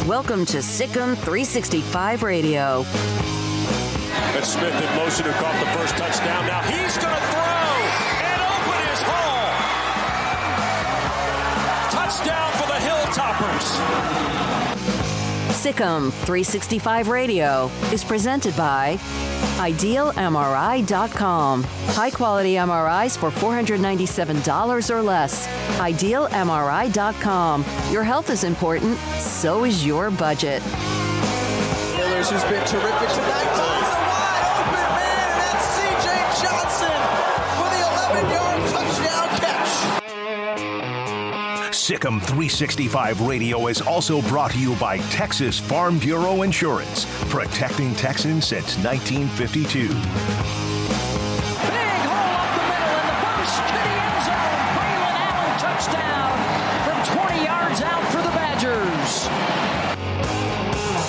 Welcome to Sikkim 365 Radio. That's Smith in motion who caught the first touchdown. Now he's going to throw and open his hole. Touchdown for the Hilltoppers. Sikkim 365 Radio is presented by IdealMRI.com. High-quality MRIs for $497 or less. IdealMRI.com. Your health is important, so is your budget. Millers, who's been terrific tonight, finds a wide open man, and that's C.J. Johnson for the 11-yard touchdown catch. Sikkim 365 Radio is also brought to you by Texas Farm Bureau Insurance, protecting Texans since 1952.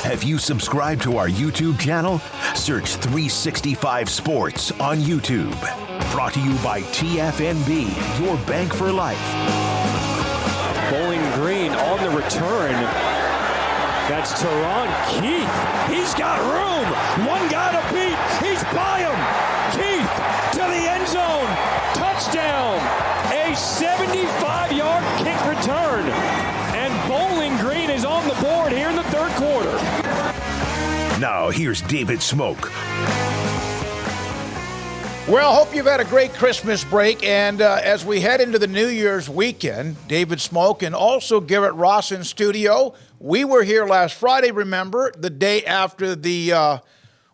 Have you subscribed to our YouTube channel? Search 365 Sports on YouTube. Brought to you by TFNB, your bank for life. Bowling Green on the return. That's Teron Keith. He's got room. One guy to beat. He's by him. Keith to the end zone. Touchdown. A 75-yard kick return. And Bowling Green is on the board here in the third quarter. Now, here's David Smoke. Well, hope you've had a great Christmas break. And as we head into the New Year's weekend, David Smoke and also Garrett Ross in studio. We were here last Friday, remember, the day after the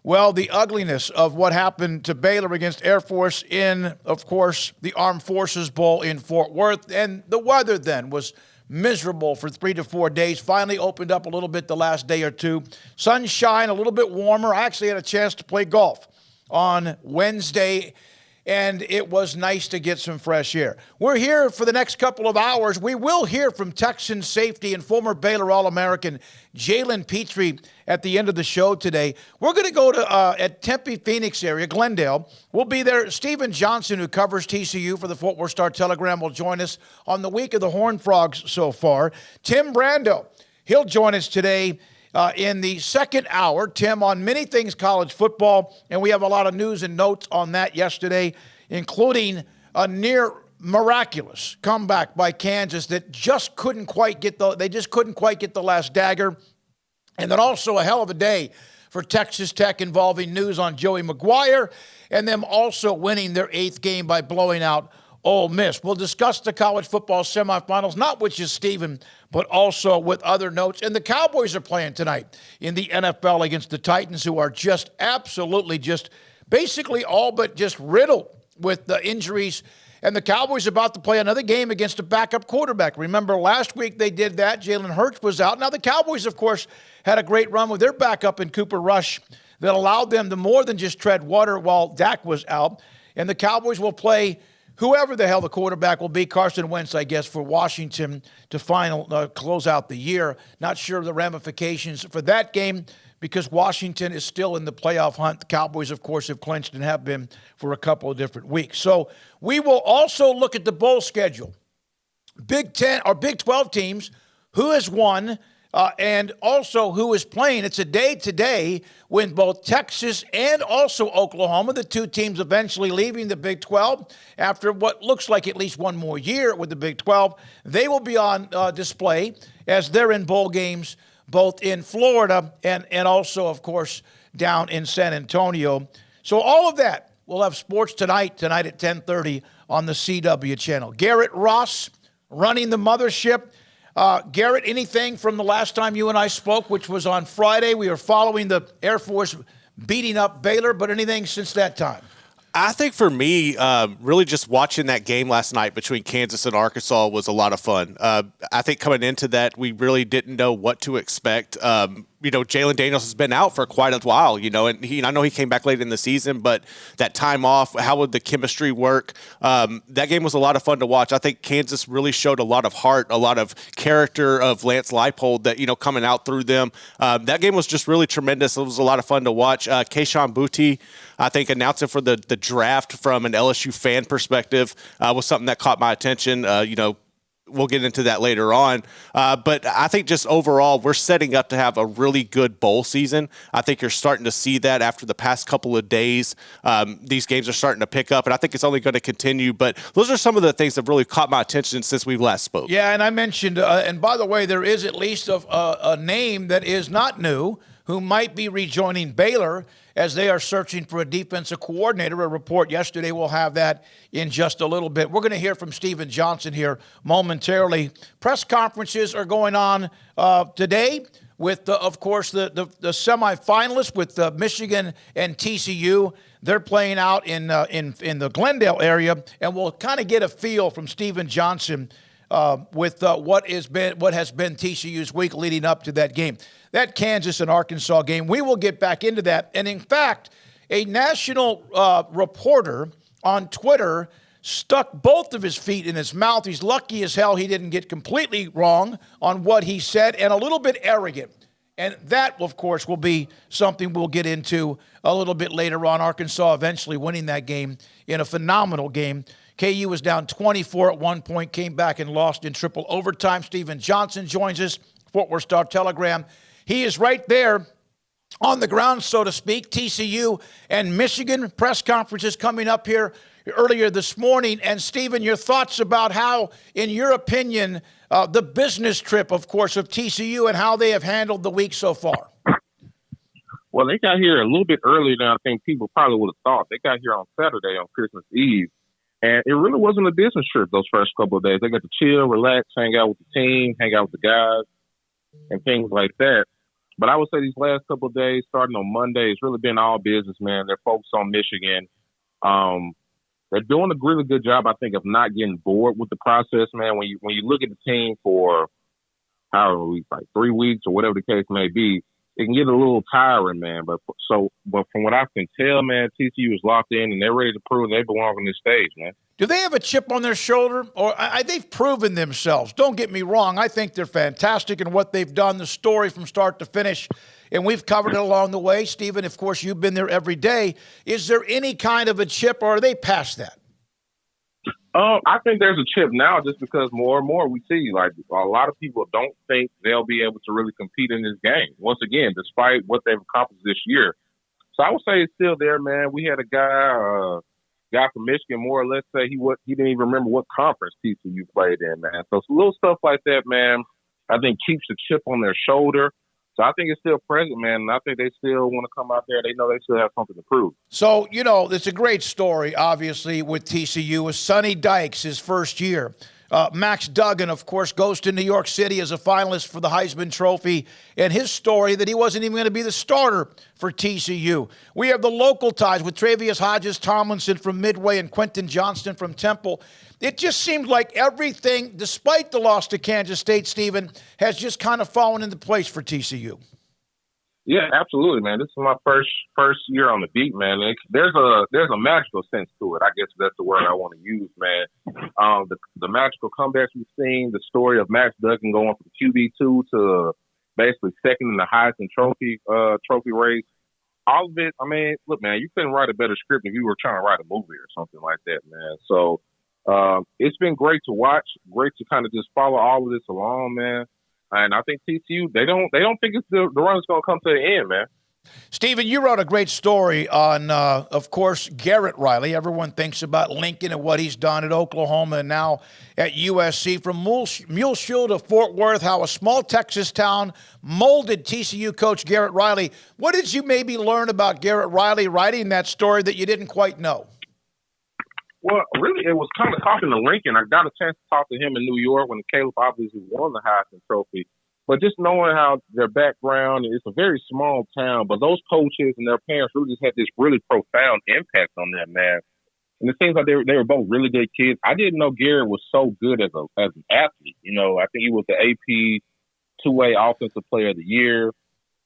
ugliness of what happened to Baylor against Air Force in, of course, the Armed Forces Bowl in Fort Worth. And the weather then was miserable for 3 to 4 days. Finally opened up a little bit the last day or two. Sunshine, a little bit warmer. I actually had a chance to play golf on Wednesday, and it was nice to get some fresh air. We're here for the next couple of hours. We will hear from Texan safety and former Baylor All-American Jalen Petrie at the end of the show today. We're going to go to at Tempe, Phoenix area, Glendale. We'll be there. Stephen Johnson, who covers TCU for the Fort Worth Star-Telegram, will join us on the week of the Horned Frogs so far. Tim Brando, he'll join us today in the second hour. Tim, on many things college football, and we have a lot of news and notes on that yesterday, including a near miraculous comeback by Kansas that just couldn't quite get the last dagger. And then also a hell of a day for Texas Tech involving news on Joey McGuire and them also winning their 8th game by blowing out Ole Miss. We'll discuss the college football semifinals, not with just Stephen, but also with other notes. And the Cowboys are playing tonight in the NFL against the Titans, who are just absolutely just basically all but just riddled with the injuries. And the Cowboys are about to play another game against a backup quarterback. Remember, last week they did that. Jalen Hurts was out. Now, the Cowboys, of course, had a great run with their backup in Cooper Rush that allowed them to more than just tread water while Dak was out. And the Cowboys will play whoever the hell the quarterback will be, Carson Wentz, I guess, for Washington to close out the year. Not sure of the ramifications for that game because Washington is still in the playoff hunt. The Cowboys, of course, have clinched and have been for a couple of different weeks. So we will also look at the bowl schedule. Big 10 or Big 12 teams, who has won, and also who is playing. It's a day today when both Texas and also Oklahoma, the two teams eventually leaving the Big 12 after what looks like at least one more year with the Big 12, they will be on display as they're in bowl games both in Florida and also, of course, down in San Antonio. So all of that we'll have sports tonight at 10:30 on the CW channel. Garrett Ross running the mothership. Garrett, anything from the last time you and I spoke, which was on Friday? We were following the Air Force beating up Baylor, but anything since that time? I think for me, really just watching that game last night between Kansas and Arkansas was a lot of fun. I think coming into that, we really didn't know what to expect. Jalen Daniels has been out for quite a while, and I know he came back late in the season, but that time off, how would the chemistry work? That game was a lot of fun to watch. I think Kansas really showed a lot of heart, a lot of character of Lance Leipold that, coming out through them. That game was just really tremendous. It was a lot of fun to watch. Keishawn Boutte, I think, announcing for the draft from an LSU fan perspective was something that caught my attention. We'll get into that later on. But I think just overall, we're setting up to have a really good bowl season. I think you're starting to see that after the past couple of days. These games are starting to pick up, and I think it's only going to continue. But those are some of the things that really caught my attention since we last spoke. Yeah, and I mentioned, and by the way, there is at least a name that is not new who might be rejoining Baylor as they are searching for a defensive coordinator. A report yesterday, we'll have that in just a little bit. We're going to hear from Stephen Johnson here momentarily. Press conferences are going on today with, of course, the semifinalists with Michigan and TCU. They're playing out in the Glendale area, and we'll kind of get a feel from Stephen Johnson with what has been TCU's week leading up to that game. That Kansas and Arkansas game, we will get back into that. And in fact, a national reporter on Twitter stuck both of his feet in his mouth. He's lucky as hell he didn't get completely wrong on what he said, and a little bit arrogant. And that, of course, will be something we'll get into a little bit later on. Arkansas eventually winning that game in a phenomenal game. KU was down 24 at one point, came back and lost in triple overtime. Stephen Johnson joins us, Fort Worth Star-Telegram. He is right there on the ground, so to speak. TCU and Michigan press conferences coming up here earlier this morning. And, Stephen, your thoughts about how, in your opinion, the business trip, of course, of TCU and how they have handled the week so far. Well, they got here a little bit earlier than I think people probably would have thought. They got here on Saturday on Christmas Eve. And it really wasn't a business trip those first couple of days. They got to chill, relax, hang out with the team, hang out with the guys, and things like that. But I would say these last couple of days, starting on Monday, it's really been all business, man. They're focused on Michigan. They're doing a really good job, I think, of not getting bored with the process, man. When you look at the team for however weeks, like 3 weeks or whatever the case may be, it can get a little tiring, man. But from what I can tell, man, TCU is locked in and they're ready to prove they belong on this stage, man. Do they have a chip on their shoulder? Or they've proven themselves. Don't get me wrong. I think they're fantastic in what they've done, the story from start to finish. And we've covered it along the way. Stephen, of course, you've been there every day. Is there any kind of a chip, or are they past that? I think there's a chip now just because more and more we see, like, a lot of people don't think they'll be able to really compete in this game, once again, despite what they've accomplished this year. So I would say it's still there, man. We had a guy from Michigan more or less say he didn't even remember what conference TCU played in, man. So some little stuff like that, man, I think keeps the chip on their shoulder. So I think it's still present, man, and I think they still want to come out there. They know they still have something to prove. So, it's a great story, obviously, with TCU. With Sonny Dykes, his first year. Max Duggan, of course, goes to New York City as a finalist for the Heisman Trophy, and his story that he wasn't even going to be the starter for TCU. We have the local ties with Travius Hodges Tomlinson from Midway and Quentin Johnston from Temple. It just seemed like everything, despite the loss to Kansas State, Stephen, has just kind of fallen into place for TCU. Yeah, absolutely, man. This is my first year on the beat, man. There's a magical sense to it. I guess that's the word I want to use, man. The magical comebacks we've seen, the story of Max Duggan going from QB2 to basically second in the Heisman trophy race. All of it. I mean, look, man, you couldn't write a better script if you were trying to write a movie or something like that, man. So it's been great to watch. Great to kind of just follow all of this along, man. And I think TCU, they don't think it's the run is going to come to the end, man. Stephen, you wrote a great story on, of course, Garrett Riley. Everyone thinks about Lincoln and what he's done at Oklahoma and now at USC. From Muleshoe to Fort Worth, how a small Texas town molded TCU coach Garrett Riley. What did you maybe learn about Garrett Riley writing that story that you didn't quite know? Well, really, it was kind of talking to Lincoln. I got a chance to talk to him in New York when Caleb obviously won the Heisman Trophy. But just knowing how their background, it's a very small town, but those coaches and their parents really just had this really profound impact on that, man. And it seems like they were both really good kids. I didn't know Garrett was so good as an athlete. You know, I think he was the AP two-way offensive player of the year,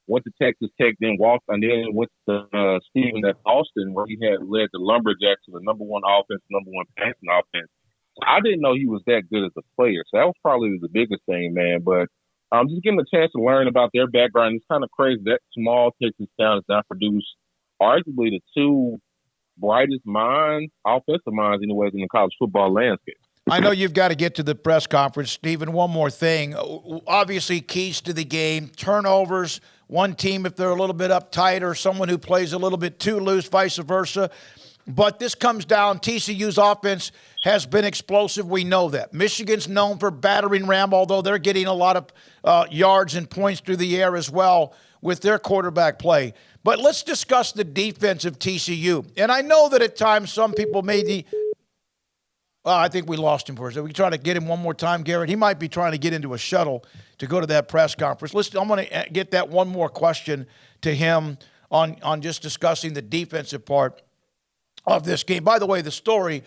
went to Texas Tech, then walked, and then went to Stephen at Austin, where he had led the Lumberjacks to the number one offense, number one passing offense. So I didn't know he was that good as a player. So that was probably the biggest thing, man. But just getting a chance to learn about their background. It's kind of crazy that small Texas town has now produced arguably the two brightest minds, offensive minds anyways, in the college football landscape. I know you've got to get to the press conference, Stephen. One more thing. Obviously, keys to the game, turnovers, one team if they're a little bit uptight or someone who plays a little bit too loose, vice versa. But this comes down, TCU's offense has been explosive. We know that. Michigan's known for battering ram, although they're getting a lot of yards and points through the air as well with their quarterback play. But let's discuss the defense of TCU. And I know that at times some people may I think we lost him for a second. We try to get him one more time, Garrett. He might be trying to get into a shuttle to go to that press conference. I'm going to get that one more question to him on just discussing the defensive part of this game. By the way, the story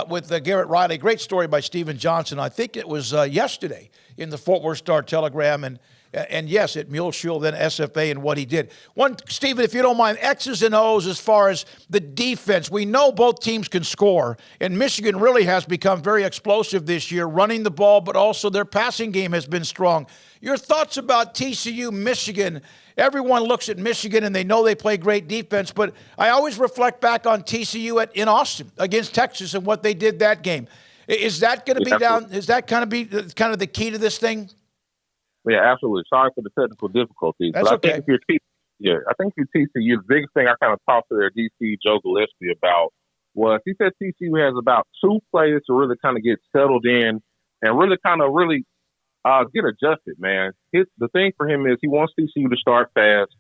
with Garrett Riley, great story by Stephen Johnson. I think it was yesterday in the Fort Worth Star-Telegram, and yes, at Muleshoe, then SFA, and what he did. One, Stephen, if you don't mind, X's and O's as far as the defense. We know both teams can score, and Michigan really has become very explosive this year, running the ball, but also their passing game has been strong. Your thoughts about TCU, Michigan? Everyone looks at Michigan and they know they play great defense, but I always reflect back on TCU in Austin against Texas and what they did that game. Is that going to be down? Is that kind of the key to this thing? Yeah, absolutely. Sorry for the technical difficulties. That's but okay. I think if you're TCU, the biggest thing I kind of talked to their DC, Joe Gillespie, about was he said TCU has about two players to really kind of get settled in and really get adjusted, man. The thing for him is he wants TCU to start fast.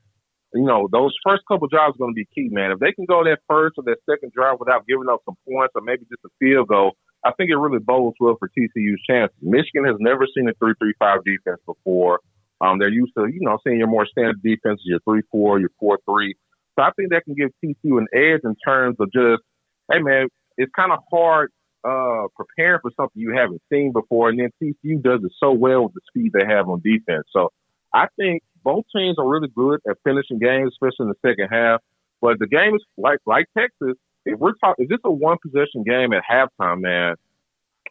You know, those first couple drives are going to be key, man. If they can go that first or that second drive without giving up some points or maybe just a field goal, I think it really bodes well for TCU's chances. Michigan has never seen a 3-3-5 defense before. They're used to, seeing your more standard defenses, your 3-4, your 4-3. So I think that can give TCU an edge in terms of just, hey, man, it's kind of hard preparing for something you haven't seen before, and then TCU does it so well with the speed they have on defense. So I think both teams are really good at finishing games, especially in the second half. But the game is like Texas. If this a one-possession game at halftime, man,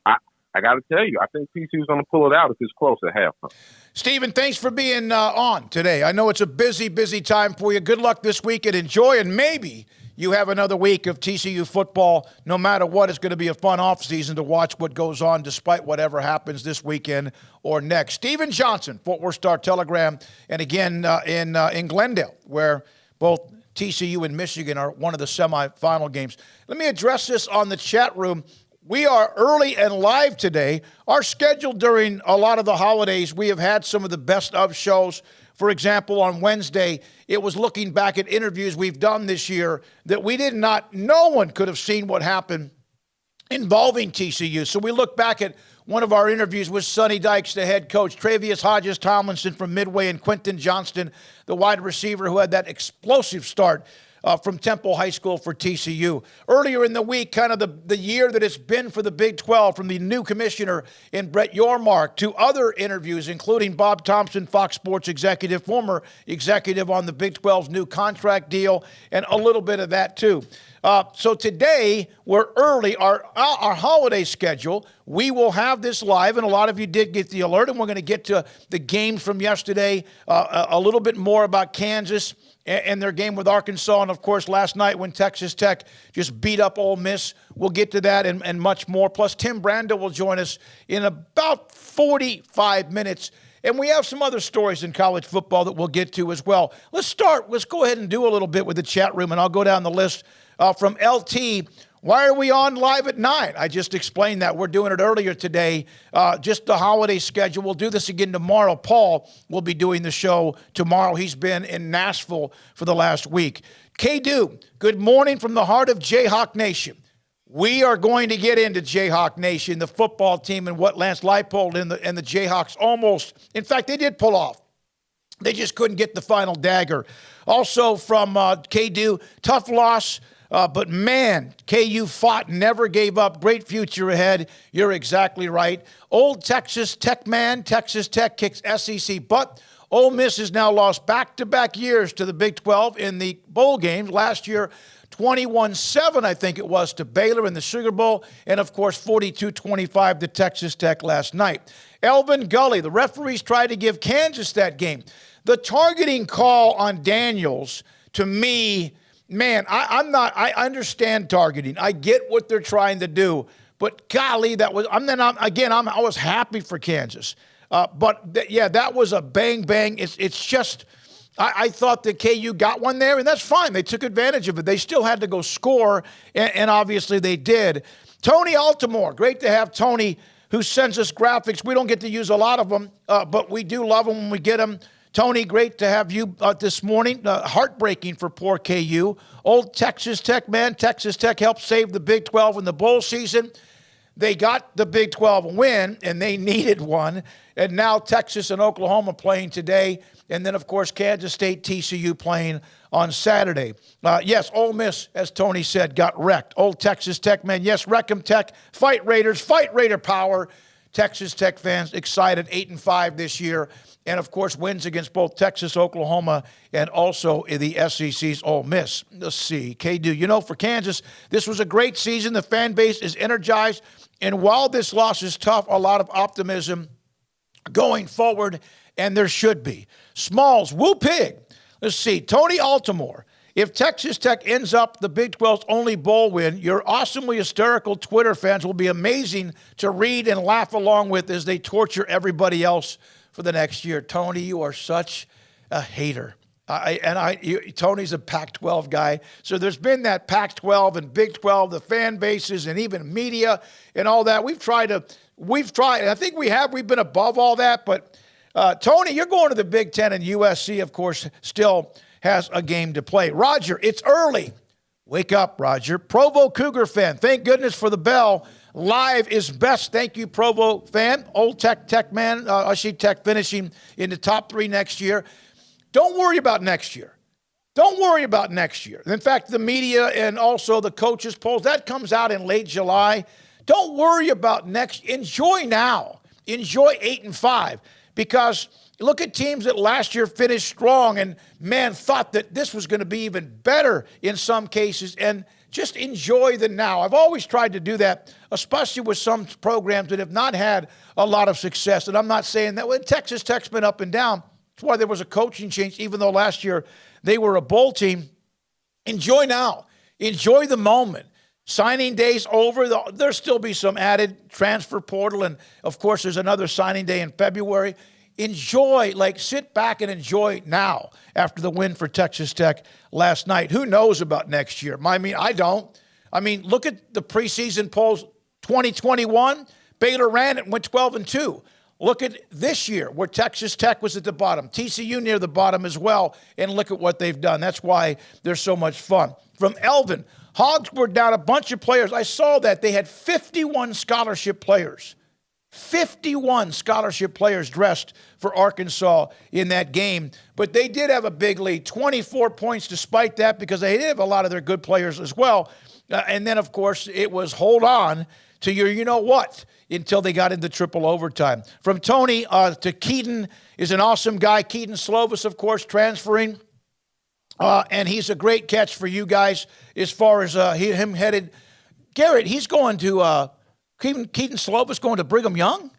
I got to tell you, I think TCU's going to pull it out if it's close at halftime. Stephen, thanks for being on today. I know it's a busy, busy time for you. Good luck this week and enjoy, and maybe you have another week of TCU football. No matter what, it's going to be a fun offseason to watch what goes on despite whatever happens this weekend or next. Stephen Johnson, Fort Worth Star-Telegram, and again in Glendale, where both TCU and Michigan are one of the semifinal games. Let me address this on the chat room. We are early and live today. Our schedule during a lot of the holidays, we have had some of the best of shows. For example, on Wednesday, it was looking back at interviews we've done this year that no one could have seen what happened involving TCU. So we look back at one of our interviews with Sonny Dykes, the head coach, Travius Hodges Tomlinson from Midway, and Quentin Johnston, the wide receiver who had that explosive start from Temple High School for TCU. Earlier in the week, kind of the year that it's been for the Big 12, from the new commissioner in Brett Yormark to other interviews, including Bob Thompson, Fox Sports executive, former executive on the Big 12's new contract deal, and a little bit of that too. So today, we're early. Our holiday schedule, we will have this live, and a lot of you did get the alert, and we're going to get to the games from yesterday, a little bit more about Kansas and their game with Arkansas, and of course last night when Texas Tech just beat up Ole Miss. We'll get to that and much more. Plus Tim Brando will join us in about 45 minutes. And we have some other stories in college football that we'll get to as well. Let's go ahead and do a little bit with the chat room, and I'll go down the list from LT. Why are we on live at 9? I just explained that. We're doing it earlier today, just the holiday schedule. We'll do this again tomorrow. Paul will be doing the show tomorrow. He's been in Nashville for the last week. K-Do, good morning from the heart of Jayhawk Nation. We are going to get into Jayhawk Nation, the football team, and what Lance Leipold and the Jayhawks almost, in fact, they did pull off. They just couldn't get the final dagger. Also from K-Do, tough loss. But man, KU fought, never gave up. Great future ahead. You're exactly right. Old Texas Tech man, Texas Tech kicks SEC butt. Ole Miss has now lost back-to-back years to the Big 12 in the bowl games. Last year, 21-7, I think it was, to Baylor in the Sugar Bowl. And, of course, 42-25 to Texas Tech last night. Elvin Gully, the referees tried to give Kansas that game. The targeting call on Daniels, to me, man, I understand targeting. I get what they're trying to do. But, golly, I was happy for Kansas. That was a bang. It's just, I thought that KU got one there, and that's fine. They took advantage of it. They still had to go score, and obviously they did. Tony Altimore, great to have Tony, who sends us graphics. We don't get to use a lot of them, but we do love them when we get them. Tony, great to have you this morning. Heartbreaking for poor KU. Old Texas Tech man. Texas Tech helped save the Big 12 in the bowl season. They got the Big 12 win, and they needed one. And now Texas and Oklahoma playing today. And then, of course, Kansas State, TCU playing on Saturday. Yes, Ole Miss, as Tony said, got wrecked. Old Texas Tech man. Yes, wreck 'em Tech. Fight Raiders. Fight Raider power. Texas Tech fans excited, 8-5 this year. And, of course, wins against both Texas, Oklahoma, and also in the SEC's Ole Miss. Let's see. K-Do, for Kansas, this was a great season. The fan base is energized. And while this loss is tough, a lot of optimism going forward, and there should be. Smalls, woo pig. Let's see. Tony Altimore. If Texas Tech ends up the Big 12's only bowl win, your awesomely hysterical Twitter fans will be amazing to read and laugh along with as they torture everybody else for the next year. Tony, you are such a hater. Tony's a Pac-12 guy. So there's been that Pac-12 and Big 12, the fan bases and even media and all that. We've tried, and I think we've been above all that. But Tony, you're going to the Big Ten, and USC, of course, still has a game to play. Roger, it's early. Wake up, Roger. Provo Cougar fan, thank goodness for the bell. Live is best. Thank you, Provo fan. Old Tech man. I see Tech finishing in the top 3 next year. Don't worry about next year. Don't worry about next year. In fact, the media and also the coaches' polls, that comes out in late July. Don't worry about next. Enjoy now. Enjoy 8-5 because look at teams that last year finished strong and, man, thought that this was going to be even better in some cases, and just enjoy the now. I've always tried to do that, especially with some programs that have not had a lot of success. And I'm not saying that. When Texas Tech's been up and down, that's why there was a coaching change, even though last year they were a bowl team. Enjoy now. Enjoy the moment. Signing day's over. There'll still be some added transfer portal. And, of course, there's another signing day in February. Enjoy, sit back and enjoy now after the win for Texas Tech last night. Who knows about next year? I don't. Look at the preseason polls. 2021, Baylor ran it and went 12-2. Look at this year where Texas Tech was at the bottom. TCU near the bottom as well, and look at what they've done. That's why they're so much fun. From Elvin, Hogs were down a bunch of players. I saw that. They had 51 scholarship players. 51 scholarship players dressed for Arkansas in that game. But they did have a big lead, 24 points despite that, because they did have a lot of their good players as well. And then, of course, it was hold on to your you-know-what until they got into triple overtime. From Tony to Keaton is an awesome guy. Keaton Slovis, of course, transferring. And he's a great catch for you guys as far as him headed. Garrett, he's going to Keaton Slovis going to Brigham Young?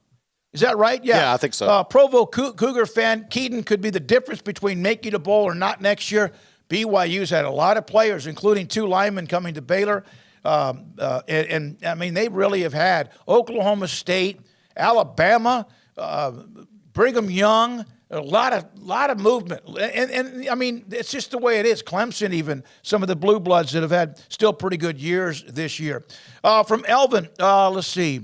Is that right? Yeah, I think so. Provo Cougar fan, Keaton could be the difference between making the bowl or not next year. BYU's had a lot of players, including 2 linemen coming to Baylor. They really have had Oklahoma State, Alabama, Brigham Young, a lot of movement. And I mean, it's just the way it is. Clemson, even some of the Blue Bloods that have had still pretty good years this year. From Elvin, let's see.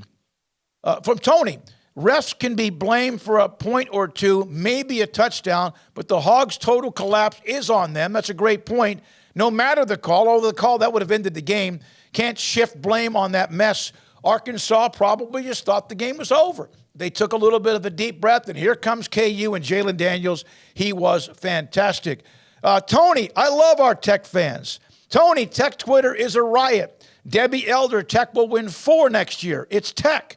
From Tony, refs can be blamed for a point or two, maybe a touchdown, but the Hogs' total collapse is on them. That's a great point. No matter the call, although the call that would have ended the game, can't shift blame on that mess. Arkansas probably just thought the game was over. They took a little bit of a deep breath, and here comes KU and Jalen Daniels. He was fantastic. Tony, I love our Tech fans. Tony, Tech Twitter is a riot. Debbie Elder, Tech will win 4 next year. It's Tech.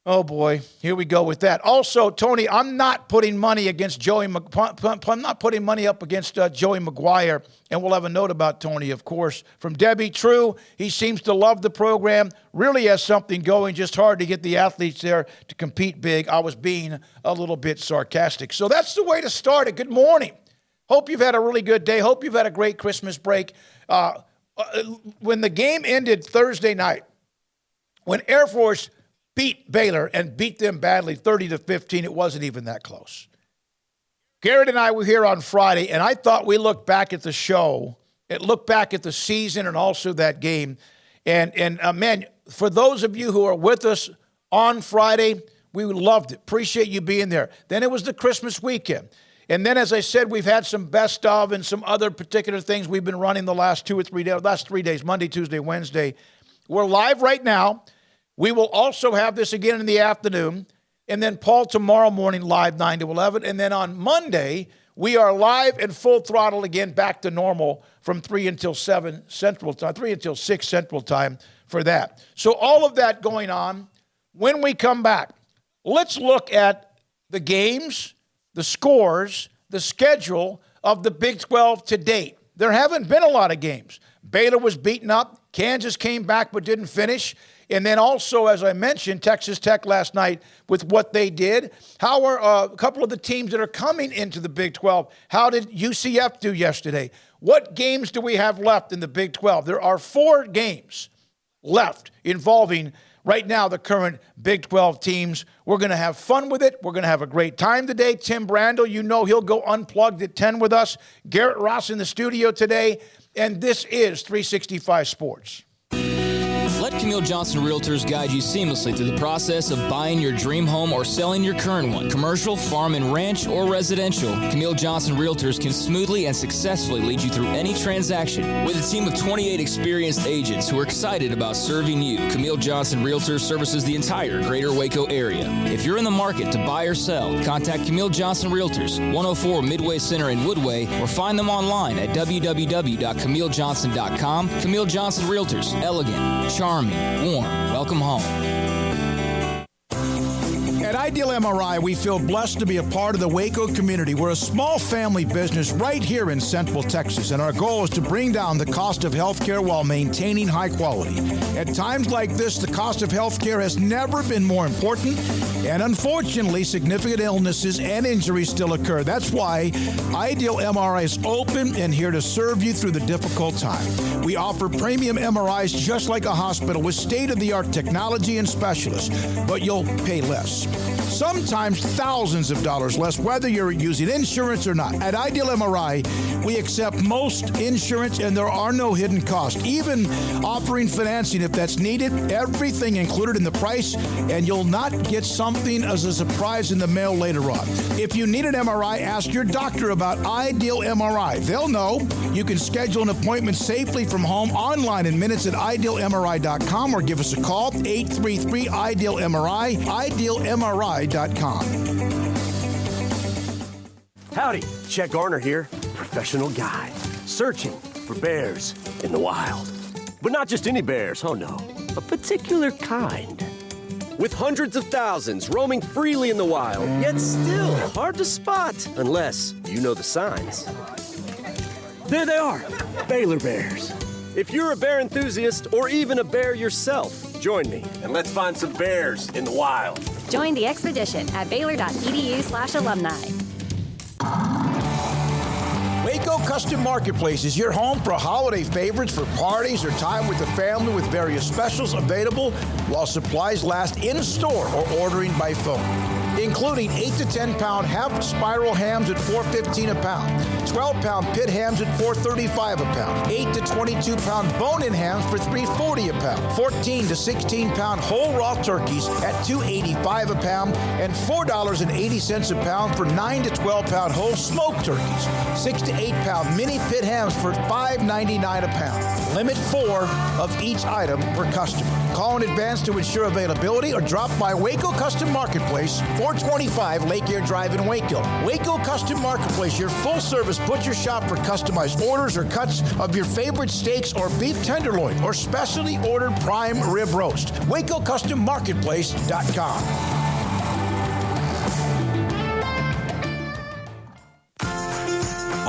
Oh, boy, here we go with that. Also, Tony, I'm not putting money against I'm not putting money up against Joey McGuire, and we'll have a note about Tony, of course. From Debbie, true, he seems to love the program, really has something going, just hard to get the athletes there to compete big. I was being a little bit sarcastic. So that's the way to start it. Good morning. Hope you've had a really good day. Hope you've had a great Christmas break. When the game ended Thursday night, when Air Force beat Baylor and beat them badly 30-15. It wasn't even that close. Garrett and I were here on Friday, and I thought we looked back at the show, looked back at the season and also that game. And man, for those of you who are with us on Friday, we loved it. Appreciate you being there. Then it was the Christmas weekend. And then, as I said, we've had some best of and some other particular things we've been running the last 2 or 3 days, last 3 days, Monday, Tuesday, Wednesday. We're live right now. We will also have this again in the afternoon, and then Paul tomorrow morning live 9 to 11, and then on Monday we are live and full throttle again, back to normal from 3 until 7 Central Time, 3 until 6 Central Time for that. So all of that going on. When we come back, let's look at the games, the scores, the schedule of the Big 12 to date. There haven't been a lot of games. Baylor was beaten up. Kansas came back but didn't finish. And then also, as I mentioned, Texas Tech last night with what they did. How are a couple of the teams that are coming into the Big 12? How did UCF do yesterday? What games do we have left in the Big 12? There are 4 games left involving right now the current Big 12 teams. We're going to have fun with it. We're going to have a great time today. Tim Brandel, you know he'll go unplugged at 10 with us. Garrett Ross in the studio today. And this is 365 Sports. Let Camille Johnson Realtors guide you seamlessly through the process of buying your dream home or selling your current one. Commercial, farm and ranch, or residential, Camille Johnson Realtors can smoothly and successfully lead you through any transaction. With a team of 28 experienced agents who are excited about serving you, Camille Johnson Realtors services the entire greater Waco area. If you're in the market to buy or sell, contact Camille Johnson Realtors, 104 Midway Center in Woodway, or find them online at www.camillejohnson.com. Camille Johnson Realtors, elegant, charming, warm. Welcome home. At Ideal MRI, we feel blessed to be a part of the Waco community. We're a small family business right here in Central Texas, and our goal is to bring down the cost of healthcare while maintaining high quality. At times like this, the cost of healthcare has never been more important, and unfortunately, significant illnesses and injuries still occur. That's why Ideal MRI is open and here to serve you through the difficult time. We offer premium MRIs just like a hospital with state-of-the-art technology and specialists, but you'll pay less. Sometimes thousands of dollars less, whether you're using insurance or not. At Ideal MRI, we accept most insurance and there are no hidden costs. Even offering financing if that's needed, everything included in the price, and you'll not get something as a surprise in the mail later on. If you need an MRI, ask your doctor about Ideal MRI. They'll know. You can schedule an appointment safely from home online in minutes at idealmri.com or give us a call, 833-IDEAL-MRI, idealmri.com. Howdy, Chet Garner here, professional guide, searching for bears in the wild. But not just any bears, oh no, a particular kind. With hundreds of thousands roaming freely in the wild, yet still hard to spot unless you know the signs. There they are, Baylor bears. If you're a bear enthusiast or even a bear yourself, join me and let's find some bears in the wild. Join the expedition at baylor.edu/alumni. Waco Custom Marketplace is your home for holiday favorites for parties or time with the family with various specials available while supplies last in store or ordering by phone. including 8 to 10 pound half spiral hams at $4.15 a pound, 12-pound pit hams at $4.35 a pound, 8 to 22 pound bone-in hams for $3.40 a pound, 14 to 16 pound whole raw turkeys at $2.85 a pound, and $4.80 a pound for 9 to 12 pound whole smoked turkeys, 6 to 8 pound mini pit hams for $5.99 a pound. Limit 4 of each item per customer. Call in advance to ensure availability or drop by Waco Custom Marketplace, 425 Lake Air Drive in Waco. Waco Custom Marketplace, your full-service butcher shop for customized orders or cuts of your favorite steaks or beef tenderloin or specially ordered prime rib roast. WacoCustomMarketplace.com.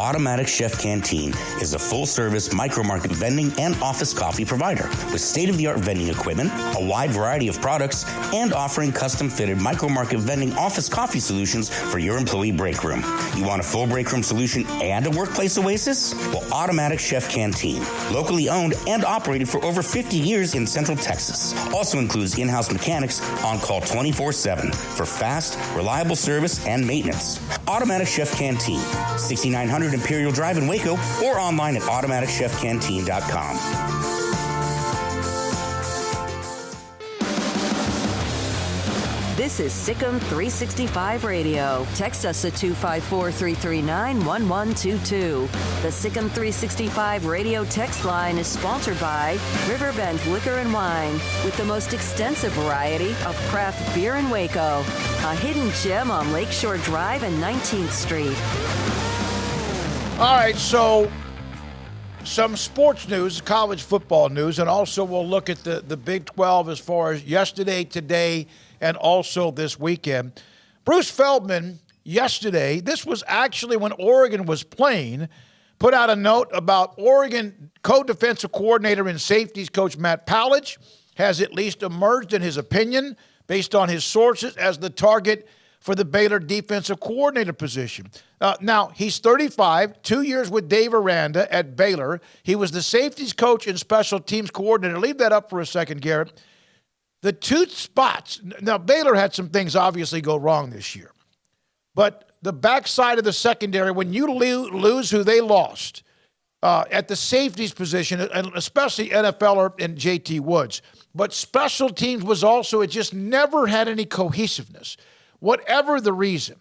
Automatic Chef Canteen is a full-service micro-market vending and office coffee provider with state-of-the-art vending equipment, a wide variety of products, and offering custom-fitted micro-market vending office coffee solutions for your employee break room. You want a full break room solution and a workplace oasis? Well, Automatic Chef Canteen, locally owned and operated for over 50 years in Central Texas, also includes in-house mechanics on call 24/7 for fast, reliable service and maintenance. Automatic Chef Canteen, 6900 Imperial Drive in Waco, or online at automaticchefcanteen.com. This is Sikkim 365 Radio. Text us at 254-339-1122. The Sikkim 365 Radio text line is sponsored by Riverbend Liquor and Wine, with the most extensive variety of craft beer in Waco. A hidden gem on Lakeshore Drive and 19th Street. All right, so some sports news, college football news, and also we'll look at the Big 12 as far as yesterday, today, and also this weekend. Bruce Feldman, yesterday, this was actually when Oregon was playing, put out a note about Oregon co-defensive coordinator and safeties coach Matt Pallage has at least emerged in his opinion, based on his sources, as the target for the Baylor defensive coordinator position. Now, he's 35, 2 years with Dave Aranda at Baylor. He was the safeties coach and special teams coordinator. Leave that up for a second, Garrett. The two spots, now Baylor had some things obviously go wrong this year, but the backside of the secondary, when you lose who they lost at the safeties position, and especially NFLer and JT Woods, but special teams was also, it just never had any cohesiveness, whatever the reason.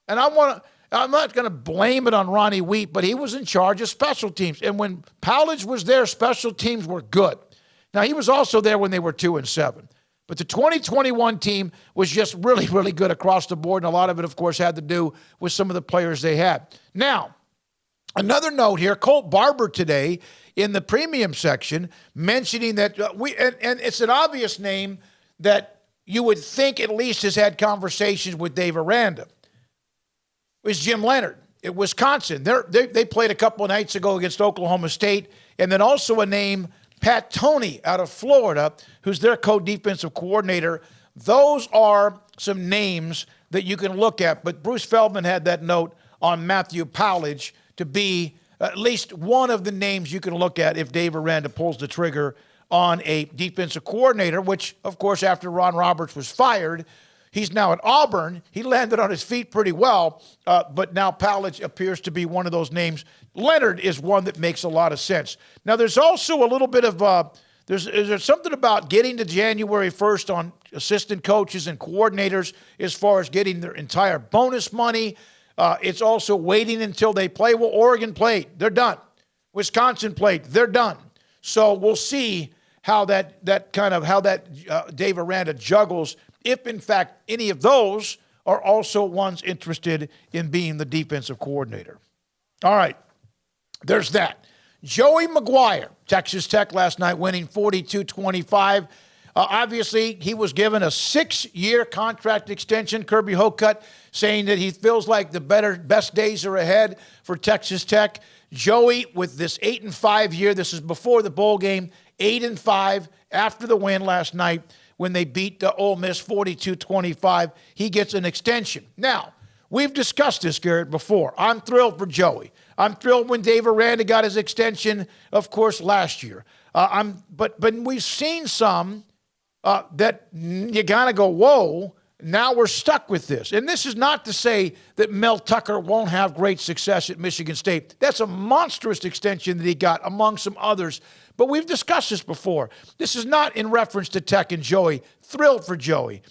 And I'm not going to blame it on Ronnie Wheat, but he was in charge of special teams. And when Pallage was there, special teams were good. Now, he was also there when they were 2-7. But the 2021 team was just really, really good across the board, and a lot of it, of course, had to do with some of the players they had. Now, another note here, Colt Barber today in the premium section mentioning that and it's an obvious name that you would think at least has had conversations with Dave Aranda. It was Jim Leonhard at Wisconsin. They played a couple of nights ago against Oklahoma State, and then also a name, Pat Toney out of Florida, who's their co-defensive coordinator. Those are some names that you can look at. But Bruce Feldman had that note on Matthew Pallage to be at least one of the names you can look at if Dave Aranda pulls the trigger on a defensive coordinator, which, of course, after Ron Roberts was fired, he's now at Auburn. He landed on his feet pretty well, but now Pallage appears to be one of those names. Leonhard is one that makes a lot of sense. Now, there's also a little bit of there's something about getting to January 1st on assistant coaches and coordinators as far as getting their entire bonus money. It's also waiting until they play. Well, Oregon played. They're done. Wisconsin played. They're done. So we'll see how that Dave Aranda juggles, if in fact any of those are also ones interested in being the defensive coordinator. All right, there's that. Joey McGuire, Texas Tech last night, winning 42-25. Obviously, he was given a 6-year contract extension. Kirby Hocutt saying that he feels like the best days are ahead for Texas Tech. Joey, with this 8-5 year, this is before the bowl game, 8-5 after the win last night when they beat Ole Miss 42-25. He gets an extension. Now, we've discussed this, Garrett, before. I'm thrilled for Joey. I'm thrilled when Dave Aranda got his extension, of course, last year. But we've seen some that you gotta go, whoa. now we're stuck with this. And this is not to say that Mel Tucker won't have great success at Michigan State. That's a monstrous extension that he got, among some others. But we've discussed this before. This is not in reference to Tech and Joey. Thrilled for Joey.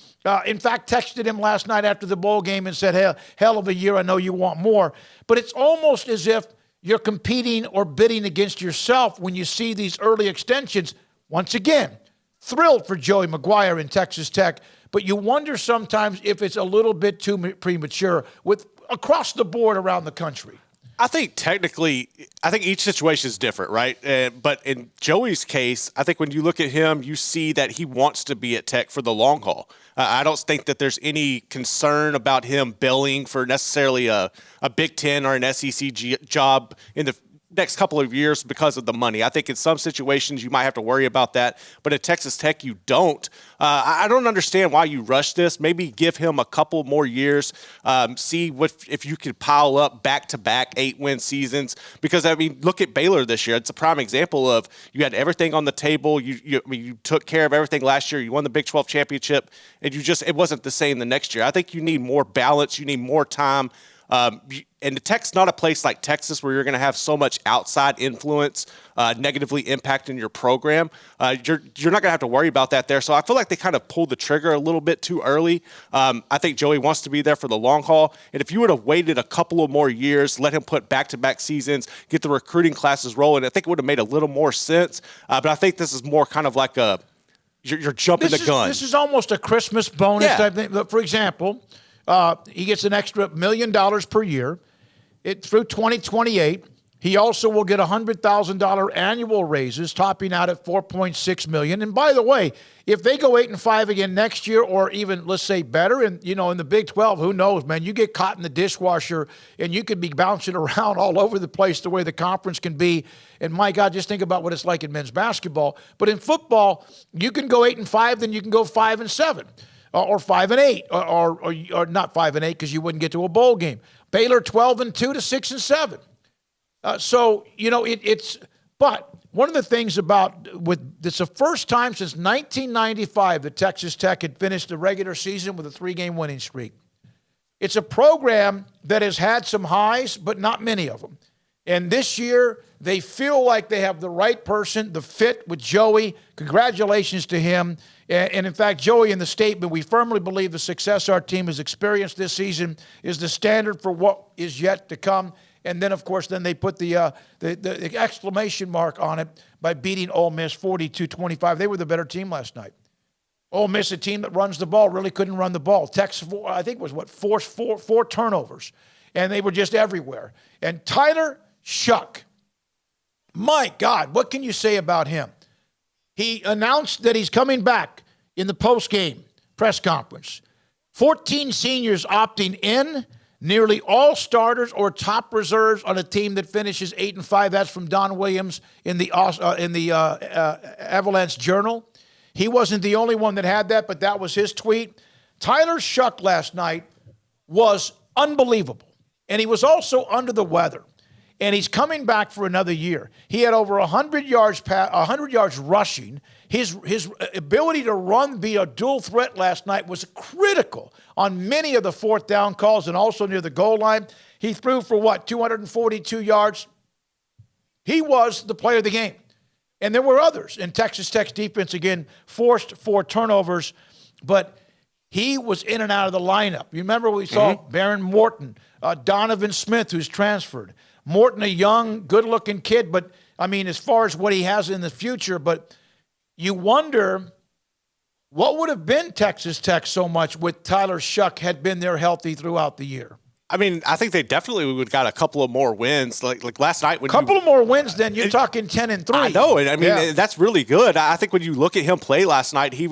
In fact, texted him last night after the bowl game and said, hell of a year, I know you want more. But it's almost as if you're competing or bidding against yourself when you see these early extensions. Once again, thrilled for Joey McGuire in Texas Tech. But you wonder sometimes if it's a little bit too premature with across the board around the country. I think technically, each situation is different, right? But in Joey's case, I think when you look at him, you see that he wants to be at Tech for the long haul. I don't think that there's any concern about him billing for necessarily a Big Ten or an SEC job in the next couple of years because of the money. I think in some situations you might have to worry about that, but at Texas Tech you don't. I don't understand why you rush this. Maybe give him a couple more years, see if you could pile up back-to-back 8-win seasons. Because, I mean, look at Baylor this year. It's a prime example of you had everything on the table. You took care of everything last year. You won the Big 12 championship, and it wasn't the same the next year. I think you need more balance. You need more time. And the Tech's not a place like Texas where you're going to have so much outside influence negatively impacting your program. You're not going to have to worry about that there. So I feel like they kind of pulled the trigger a little bit too early. I think Joey wants to be there for the long haul. And if you would have waited a couple of more years, let him put back-to-back seasons, get the recruiting classes rolling, I think it would have made a little more sense. But I think this is more kind of like you're jumping the gun. This is almost a Christmas bonus type thing. For example, he gets an extra $1 million per year through 2028. He also will get $100,000 annual raises, topping out at $4.6 million. And by the way, if they go 8-5 again next year, or even let's say better, and in the Big 12, who knows, man? You get caught in the dishwasher, and you could be bouncing around all over the place the way the conference can be. And my God, just think about what it's like in men's basketball. But in football, you can go 8-5, then you can go 5-7. Or 5-8, or not 5-8 because you wouldn't get to a bowl game. Baylor 12-2 to 6-7. So it's. But one of the things it's the first time since 1995 that Texas Tech had finished the regular season with a 3-game winning streak. It's a program that has had some highs, but not many of them. And this year, they feel like they have the right person, the fit with Joey. Congratulations to him. And in fact, Joey, in the statement, we firmly believe the success our team has experienced this season is the standard for what is yet to come. And then, of course, they put the exclamation mark on it by beating Ole Miss 42-25. They were the better team last night. Ole Miss, a team that runs the ball, really couldn't run the ball. Texas, I think, was forced four turnovers. And they were just everywhere. And Tyler Shuck, my God, what can you say about him? He announced that he's coming back in the post-game press conference. 14 seniors opting in, nearly all starters or top reserves on a team that finishes 8-5. That's from Don Williams in the Avalanche Journal. He wasn't the only one that had that, but that was his tweet. Tyler Shuck last night was unbelievable, and he was also under the weather. And he's coming back for another year. He had over 100 yards rushing. His ability to run, be a dual threat last night was critical on many of the fourth down calls and also near the goal line. He threw for 242 yards? He was the player of the game. And there were others. And Texas Tech's defense, again, forced 4 turnovers. But he was in and out of the lineup. You remember we saw Baron Morton, Donovan Smith, who's transferred. Morton, a young, good-looking kid, but, I mean, as far as what he has in the future, but you wonder what would have been Texas Tech so much with Tyler Shuck had been there healthy throughout the year. I mean, I think they definitely would have got a couple of more wins. Like last night. Couple of more wins, then you're talking 10-3. I know. And I mean, that's really good. I think when you look at him play last night, he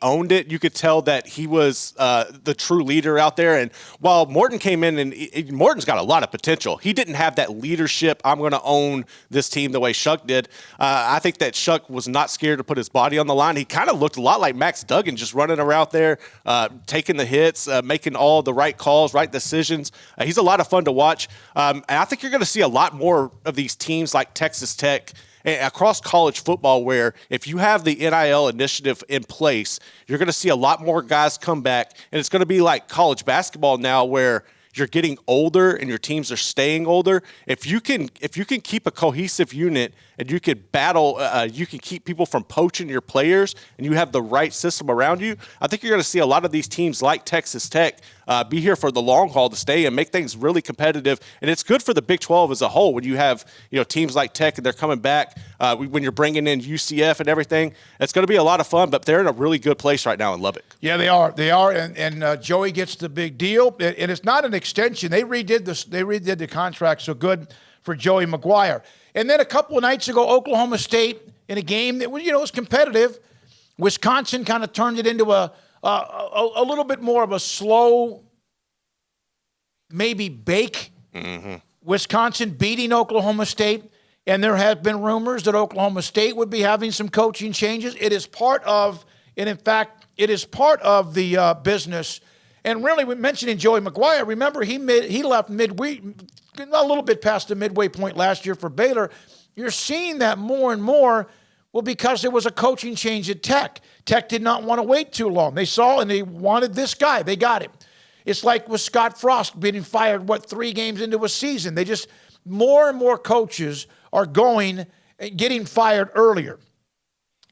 owned it. You could tell that he was the true leader out there. And while Morton came in, and Morton's got a lot of potential, he didn't have that leadership, I'm going to own this team the way Shuck did. I think that Shuck was not scared to put his body on the line. He kind of looked a lot like Max Duggan, just running around there, taking the hits, making all the right calls, right decisions. He's a lot of fun to watch. And I think you're going to see a lot more of these teams like Texas Tech across college football, where if you have the NIL initiative in place, you're going to see a lot more guys come back, and it's going to be like college basketball now, where you're getting older and your teams are staying older. If you can keep a cohesive unit and you can battle, you can keep people from poaching your players, and you have the right system around you, I think you're going to see a lot of these teams like Texas Tech be here for the long haul to stay and make things really competitive. And it's good for the Big 12 as a whole when you have teams like Tech and they're coming back. When you're bringing in UCF and everything, it's going to be a lot of fun. But they're in a really good place right now in Lubbock. Yeah, they are. They are, and Joey gets the big deal. And it's not an extension. They redid this. They redid the contract, so good for Joey McGuire. And then a couple of nights ago, Oklahoma State in a game that was was Wisconsin kind of turned it into a little bit more of a slow, maybe bake. Mm-hmm. Wisconsin beating Oklahoma State, and there have been rumors that Oklahoma State would be having some coaching changes. It is part of, and in fact, it is part of the business. And really, we mentioning Joey McGuire. Remember, he left midweek, a little bit past the midway point last year for Baylor. You're seeing that more and more. Well, because there was a coaching change at Tech. Tech did not want to wait too long. They saw and they wanted this guy. They got him. It's like with Scott Frost being fired, 3 games into a season. They just, more and more coaches are getting fired earlier.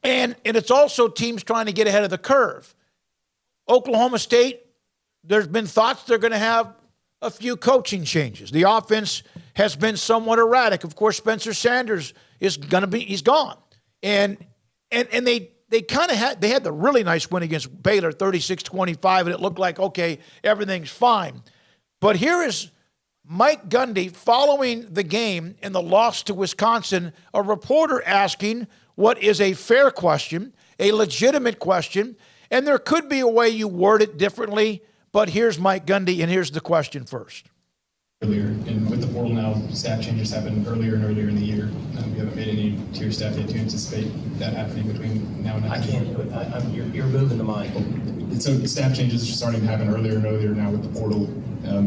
And it's also teams trying to get ahead of the curve. Oklahoma State, there's been thoughts they're going to have a few coaching changes. The offense has been somewhat erratic. Of course, Spencer Sanders he's gone. And they kind of had the really nice win against Baylor, 36-25, and it looked like, okay, everything's fine. But here is Mike Gundy following the game in the loss to Wisconsin, a reporter asking what is a fair question, a legitimate question, and there could be a way you word it differently, but here's Mike Gundy, and here's the question first. Earlier, and with the portal now, staff changes happen earlier and earlier in the year. We haven't made any to your staff yet to anticipate that happening between now and next I can't do it. You're moving the mic. So the staff changes are starting to happen earlier and earlier now with the portal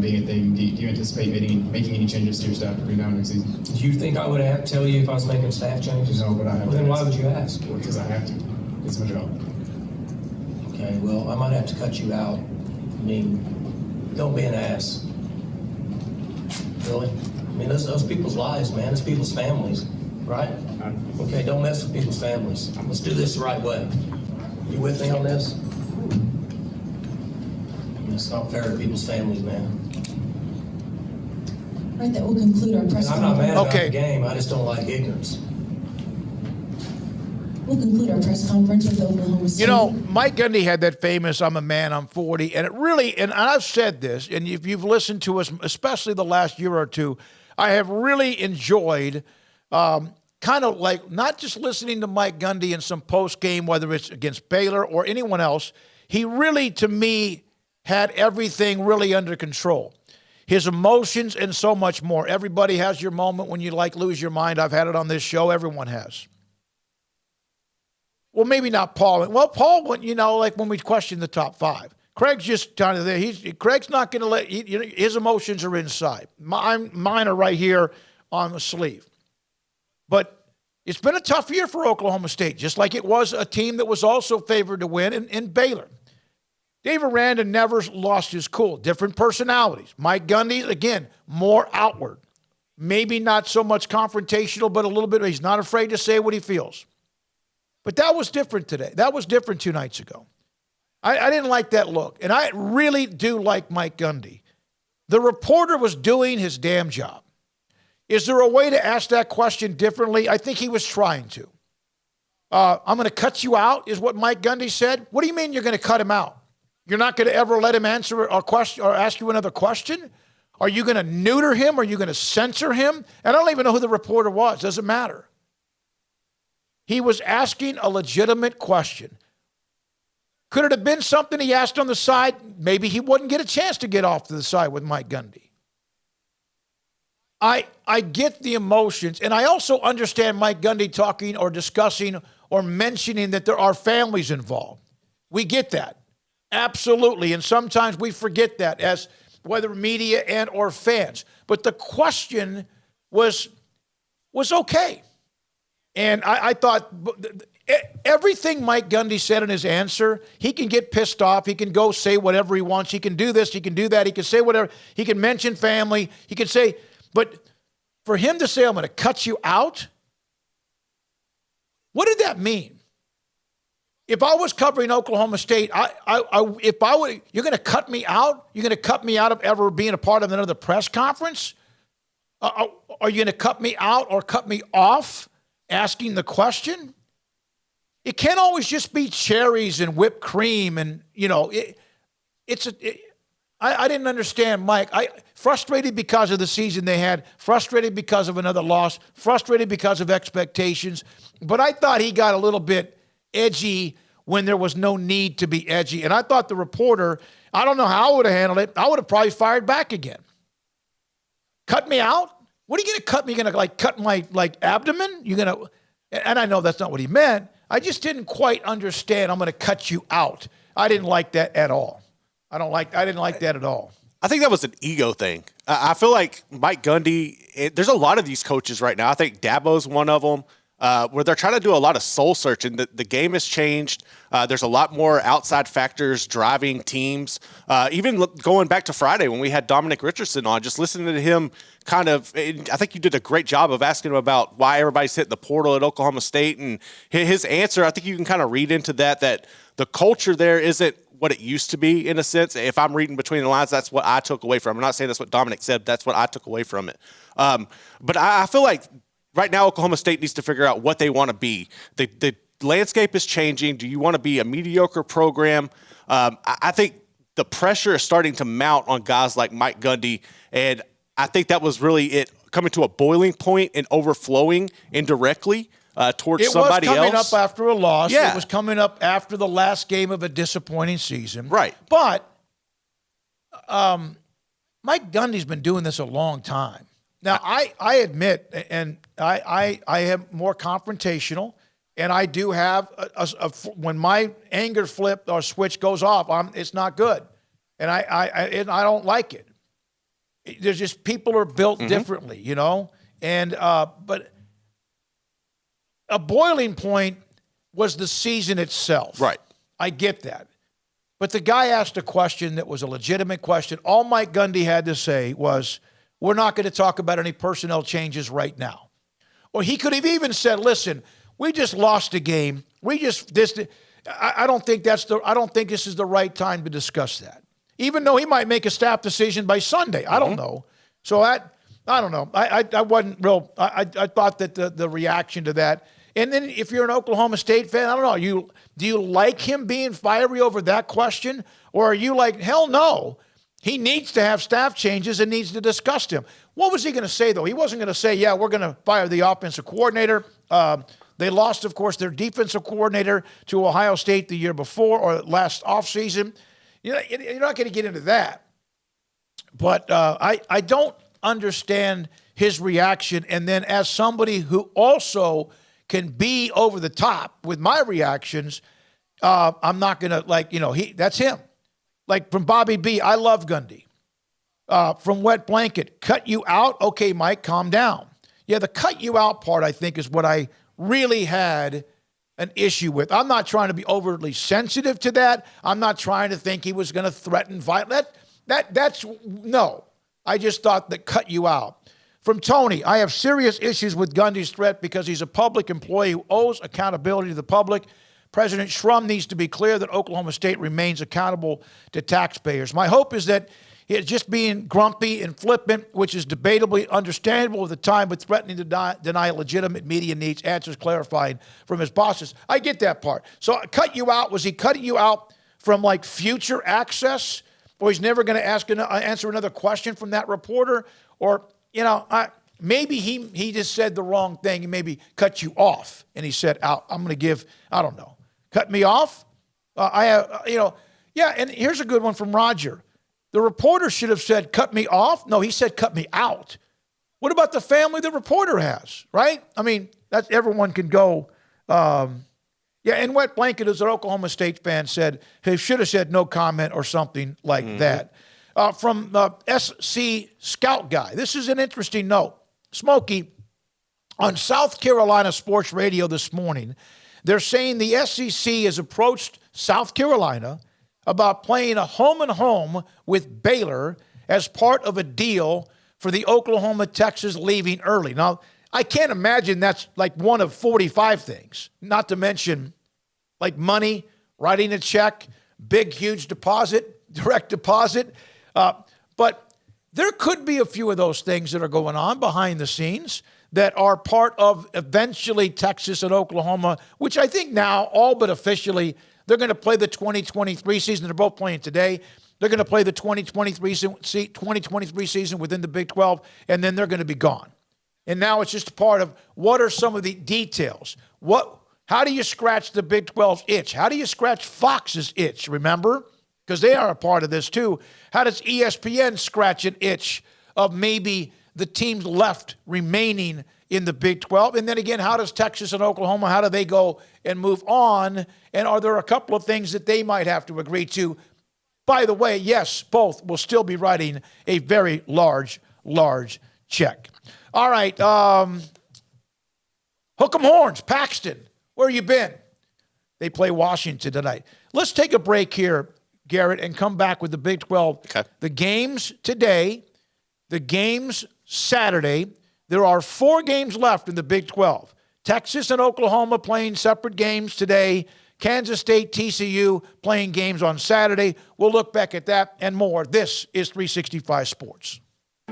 being a thing. Do you anticipate making any changes to your staff between now and next season? Do you think I would have to tell you if I was making staff changes? No, but I have. Well, then why would you ask? Because I have to. It's my job. Okay, well, I might have to cut you out. I mean, don't be an ass. Really? I mean, those people's lives, man. It's people's families, right? Okay, don't mess with people's families. Let's do this the right way. You with me on this? It's not fair to people's families, man. Right, that will conclude our press conference. I'm not mad about the game. I just don't like ignorance. We'll conclude our press conference with Oklahoma State. Mike Gundy had that famous "I'm a man, I'm 40," and it really, and I've said this, and if you've listened to us, especially the last year or two, I have really enjoyed kind of like not just listening to Mike Gundy in some post game, whether it's against Baylor or anyone else. He really, to me, had everything really under control. His emotions and so much more. Everybody has your moment when you lose your mind. I've had it on this show. Everyone has. Well, maybe not Paul. Well, Paul went, like when we questioned the top 5. Craig's just kind of there. Craig's not going to let, his emotions are inside. Mine are right here on the sleeve. But it's been a tough year for Oklahoma State, just like it was a team that was also favored to win in Baylor. Dave Aranda never lost his cool. Different personalities. Mike Gundy, again, more outward. Maybe not so much confrontational, but a little bit. He's not afraid to say what he feels. But that was different today. That was different 2 nights ago. I didn't like that look. And I really do like Mike Gundy. The reporter was doing his damn job. Is there a way to ask that question differently? I think he was trying to. I'm going to cut you out, is what Mike Gundy said. What do you mean you're going to cut him out? You're not going to ever let him answer a question or ask you another question? Are you going to neuter him? Are you going to censor him? And I don't even know who the reporter was. Doesn't matter. He was asking a legitimate question. Could it have been something he asked on the side? Maybe he wouldn't get a chance to get off to the side with Mike Gundy. I get the emotions, and I also understand Mike Gundy talking or discussing or mentioning that there are families involved. We get that. Absolutely. And sometimes we forget that as whether media and or fans. But the question was okay. And I thought everything Mike Gundy said in his answer, he can get pissed off. He can go say whatever he wants. He can do this. He can do that. He can say whatever. He can mention family. He can say, but for him to say, I'm going to cut you out, what did that mean? If I was covering Oklahoma State, you're going to cut me out? You're going to cut me out of ever being a part of another press conference? Are you going to cut me out or cut me off asking the question? It can't always just be cherries and whipped cream and, I didn't understand Mike. Frustrated because of the season they had, frustrated because of another loss, frustrated because of expectations. But I thought he got a little bit edgy when there was no need to be edgy. And I thought the reporter, I don't know how I would have handled it. I would have probably fired back again. Cut me out? What are you going to cut me? You're going to cut my abdomen? You're going to, and I know that's not what he meant. I just didn't quite understand. I'm going to cut you out. I didn't like that at all. I didn't like that at all. I think that was an ego thing. I feel like Mike Gundy, there's a lot of these coaches right now. I think Dabo's one of them, where they're trying to do a lot of soul searching. The game has changed. There's a lot more outside factors driving teams. Even going back to Friday when we had Dominic Richardson on, just listening to him I think you did a great job of asking him about why everybody's hitting the portal at Oklahoma State. And his answer, I think you can kind of read into that the culture there isn't what it used to be, in a sense. If I'm reading between the lines, that's what I took away from it. I'm not saying that's what Dominic said. That's what I took away from it. But I feel like right now Oklahoma State needs to figure out what they want to be. The landscape is changing. Do you want to be a mediocre program? I think the pressure is starting to mount on guys like Mike Gundy, and I think that was really it coming to a boiling point and overflowing indirectly towards somebody else. It was coming up after a loss. Yeah. It was coming up after the last game of a disappointing season. Right. But Mike Gundy's been doing this a long time. Now, I admit, and I am more confrontational, and I do have, when my anger flip or switch goes off, it's not good. And I don't like it. There's just, people are built differently, And, but a boiling point was the season itself. Right. I get that. But the guy asked a question that was a legitimate question. All Mike Gundy had to say was, we're not going to talk about any personnel changes right now. Or he could have even said, listen, we just lost a game. I don't think this is the right time to discuss that. Even though he might make a staff decision by Sunday. I don't know. So I don't know. I wasn't real. I thought that the reaction to that. And then if you're an Oklahoma State fan, I don't know. Do you like him being fiery over that question? Or are you like, hell no, he needs to have staff changes and needs to discuss them? What was he going to say, though? He wasn't going to say, yeah, we're going to fire the offensive coordinator. They lost, of course, their defensive coordinator to Ohio State the year before or last offseason. You're not going to get into that. But I don't understand his reaction. And then as somebody who also can be over the top with my reactions, I'm not going to, that's him. Like from Bobby B, I love Gundy. From Wet Blanket, cut you out? Okay, Mike, calm down. Yeah, the cut you out part, I think, is what I really had an issue with. I'm not trying to be overly sensitive to that. I'm not trying to think he was going to threaten violence. That's no. I just thought that cut you out. From Tony, I have serious issues with Gundy's threat because he's a public employee who owes accountability to the public. President Shrum needs to be clear that Oklahoma State remains accountable to taxpayers. My hope is that he's just being grumpy and flippant, which is debatably understandable at the time, but threatening to deny legitimate media needs, answers clarified from his bosses. I get that part. So cut you out. Was he cutting you out from future access? Or he's never going to answer another question from that reporter? Or, maybe he just said the wrong thing. He maybe cut you off. And he said, I'm going to give, I don't know. Cut me off? And here's a good one from Roger. The reporter should have said, cut me off. No, he said, cut me out. What about the family the reporter has, right? I mean, that's everyone can go. And Wet Blanket, as an Oklahoma State fan, said he should have said no comment or something like that. From SC Scout Guy, this is an interesting note. Smokey, On South Carolina Sports Radio this morning, they're saying the SEC has approached South Carolina about playing a home-and-home with Baylor as part of a deal for the Oklahoma-Texas leaving early. Now, I can't imagine that's like one of 45 things, not to mention like money, writing a check, big, huge deposit, direct deposit. But there could be a few of those things that are going on behind the scenes that are part of eventually Texas and Oklahoma, which I think now all but officially they're going to play the 2023 season. They're both playing today. They're going to play the 2023 season within the Big 12, and then they're going to be gone. And now it's just a part of what are some of the details. How do you scratch the Big 12's itch? How do you scratch Fox's itch, remember? Because they are a part of this too. How does ESPN scratch an itch of maybe the teams left remaining in the Big 12? And then again, how does Texas and Oklahoma, how do they go and move on? And are there a couple of things that they might have to agree to? By the way, yes, both will still be writing a very large check. All right, hook 'em horns, Paxton, where you been? They play Washington tonight. Let's take a break here, Garrett, and come back with the Big 12. Okay. The games today, the games Saturday. There are 4 games left in the Big 12. Texas and Oklahoma playing separate games today. Kansas State, TCU playing games on Saturday. We'll look back at that and more. This is 365 Sports.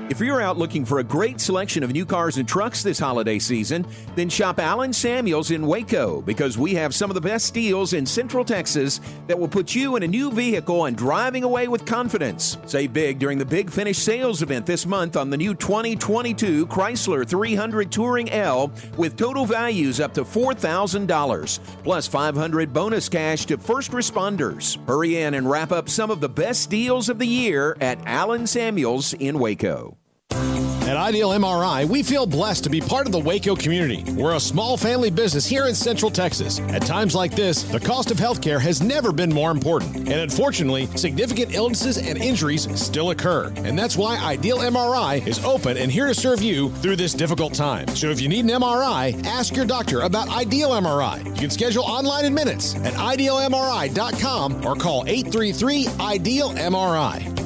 If you're out looking for a great selection of new cars and trucks this holiday season, then shop Allen Samuels in Waco, because we have some of the best deals in Central Texas that will put you in a new vehicle and driving away with confidence. Save big during the Big Finish sales event this month on the new 2022 Chrysler 300 Touring L with total values up to $4,000, plus $500 bonus cash to first responders. Hurry in and wrap up some of the best deals of the year at Allen Samuels in Waco. At Ideal MRI, we feel blessed to be part of the Waco community. We're a small family business here in Central Texas. At times like this, the cost of healthcare has never been more important. And unfortunately, significant illnesses and injuries still occur. And that's why Ideal MRI is open and here to serve you through this difficult time. So if you need an MRI, ask your doctor about Ideal MRI. You can schedule online in minutes at idealmri.com or call 833-IDEAL-MRI.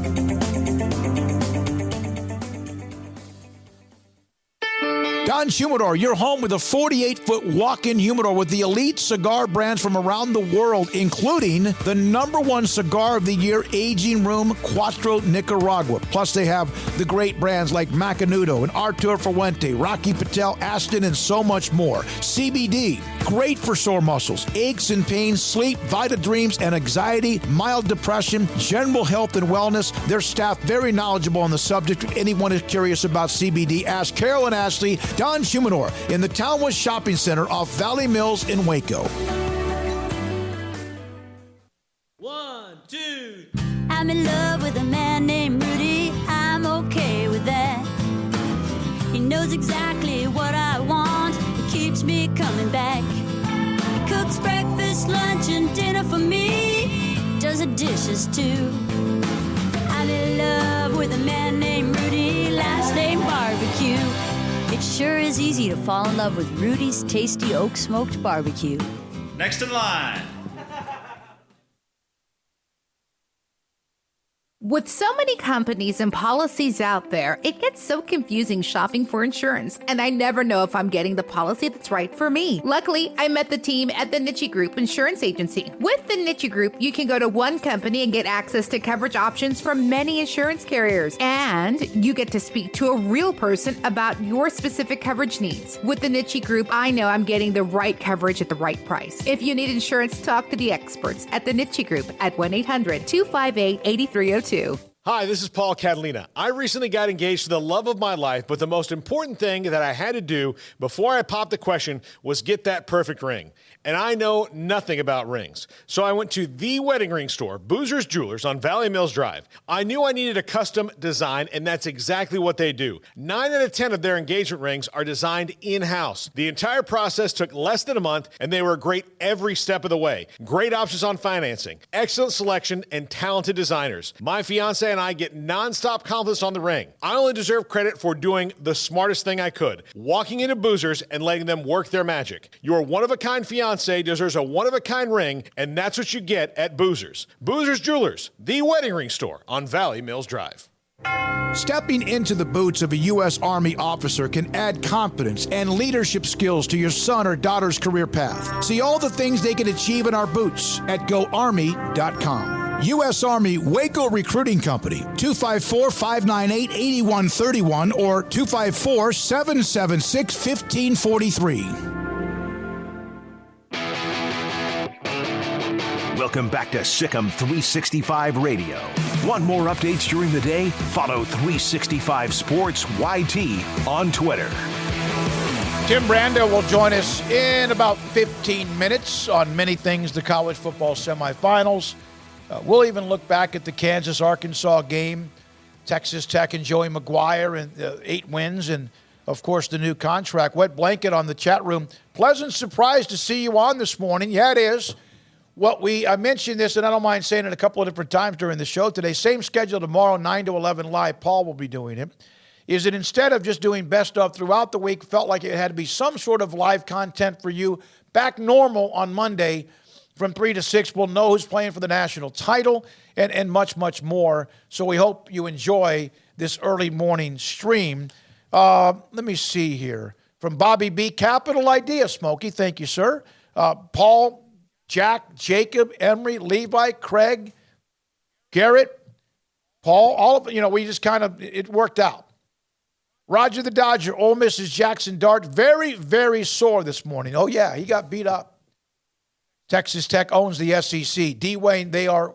Don Humidor, your home with a 48-foot walk-in humidor with the elite cigar brands from around the world, including the #1 cigar of the year, Aging Room Cuatro Nicaragua. Plus, they have the great brands like Macanudo and Artur Fuente, Rocky Patel, Aston, and so much more. CBD, great for sore muscles, aches and pains, sleep, Vita Dreams, and anxiety, mild depression, general health and wellness. Their staff very knowledgeable on the subject. If anyone is curious about CBD, ask Carol and Ashley. Don Humidor in the Townwood Shopping Center off Valley Mills in Waco. 1, 2. I'm in love with a man named Rudy. I'm okay with that. He knows exactly what I want. He keeps me coming back. He cooks breakfast, lunch, and dinner for me. Does the dishes too. I'm in love with a man named Rudy. Last name Barbecue. It sure is easy to fall in love with Rudy's tasty oak smoked barbecue. Next in line. With so many companies and policies out there, it gets so confusing shopping for insurance, and I never know if I'm getting the policy that's right for me. Luckily, I met the team at the Niche Group Insurance Agency. With the Niche Group, you can go to one company and get access to coverage options from many insurance carriers, and you get to speak to a real person about your specific coverage needs. With the Niche Group, I know I'm getting the right coverage at the right price. If you need insurance, talk to the experts at the Niche Group at 1-800-258-8302. Hi, this is Paul Catalina. I recently got engaged to the love of my life, but the most important thing that I had to do before I popped the question was get that perfect ring. And I know nothing about rings. So I went to the wedding ring store, Boozer's Jewelers on Valley Mills Drive. I knew I needed a custom design, and that's exactly what they do. 9 out of 10 of their engagement rings are designed in-house. The entire process took less than a month, and they were great every step of the way. Great options on financing, excellent selection, and talented designers. My fiance and and I get nonstop compliments on the ring. I only deserve credit for doing the smartest thing I could, walking into Boozers and letting them work their magic. Your one-of-a-kind fiance deserves a one-of-a-kind ring, and that's what you get at Boozers. Boozers Jewelers, the wedding ring store on Valley Mills Drive. Stepping into the boots of a U.S. Army officer can add confidence and leadership skills to your son or daughter's career path. See all the things they can achieve in our boots at GoArmy.com. U.S. Army Waco Recruiting Company, 254-598-8131 or 254-776-1543. Welcome back to Sikkim 365 Radio. Want more updates during the day? Follow 365 Sports YT on Twitter. Tim Brando will join us in about 15 minutes on many things, the college football semifinals. We'll even look back at the Kansas-Arkansas game, Texas Tech and Joey McGuire and 8 wins, and, of course, the new contract. Wet blanket on the chat room. Pleasant surprise to see you on this morning. Yeah, it is. I mentioned this, and I don't mind saying it a couple of different times during the show today. Same schedule tomorrow, 9 to 11 live. Paul will be doing it. Is that instead of just doing best of throughout the week, felt like it had to be some sort of live content for you. Back normal on Monday from 3 to 6. We'll know who's playing for the national title and much, much more. So we hope you enjoy this early morning stream. Let me see here. From Bobby B. Capital idea, Smokey. Thank you, sir. Paul, Jack, Jacob, Emery, Levi, Craig, Garrett, Paul, all of we just it worked out. Roger the Dodger, Ole Miss's Jackson Dart, very, very sore this morning. Oh, yeah, he got beat up. Texas Tech owns the SEC. D-Wayne, they are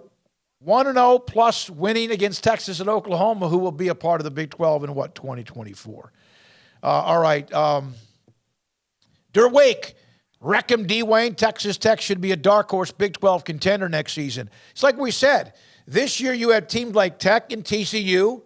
1-0 plus winning against Texas and Oklahoma, who will be a part of the Big 12 in 2024. All right. Derwake. Wreckham D-Wayne, Texas Tech should be a dark horse Big 12 contender next season. It's like we said, this year you had teams like Tech and TCU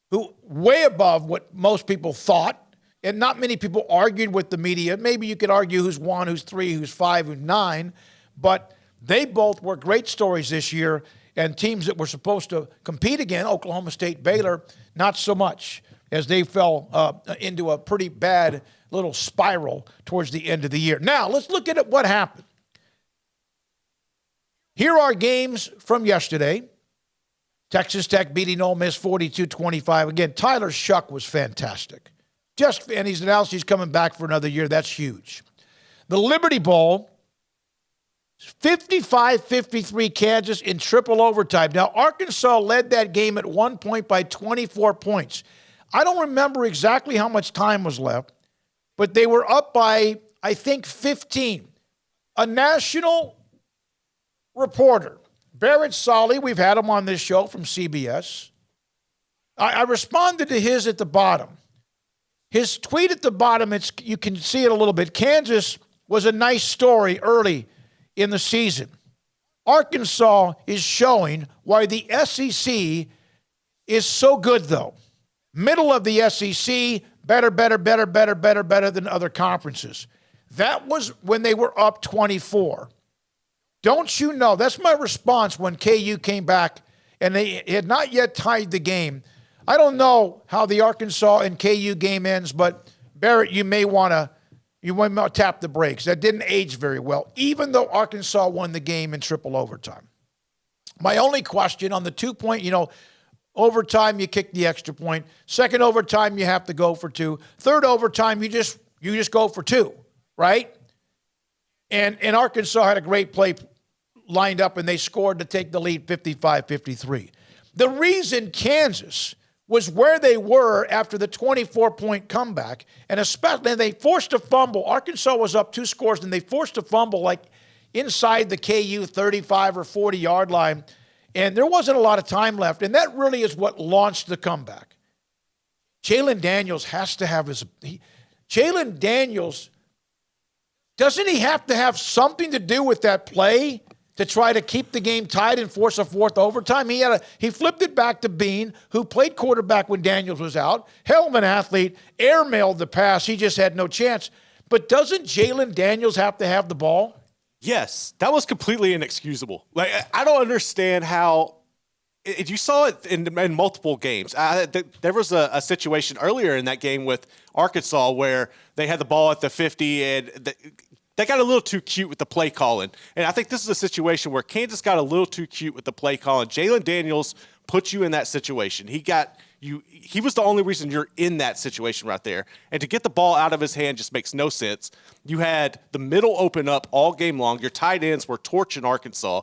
who way above what most people thought, and not many people argued with the media. Maybe you could argue who's 1, who's 3, who's 5, who's 9, but they both were great stories this year, and teams that were supposed to compete again, Oklahoma State, Baylor, not so much, as they fell into a pretty bad little spiral towards the end of the year. Now, let's look at what happened. Here are games from yesterday. Texas Tech beating Ole Miss 42-25. Again, Tyler Shuck was fantastic. And he's announced he's coming back for another year. That's huge. The Liberty Bowl, 55-53 Kansas in triple overtime. Now, Arkansas led that game at one point by 24 points. I don't remember exactly how much time was left, but they were up by, I think, 15. A national reporter, Barrett Solly, we've had him on this show from CBS. I responded to his at the bottom. His tweet at the bottom, you can see it a little bit. Kansas was a nice story early in the season. Arkansas is showing why the SEC is so good, though. Middle of the SEC, better than other conferences. That was when they were up 24. Don't you know? That's my response when KU came back and they had not yet tied the game. I don't know how the Arkansas and KU game ends, but Barrett, you may want to tap the brakes. That didn't age very well, even though Arkansas won the game in triple overtime. My only question on the 2-point, overtime, you kick the extra point. Second overtime, you have to go for 2. Third overtime, you just go for 2, right? And Arkansas had a great play lined up, and they scored to take the lead 55-53. The reason Kansas was where they were after the 24-point comeback, and especially they forced a fumble. Arkansas was up 2 scores, and they forced a fumble like inside the KU 35 or 40-yard line, and there wasn't a lot of time left, and that really is what launched the comeback. Jalen Daniels has to have Jalen Daniels, doesn't he have to have something to do with that play to try to keep the game tied and force a 4th overtime? He flipped it back to Bean, who played quarterback when Daniels was out. Hell of an athlete, airmailed the pass. He just had no chance. But doesn't Jalen Daniels have to have the ball? Yes, that was completely inexcusable. Like, I don't understand how you saw it in multiple games. There was a situation earlier in that game with Arkansas where they had the ball at the 50 and they got a little too cute with the play calling. And I think this is a situation where Kansas got a little too cute with the play calling. Jalen Daniels put you in that situation. He was the only reason you're in that situation right there. And to get the ball out of his hand just makes no sense. You had the middle open up all game long. Your tight ends were torching Arkansas.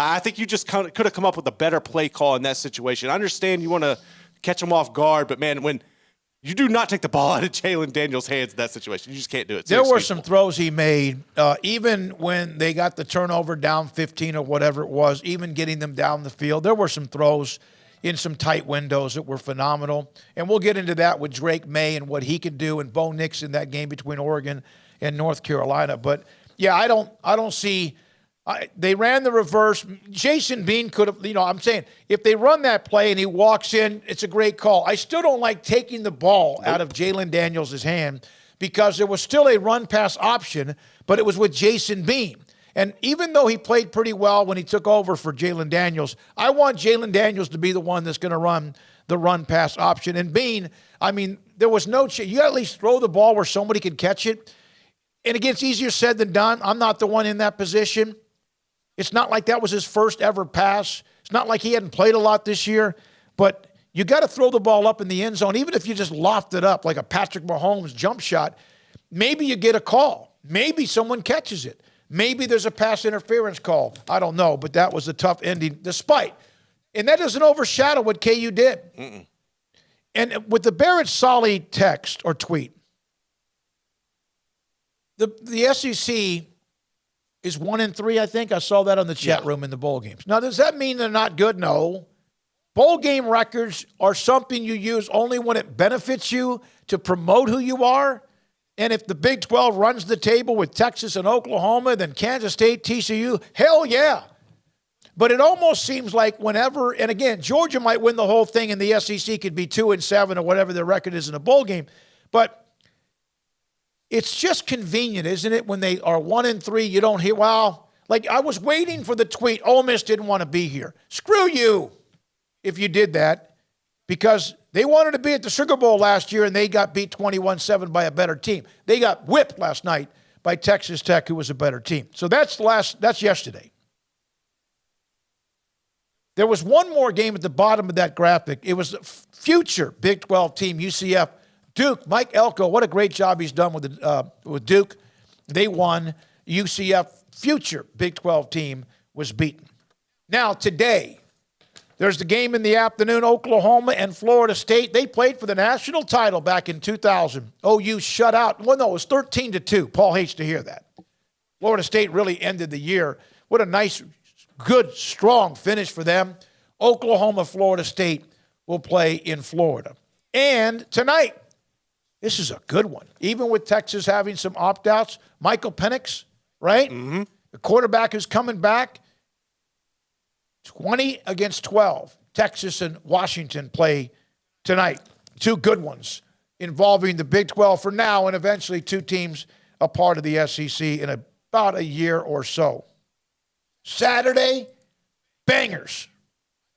I think you just could have come up with a better play call in that situation. I understand you want to catch them off guard, but, man, when you do not take the ball out of Jalen Daniels' hands in that situation, you just can't do it. There were some throws he made, even when they got the turnover down 15 or whatever it was, even getting them down the field. There were some throws in some tight windows that were phenomenal. And we'll get into that with Drake May and what he can do, and Bo Nix in that game between Oregon and North Carolina. But, yeah, I don't see they ran the reverse. Jason Bean could have, I'm saying, if they run that play and he walks in, it's a great call. I still don't like taking the ball out of Jalen Daniels' hand because there was still a run-pass option, but it was with Jason Bean. And even though he played pretty well when he took over for Jalen Daniels, I want Jalen Daniels to be the one that's going to run the run-pass option. And Bean, there was no chance. You got to at least throw the ball where somebody could catch it. And again, it's easier said than done. I'm not the one in that position. It's not like that was his first ever pass. It's not like he hadn't played a lot this year. But you got to throw the ball up in the end zone, even if you just loft it up like a Patrick Mahomes jump shot. Maybe you get a call. Maybe someone catches it. Maybe there's a pass interference call. I don't know, but that was a tough ending despite. And that doesn't overshadow what KU did. Mm-mm. And with the Barrett Solly text or tweet, the SEC is 1-3, I think. I saw that on the chat room in the bowl games. Now, does that mean they're not good? No. Bowl game records are something you use only when it benefits you to promote who you are. And if the Big 12 runs the table with Texas and Oklahoma, then Kansas State, TCU, hell yeah. But it almost seems like whenever, and again, Georgia might win the whole thing and the SEC could be 2-7 or whatever their record is in a bowl game. But it's just convenient, isn't it, when they are 1-3, you don't hear, well, like I was waiting for the tweet, Ole Miss didn't want to be here. Screw you if you did that, because they wanted to be at the Sugar Bowl last year and they got beat 21-7 by a better team. They got whipped last night by Texas Tech, who was a better team. So that's yesterday. There was one more game at the bottom of that graphic. It was a future Big 12 team, UCF. Duke, Mike Elko, what a great job he's done with Duke. They won. UCF, future Big 12 team, was beaten. Now, today, there's the game in the afternoon, Oklahoma and Florida State. They played for the national title back in 2000. OU shut out. Well, no, it was 13-2. Paul hates to hear that. Florida State really ended the year. What a nice, good, strong finish for them. Oklahoma, Florida State will play in Florida. And tonight, this is a good one. Even with Texas having some opt-outs, Michael Penix, right? Mm-hmm. The quarterback is coming back. 20-12. Texas and Washington play tonight. Two good ones involving the Big 12 for now and eventually two teams a part of the SEC in about a year or so. Saturday, bangers.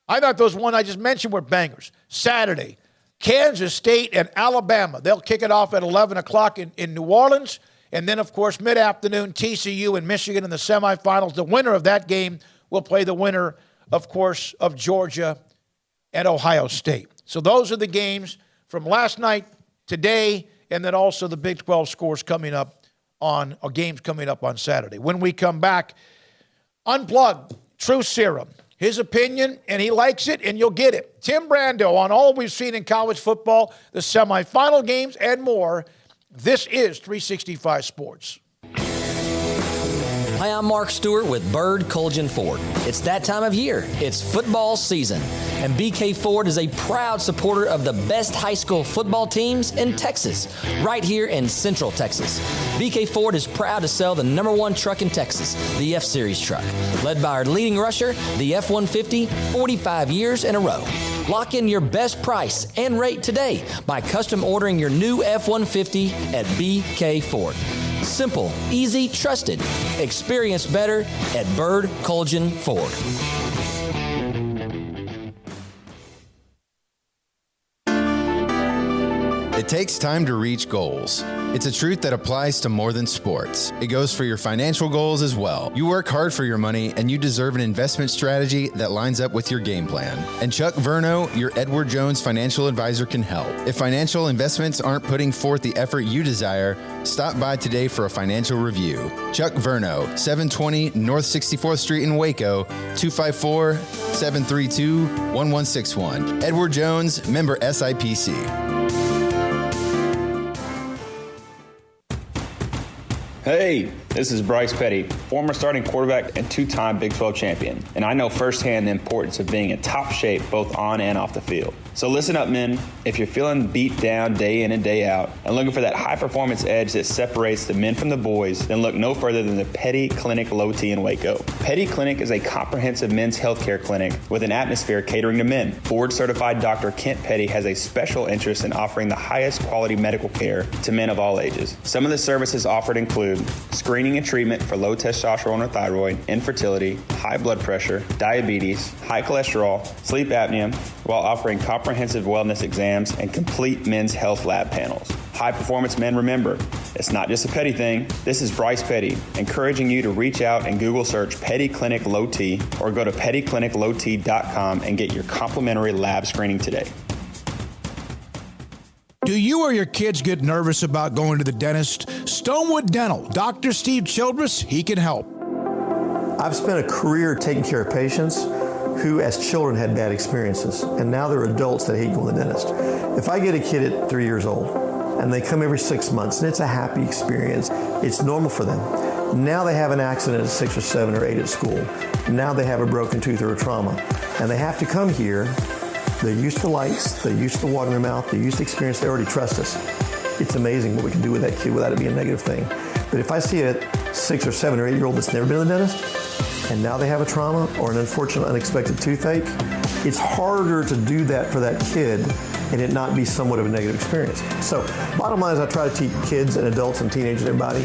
I thought those one I just mentioned were bangers. Saturday, Kansas State and Alabama. They'll kick it off at 11 o'clock in New Orleans. And then, of course, mid-afternoon, TCU and Michigan in the semifinals. The winner of that game will play the winner, of course, of Georgia and Ohio State. So those are the games from last night, today, and then also the Big 12 scores coming up games coming up on Saturday. When we come back, Unplugged, True Serum. His opinion, and he likes it, and you'll get it. Tim Brando on all we've seen in college football, the semifinal games, and more. This is 365 Sports. Hi, I'm Mark Stewart with Bird Colgan Ford. It's that time of year. It's football season. And BK Ford is a proud supporter of the best high school football teams in Texas, right here in Central Texas. BK Ford is proud to sell the #1 truck in Texas, the F-Series truck, led by our leading rusher, the F-150, 45 years in a row. Lock in your best price and rate today by custom ordering your new F-150 at BK Ford. Simple, easy, trusted. Experience better at Bird Colgan Ford. It takes time to reach goals. It's a truth that applies to more than sports. It goes for your financial goals as well. You work hard for your money, and you deserve an investment strategy that lines up with your game plan. And Chuck Verno, your Edward Jones financial advisor, can help. If financial investments aren't putting forth the effort you desire, stop by today for a financial review. Chuck Verno, 720 North 64th Street in Waco, 254-732-1161. Edward Jones, member SIPC. Hey, this is Bryce Petty, former starting quarterback and two-time Big 12 champion, and I know firsthand the importance of being in top shape both on and off the field. So listen up, men. If you're feeling beat down day in and day out and looking for that high-performance edge that separates the men from the boys, then look no further than the Petty Clinic Low T in Waco. Petty Clinic is a comprehensive men's healthcare clinic with an atmosphere catering to men. Board-certified Dr. Kent Petty has a special interest in offering the highest quality medical care to men of all ages. Some of the services offered include screening and treatment for low testosterone or thyroid, infertility, high blood pressure, diabetes, high cholesterol, sleep apnea, while offering comprehensive wellness exams and complete men's health lab panels. High performance men, remember, it's not just a Petty thing. This is Bryce Petty, encouraging you to reach out and Google search Petty Clinic Low T or go to pettycliniclowt.com and get your complimentary lab screening today. Do you or your kids get nervous about going to the dentist? Stonewood Dental, Dr. Steve Childress, he can help. I've spent a career taking care of patients who as children had bad experiences, and now they're adults that hate going to the dentist. If I get a kid at 3 years old and they come every 6 months and it's a happy experience, it's normal for them. Now they have an accident at 6 or 7 or 8 at school. Now they have a broken tooth or a trauma, and they have to come here. They're used to lights, they're used to water in their mouth, they're used to experience, they already trust us. It's amazing what we can do with that kid without it being a negative thing. But if I see a 6 or 7 or 8 year old that's never been to the dentist, and now they have a trauma or an unfortunate unexpected toothache, it's harder to do that for that kid and it not be somewhat of a negative experience. So bottom line is I try to teach kids and adults and teenagers and everybody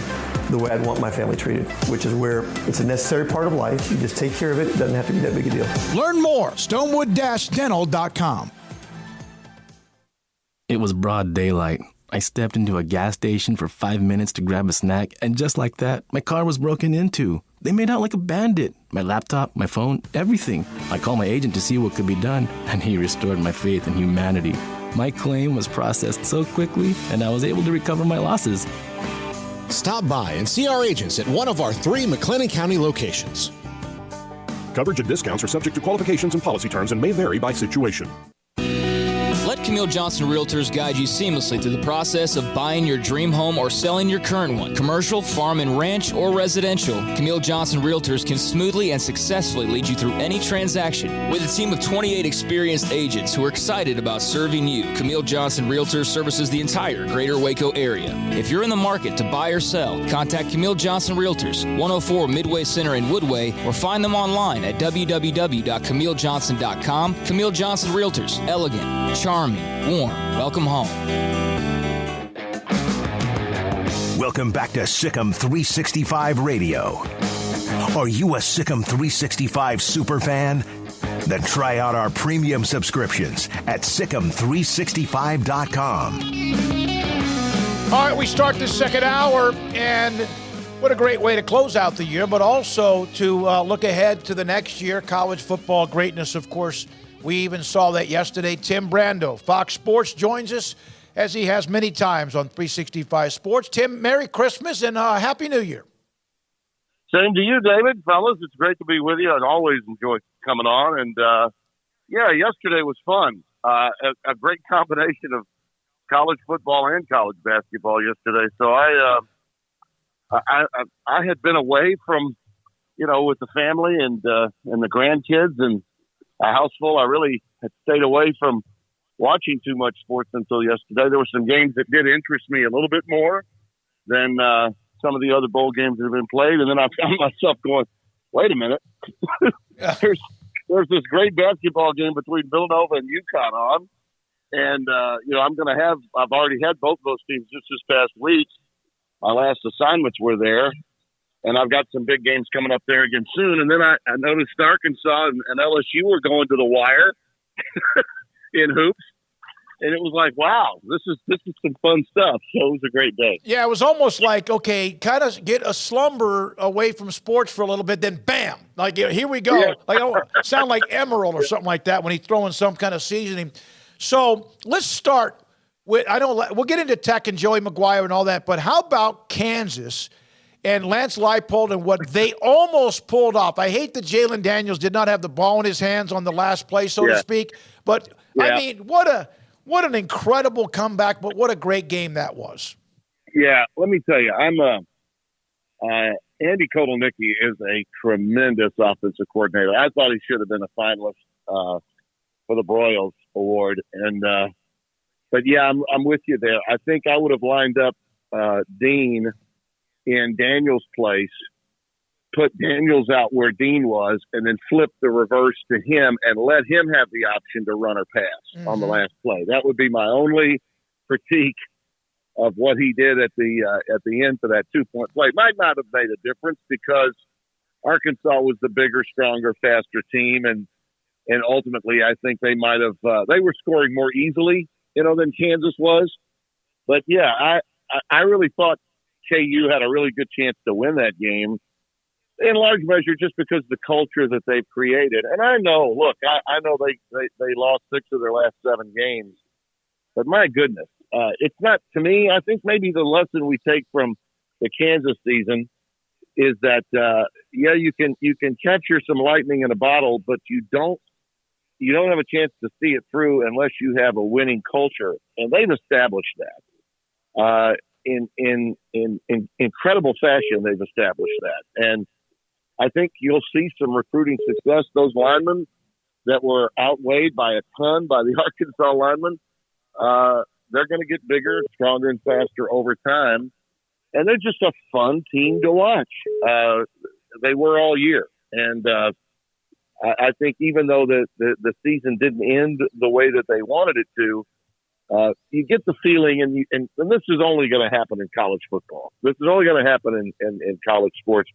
the way I'd want my family treated, which is where it's a necessary part of life. You just take care of it. It doesn't have to be that big a deal. Learn more, stonewood-dental.com. It was broad daylight. I stepped into a gas station for 5 minutes to grab a snack, and just like that, my car was broken into. They made out like a bandit. My laptop, my phone, everything. I called my agent to see what could be done, and he restored my faith in humanity. My claim was processed so quickly, and I was able to recover my losses. Stop by and see our agents at one of our 3 McLennan County locations. Coverage and discounts are subject to qualifications and policy terms and may vary by situation. Let Camille Johnson Realtors guide you seamlessly through the process of buying your dream home or selling your current one. Commercial, farm and ranch, or residential, Camille Johnson Realtors can smoothly and successfully lead you through any transaction. With a team of 28 experienced agents who are excited about serving you, Camille Johnson Realtors services the entire greater Waco area. If you're in the market to buy or sell, contact Camille Johnson Realtors, 104 Midway Center in Woodway, or find them online at www.camillejohnson.com. Camille Johnson Realtors, elegant, charming, warm. Welcome home. Welcome back to Sikkim 365 Radio. Are you a Sikkim 365 super fan? Then try out our premium subscriptions at Sikkim365.com. All right, we start the second hour, and what a great way to close out the year, but also to look ahead to the next year. College football greatness, of course. We even saw that yesterday. Tim Brando, Fox Sports, joins us as he has many times on 365 Sports. Tim, Merry Christmas and Happy New Year. Same to you, David. Fellas, it's great to be with you. I always enjoy coming on. And, yesterday was fun. A great combination of college football and college basketball yesterday. So I had been away from, with the family and the grandkids and a house full. I really had stayed away from watching too much sports until yesterday. There were some games that did interest me a little bit more than some of the other bowl games that have been played. And then I found myself going, wait a minute. There's this great basketball game between Villanova and UConn on. And, I've already had both those teams just this past week. My last assignments were there. And I've got some big games coming up there again soon. And then I noticed Arkansas and LSU were going to the wire in hoops. and it was like, wow, this is some fun stuff. So it was a great day. Yeah, it was almost like, okay, kind of get a slumber away from sports for a little bit, then bam, like here we go. Yeah. Like sound like Emerald or something like that when he's throwing some kind of seasoning. So let's start with, I know we'll get into Tech and Joey McGuire and all that, but how about Kansas and Lance Leipold and what they almost pulled off? I hate that Jalen Daniels did not have the ball in his hands on the last play, so to speak. But, I mean, what an incredible comeback, but what a great game that was. Yeah, let me tell you, Andy Kotelnicki is a tremendous offensive coordinator. I thought he should have been a finalist for the Broyles Award. But, yeah, I'm with you there. I think I would have lined up Dean in Daniels' place, put Daniels out where Dean was, and then flip the reverse to him and let him have the option to run or pass on the last play. That would be my only critique of what he did at the end for that 2-point play. Might not have made a difference because Arkansas was the bigger, stronger, faster team, and ultimately I think they might have they were scoring more easily, than Kansas was. But yeah, I really thought KU had a really good chance to win that game, in large measure just because of the culture that they've created. And I know, look, I know they lost 6 of their last 7 games, but my goodness, it's not, to me, I think maybe the lesson we take from the Kansas season is that, you can capture some lightning in a bottle, but you don't have a chance to see it through unless you have a winning culture. And they've established that. In incredible fashion, they've established that. And I think you'll see some recruiting success. Those linemen that were outweighed by a ton by the Arkansas linemen, they're going to get bigger, stronger, and faster over time. And they're just a fun team to watch. They were all year. And I think even though the season didn't end the way that they wanted it to, you get the feeling, and this is only going to happen in college football. This is only going to happen in college sports.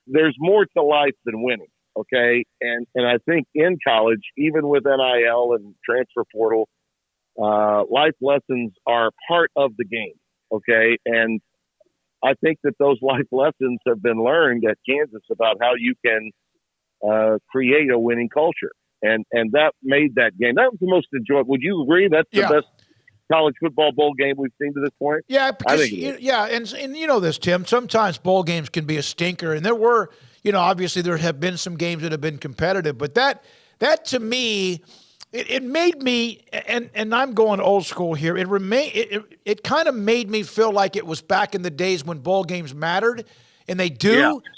There's more to life than winning, okay? And I think in college, even with NIL and transfer portal, life lessons are part of the game, okay? And I think that those life lessons have been learned at Kansas about how you can create a winning culture. And that made that game. That was the most enjoyable. Would you agree that's the best college football bowl game we've seen to this point? Yeah, because, and you know this, Tim. Sometimes bowl games can be a stinker, and there were, obviously there have been some games that have been competitive, but that to me, it made me, and I'm going old school here. It kind of made me feel like it was back in the days when bowl games mattered, and they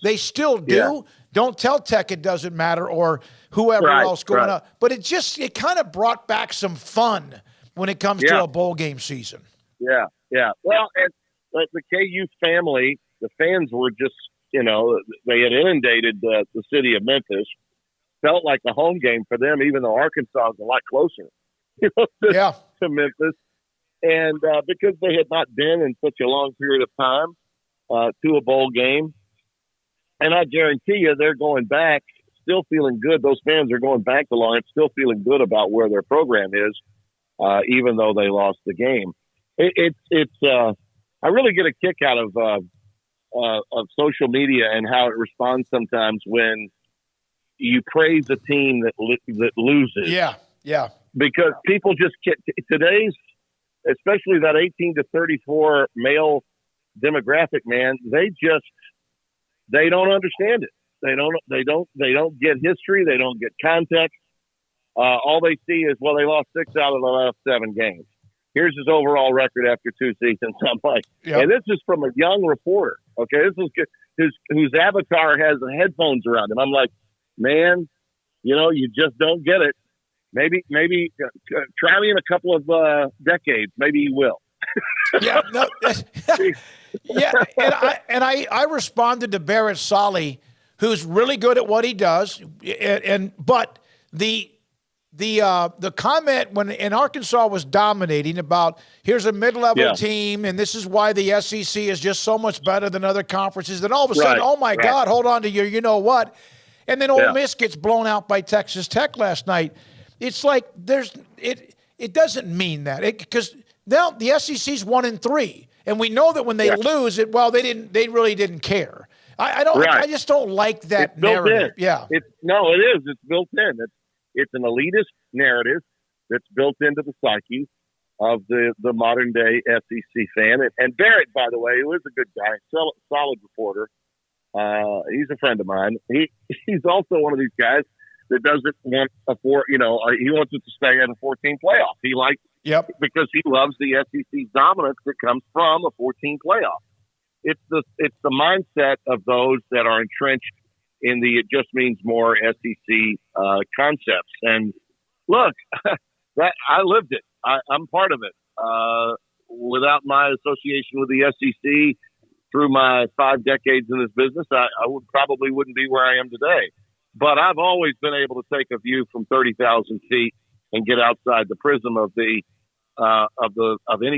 they still do. Yeah. Don't tell Tech it doesn't matter or whoever else going up. But it kind of brought back some fun when it comes to a bowl game season. Yeah, yeah. Well, and the KU family, the fans were just, they had inundated the city of Memphis. Felt like a home game for them, even though Arkansas is a lot closer to Memphis. And because they had not been in such a long period of time to a bowl game. And I guarantee you they're going back still feeling good. Those fans are going back to Lawrence still feeling good about where their program is, even though they lost the game. I really get a kick out of social media and how it responds sometimes when you praise a team that loses. Yeah, yeah. Because people just today's, especially that 18 to 34 male demographic, man, they don't understand it. They don't get history. They don't get context. All they see is, well, they lost 6 out of the last 7 games. Here's his overall record after 2 seasons. I'm like, and this is from a young reporter. Okay, this is whose avatar has headphones around him. I'm like, man, you just don't get it. Maybe try me in a couple of decades. Maybe you will. Yeah, no, yeah, and I responded to Barrett Solly, who's really good at what he does, but the comment when Arkansas was dominating about here's a mid-level team and this is why the SEC is just so much better than other conferences. Then all of a sudden, oh my God, hold on to your you know what, and then Ole Miss gets blown out by Texas Tech last night. It's like it doesn't mean that because now the SEC's 1-3, and we know that when they lose it, well, they really didn't care. I just don't like that narrative. Yeah, it is. It's built in. It's an elitist narrative that's built into the psyche of the modern day SEC fan. And Barrett, by the way, who is a good guy, solid reporter. He's a friend of mine. He's also one of these guys that doesn't want he wants it to stay at a 14 playoff. He likes because he loves the SEC's dominance that comes from a 14 playoff. It's the mindset of those that are entrenched in the it just means more SEC concepts. And look, that I lived it. I'm part of it. Without my association with the SEC through my 5 decades in this business, I probably wouldn't be where I am today. But I've always been able to take a view from 30,000 feet and get outside the prism of any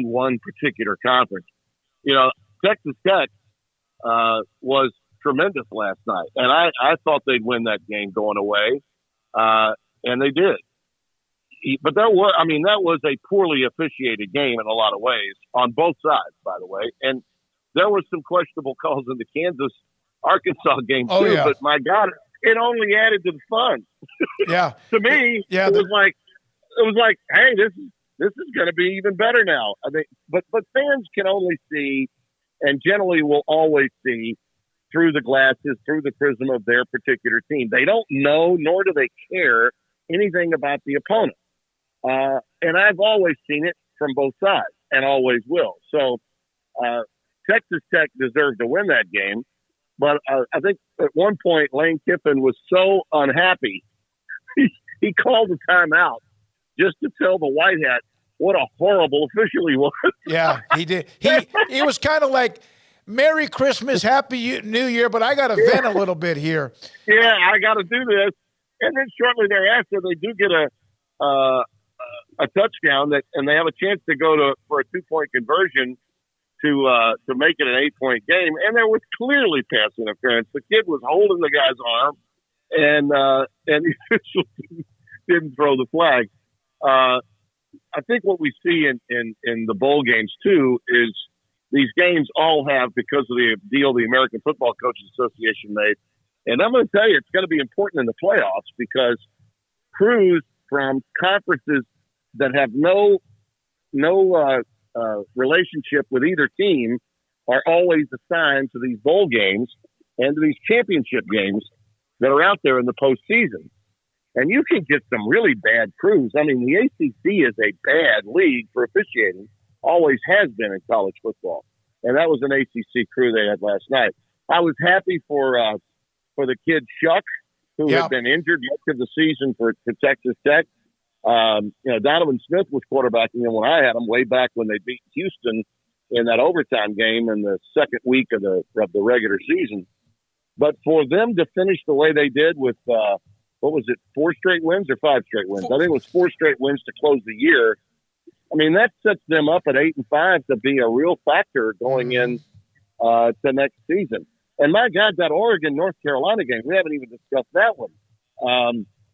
one particular conference. Texas Tech was tremendous last night, and I thought they'd win that game going away, and they did. But that was a poorly officiated game in a lot of ways on both sides, by the way. And there were some questionable calls in the Kansas-Arkansas game too. Yeah. But my God, it only added to the fun. Yeah, to me, it was like, hey, this is going to be even better now. I mean, but fans can only see, and generally will always see, through the glasses, through the prism of their particular team. They don't know, nor do they care anything about the opponent. And I've always seen it from both sides and always will. So Texas Tech deserved to win that game. But I think at one point Lane Kiffin was so unhappy, he called the timeout just to tell the White Hat what a horrible official he was. Yeah, he did. He was kind of like, Merry Christmas, Happy New Year, but I got to vent a little bit here. Yeah, I got to do this. And then shortly thereafter, they do get a touchdown and they have a chance to go for a 2-point conversion to make it an 8-point game. And there was clearly pass interference. The kid was holding the guy's arm, and the official didn't throw the flag. I think what we see in the bowl games too is these games all have, because of the deal the American Football Coaches Association made. And I'm going to tell you, it's going to be important in the playoffs because crews from conferences that have no relationship with either team are always assigned to these bowl games and to these championship games that are out there in the postseason. And you can get some really bad crews. I mean, the ACC is a bad league for officiating. Always has been in college football. And that was an ACC crew they had last night. I was happy for the kid Shuck, who had been injured much of the season for Texas Tech. Donovan Smith was quarterbacking him when I had him way back when they beat Houston in that overtime game in the second week of the regular season. But for them to finish the way they did with, 4 straight wins or 5 straight wins? I think it was 4 straight wins to close the year. I mean, that sets them up at 8-5 to be a real factor going in to next season. And my God, that Oregon-North Carolina game, we haven't even discussed that one.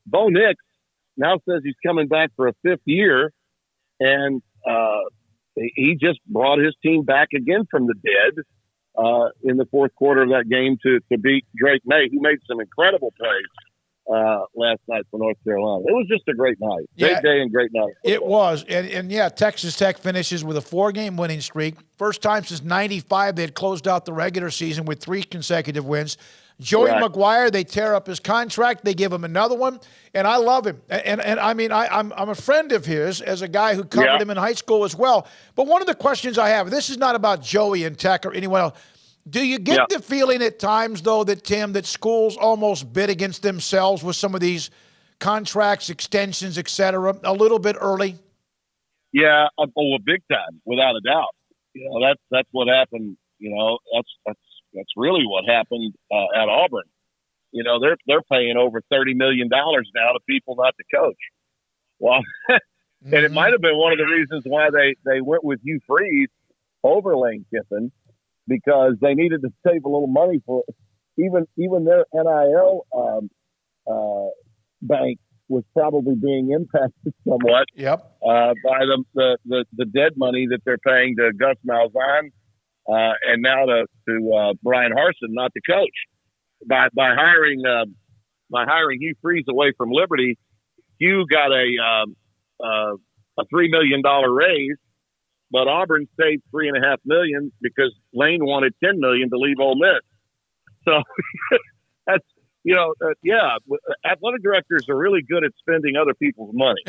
Bo Nix now says he's coming back for a 5th year, and he just brought his team back again from the dead in the 4th quarter of that game to beat Drake May, who made some incredible plays last night for North Carolina. It was just a great night. Great day and great night. It was. And Texas Tech finishes with a 4-game winning streak. First time since 95 they had closed out the regular season with 3 consecutive wins. Joey McGuire, they tear up his contract. They give him another one, and I love him. And I mean, I'm a friend of his as a guy who covered him in high school as well. But one of the questions I have, this is not about Joey and Tech or anyone else. Do you get the feeling at times, though, that schools almost bid against themselves with some of these contracts, extensions, et cetera, a little bit early? Yeah, big time, without a doubt. That's what happened. That's really what happened at Auburn. They're paying over $30 million now to people not to coach. Well, and it might have been one of the reasons why they went with Hugh Freeze over Lane Kiffin, because they needed to save a little money for even their NIL bank was probably being impacted somewhat. Yep. By the dead money that they're paying to Gus Malzahn, and now to Brian Harsin, not the coach. By hiring Hugh Freeze away from Liberty, Hugh got a $3 million raise, but Auburn saved $3.5 million because Lane wanted $10 million to leave Ole Miss. So that's athletic directors are really good at spending other people's money.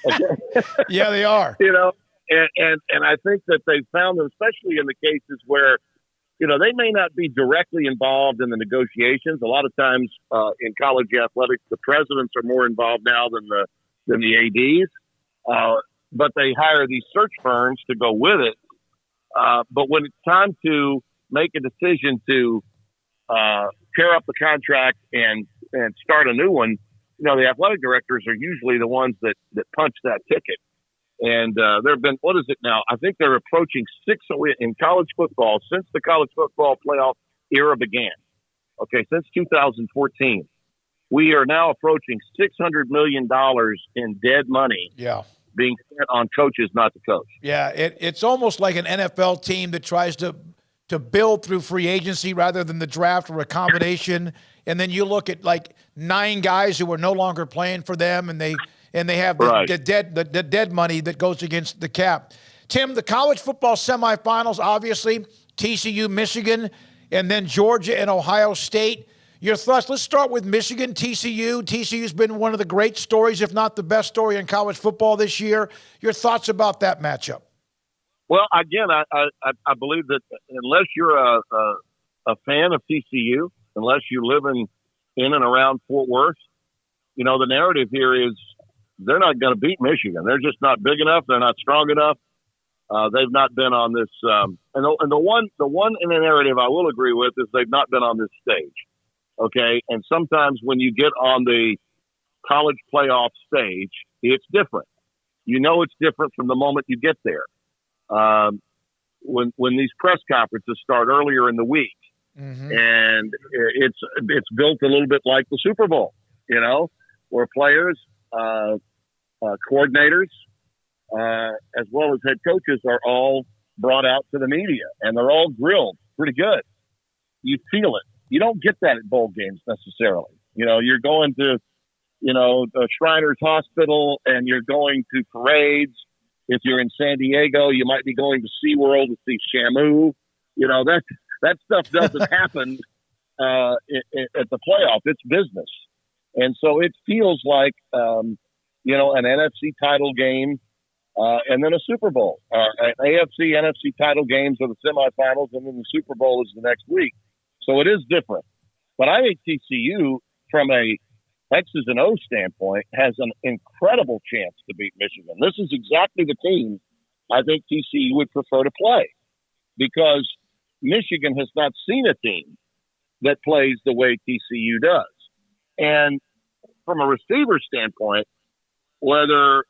Okay? Yeah, they are. And I think that they've found them, especially in the cases where, they may not be directly involved in the negotiations. A lot of times in college athletics, the presidents are more involved now than the ADs. But they hire these search firms to go with it. But when it's time to make a decision to tear up the contract and start a new one, the athletic directors are usually the ones that punch that ticket. And there have been, what is it now? I think they're approaching 6 in college football since the college football playoff era began. Okay, since 2014, we are now approaching $600 million in dead money. Yeah. Being spent on coaches not to coach. Yeah, it's almost like an NFL team that tries to build through free agency rather than the draft or a combination. And then you look at like 9 guys who are no longer playing for them, and they have the dead money that goes against the cap. Tim, the college football semifinals, obviously, TCU, Michigan, and then Georgia and Ohio State. Your thoughts? Let's start with Michigan, TCU. TCU's been one of the great stories, if not the best story in college football this year. Your thoughts about that matchup? Well, again, I believe that unless you're a fan of TCU, unless you live in and around Fort Worth, the narrative here is they're not going to beat Michigan. They're just not big enough. They're not strong enough. They've not been on this. And the one in the narrative I will agree with is they've not been on this stage. Okay. And sometimes when you get on the college playoff stage, it's different. It's different from the moment you get there. When these press conferences start earlier in the week, and it's built a little bit like the Super Bowl, where players, coordinators, as well as head coaches are all brought out to the media, and they're all grilled pretty good. You feel it. You don't get that at bowl games necessarily. You're going to, Shriners Hospital, and you're going to parades. If you're in San Diego, you might be going to SeaWorld to see Shamu. That stuff doesn't happen at the playoff. It's business. And so it feels like, an NFC title game and then a Super Bowl. An AFC, NFC title games are the semifinals, and then the Super Bowl is the next week. So it is different. But I think TCU, from a X's and O's standpoint, has an incredible chance to beat Michigan. This is exactly the team I think TCU would prefer to play, because Michigan has not seen a team that plays the way TCU does. And from a receiver standpoint, whether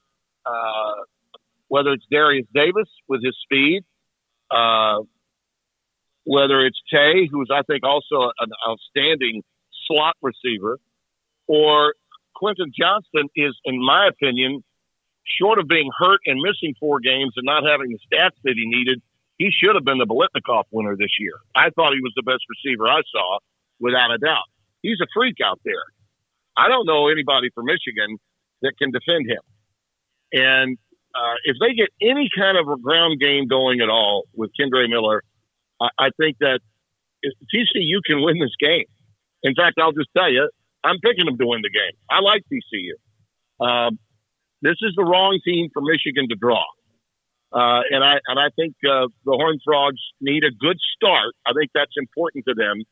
it's Darius Davis with his speed, whether it's Tay, who's I think also an outstanding slot receiver, or Quentin Johnston is, in my opinion, short of being hurt and missing 4 games and not having the stats that he needed, he should have been the Biletnikoff winner this year. I thought he was the best receiver I saw, without a doubt. He's a freak out there. I don't know anybody from Michigan that can defend him. And if they get any kind of a ground game going at all with Kendre Miller, I think that TCU can win this game. In fact, I'll just tell you, I'm picking them to win the game. I like TCU. This is the wrong team for Michigan to draw. And I think the Horned Frogs need a good start. I think that's important to them.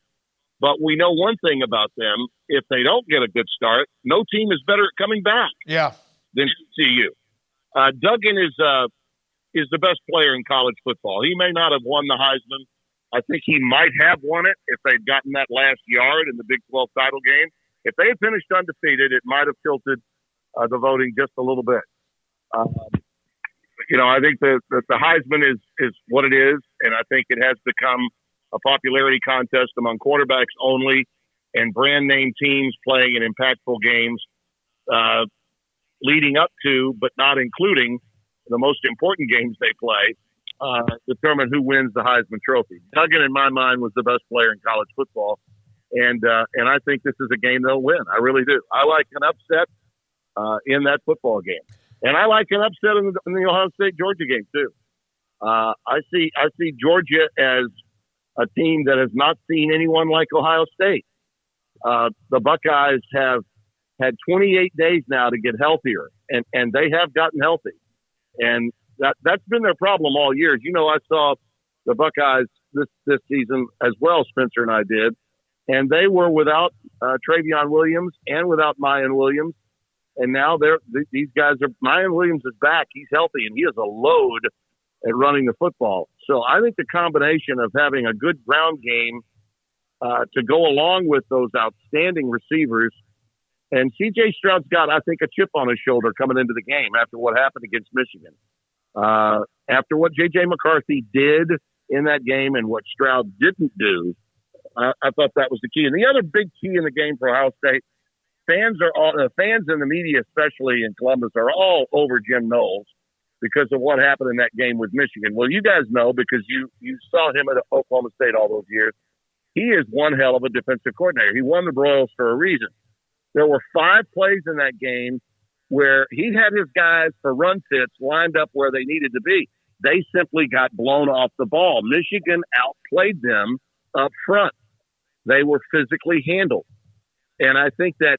But we know one thing about them. If they don't get a good start, no team is better at coming back than TCU. Duggan is the best player in college football. He may not have won the Heisman. I think he might have won it if they'd gotten that last yard in the Big 12 title game. If they had finished undefeated, it might have tilted the voting just a little bit. I think that the Heisman is what it is, and I think it has become a popularity contest among quarterbacks only and brand name teams playing in impactful games. leading up to, but not including the most important games they play, determine who wins the Heisman Trophy. Duggan, in my mind, was the best player in college football, and I think this is a game they'll win. I really do. I like an upset in that football game, and I like an upset in the Ohio State-Georgia game too. I see Georgia as a team that has not seen anyone like Ohio State. The Buckeyes have had 28 days now to get healthier, and they have gotten healthy. And that's been their problem all year. You know, I saw the Buckeyes this season as well, Spencer and I did, and they were without Travion Williams and without Mayan Williams. And now these guys are – Mayan Williams is back. He's healthy, and he is a load at running the football. So I think the combination of having a good ground game to go along with those outstanding receivers, and C.J. Stroud's got, I think, a chip on his shoulder coming into the game after what happened against Michigan. After what J.J. McCarthy did in that game and what Stroud didn't do, I thought that was the key. And the other big key in the game for Ohio State, fans in the media, especially in Columbus, are all over Jim Knowles because of what happened in that game with Michigan. Well, you guys know because you saw him at Oklahoma State all those years. He is one hell of a defensive coordinator. He won the Broyles for a reason. There were 5 plays in that game where he had his guys for run fits lined up where they needed to be. They simply got blown off the ball. Michigan outplayed them up front. They were physically handled. And I think that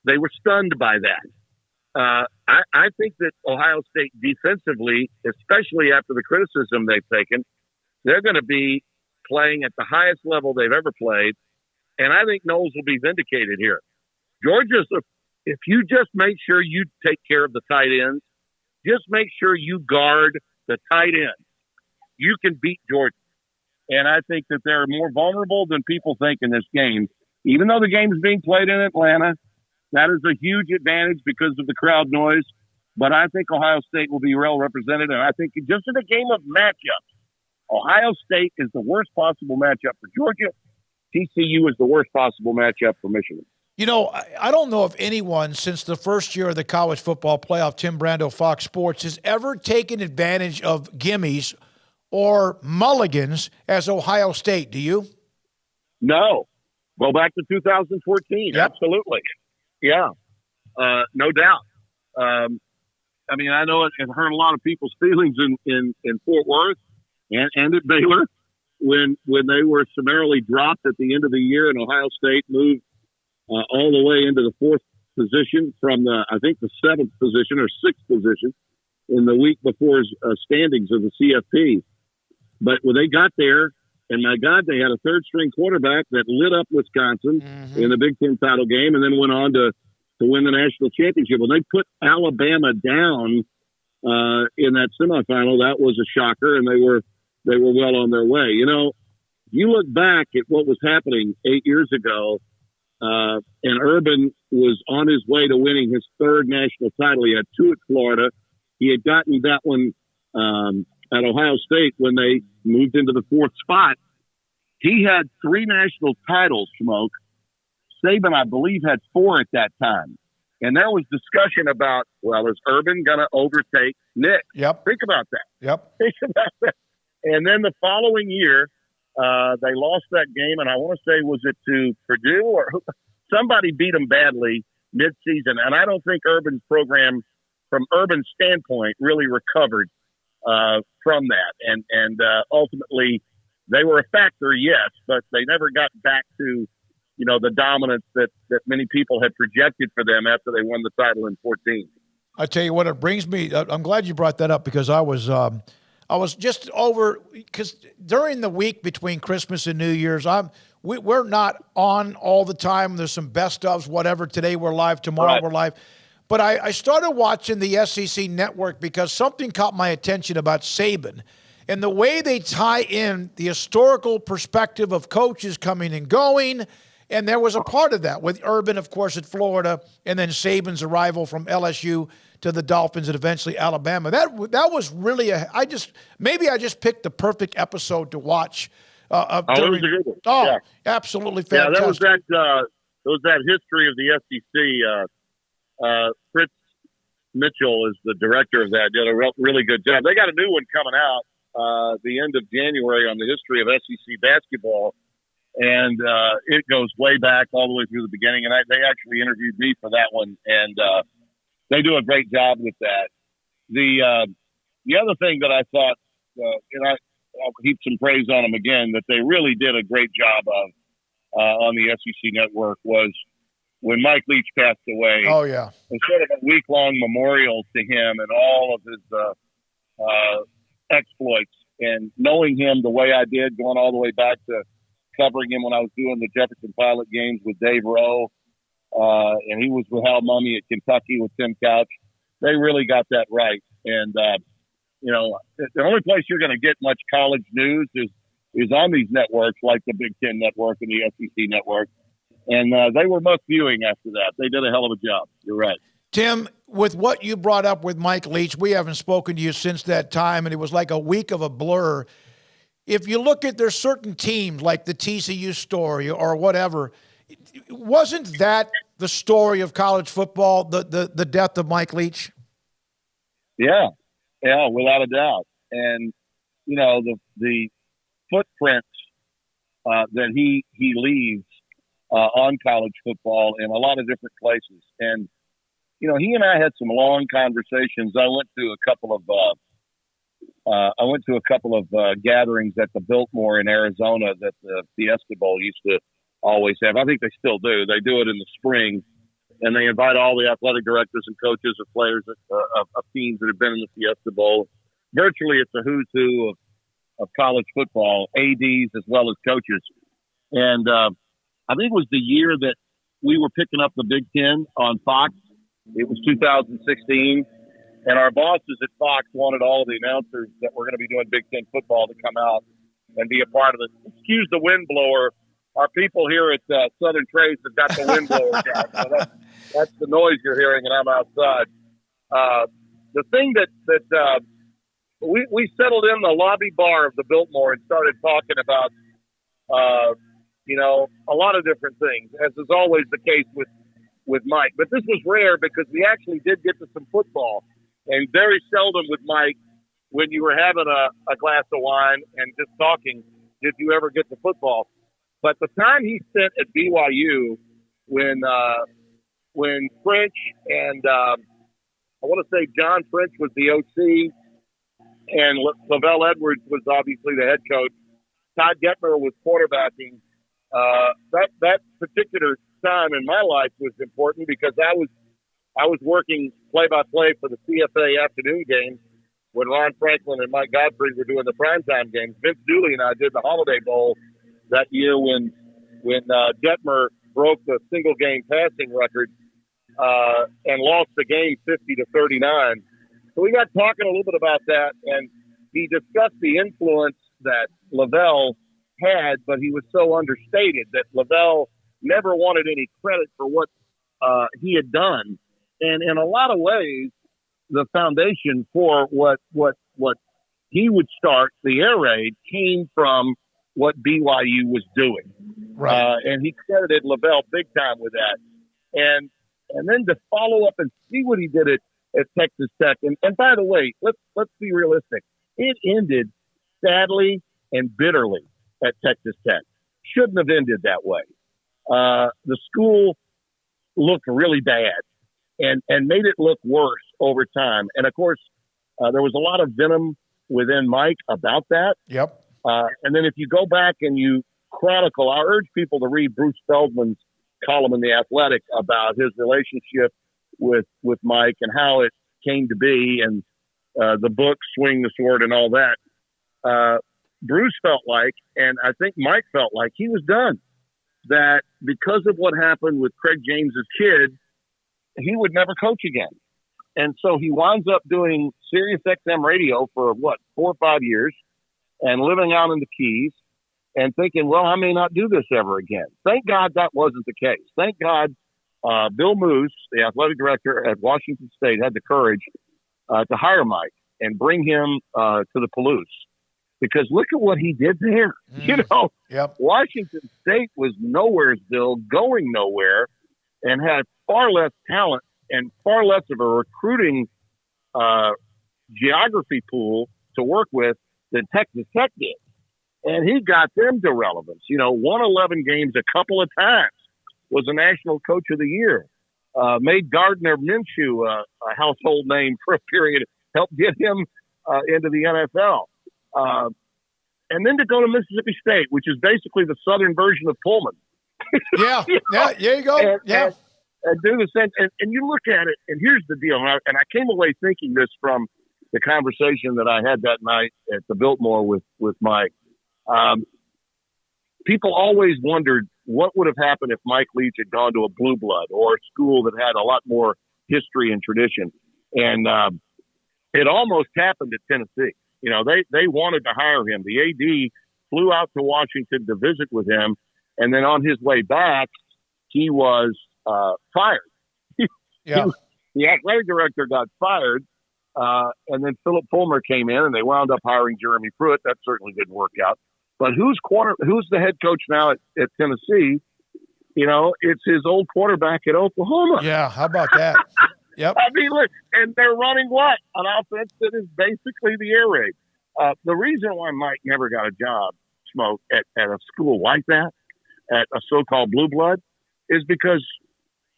they were stunned by that. I think that Ohio State defensively, especially after the criticism they've taken, they're going to be playing at the highest level they've ever played. And I think Knowles will be vindicated here. Georgia's, if you just make sure you take care of the tight ends, just make sure you guard the tight end, you can beat Georgia. And I think that they're more vulnerable than people think in this game. Even though the game is being played in Atlanta, that is a huge advantage because of the crowd noise. But I think Ohio State will be well represented. And I think just in a game of matchups, Ohio State is the worst possible matchup for Georgia. TCU is the worst possible matchup for Michigan. You know, I don't know if anyone since the first year of the college football playoff, Tim Brando, Fox Sports, has ever taken advantage of gimmies or mulligans as Ohio State. Do you? No. Go back to 2014. Yep. Absolutely. Yeah. No doubt. I mean, I know it hurt a lot of people's feelings in Fort Worth and at Baylor when they were summarily dropped at the end of the year and Ohio State moved all the way into the 4th position from the 7th position or 6th position in the week before standings of the CFP. But when they got there, and my God, they had a 3rd-string quarterback that lit up Wisconsin in the Big Ten title game and then went on to win the national championship. When they put Alabama down in that semifinal, that was a shocker, and they were well on their way. You know, you look back at what was happening 8 years ago, and Urban was on his way to winning his 3rd national title. He had 2 at Florida. He had gotten that one at Ohio State when they moved into the 4th spot. He had 3 national titles, Smoke. Saban, I believe, had 4 at that time. And there was discussion about, well, is Urban going to overtake Nick? Yep. Think about that. Yep. Think about that. And then the following year, they lost that game, and I want to say, was it to Purdue or somebody beat them badly midseason? And I don't think Urban's program, from Urban's standpoint, really recovered from that. And ultimately, they were a factor, yes, but they never got back to, you know, the dominance that many people had projected for them after they won the title in 14. I tell you what, it brings me. I'm glad you brought that up because I was just over because during the week between Christmas and New Year's, we're not on all the time. There's some best ofs, whatever. Today we're live, tomorrow we're live. But I started watching the SEC network because something caught my attention about Saban and the way they tie in the historical perspective of coaches coming and going. And there was a part of that with Urban, of course, at Florida, and then Saban's arrival from LSU to the Dolphins and eventually Alabama. That was really I just picked the perfect episode to watch. It was a good one. Oh, yeah. Absolutely fantastic. Yeah, that was that history of the SEC Fritz Mitchell is the director of that. Did a really good job. They got a new one coming out the end of January on the history of SEC basketball, and it goes way back all the way through the beginning. And they actually interviewed me for that one, and they do a great job with that. The other thing that I thought, and I'll heap some praise on them again, that they really did a great job of on the SEC network was when Mike Leach passed away. Oh, yeah. Instead of a week-long memorial to him and all of his exploits, and knowing him the way I did, going all the way back to covering him when I was doing the Jefferson Pilot games with Dave Rowe, and he was with Hal Mummy at Kentucky with Tim Couch. They really got that right. And, the only place you're going to get much college news is on these networks like the Big Ten Network and the SEC Network. And they were must viewing after that. They did a hell of a job. You're right. Tim, with what you brought up with Mike Leach, we haven't spoken to you since that time, and it was like a week of a blur. If you look at, there's certain teams like the TCU story or whatever, wasn't that the story of college football, the death of Mike Leach? Yeah, without a doubt. And, the footprints that he leaves on college football in a lot of different places. And, he and I had some long conversations. I went to a couple of gatherings at the Biltmore in Arizona that the Fiesta Bowl used to always have. I think they still do. They do it in the spring, and they invite all the athletic directors and coaches of players of teams that have been in the Fiesta Bowl. Virtually, it's a who's who of college football, ADs as well as coaches. And I think it was the year that we were picking up the Big Ten on Fox. It was 2016. And our bosses at Fox wanted all of the announcers that were going to be doing Big Ten football to come out and be a part of it. Excuse the wind blower. Our people here at Southern Trace have got the wind blower down. So that's the noise you're hearing, and I'm outside. The thing that we settled in the lobby bar of the Biltmore and started talking about, a lot of different things, as is always the case with Mike. But this was rare because we actually did get to some football. And very seldom with Mike, when you were having a glass of wine and just talking, did you ever get to football. But the time he spent at BYU when French and I want to say John French was the OC and Lavelle Edwards was obviously the head coach, Todd Getmer was quarterbacking. That particular time in my life was important because I was working play-by-play for the CFA afternoon games when Ron Franklin and Mike Godfrey were doing the primetime games. Vince Dooley and I did the Holiday Bowl that year when Detmer broke the single-game passing record and lost the game 50-39. So we got talking a little bit about that, and he discussed the influence that Lavelle had, but he was so understated that Lavelle never wanted any credit for what he had done. And in a lot of ways, the foundation for what he would start, the air raid, came from what BYU was doing. Right. And he credited Lavelle big time with that. And then to follow up and see what he did at Texas Tech. And by the way, let's be realistic. It ended sadly and bitterly at Texas Tech. Shouldn't have ended that way. The school looked really bad. And made it look worse over time. And, of course, there was a lot of venom within Mike about that. Yep. And then if you go back and you chronicle, I urge people to read Bruce Feldman's column in The Athletic about his relationship with Mike and how it came to be and the book Swing the Sword and all that. Bruce felt like, and I think Mike felt like, he was done. That because of what happened with Craig James's kid, he would never coach again. And so he winds up doing Sirius XM radio for 4 or 5 years and living out in the Keys and thinking, well, I may not do this ever again. Thank God that wasn't the case. Thank God Bill Moose, the athletic director at Washington State, had the courage to hire Mike and bring him to the Palouse. Because look at what he did there. Yep. Washington State was nowheresville, going nowhere, and had far less talent and far less of a recruiting geography pool to work with than Texas Tech did. And he got them to relevance. Won 11 games a couple of times, was a national coach of the year, made Gardner Minshew a household name for a period, helped get him into the NFL. And then to go to Mississippi State, which is basically the southern version of Pullman. Yeah, there you go. And do the same. And you look at it, and here's the deal. And I came away thinking this from the conversation that I had that night at the Biltmore with Mike. People always wondered what would have happened if Mike Leach had gone to a blue blood or a school that had a lot more history and tradition. And it almost happened at Tennessee. They wanted to hire him. The AD flew out to Washington to visit with him. And then on his way back, he was fired. Yeah. The athletic director got fired. And then Philip Fulmer came in, and they wound up hiring Jeremy Pruitt. That certainly didn't work out. But who's the head coach now at Tennessee? It's his old quarterback at Oklahoma. Yeah, how about that? Yep. I mean, look, and they're running what? An offense that is basically the air raid. The reason why Mike never got a job, Smoke, at a school like that, at a so-called blue blood, is because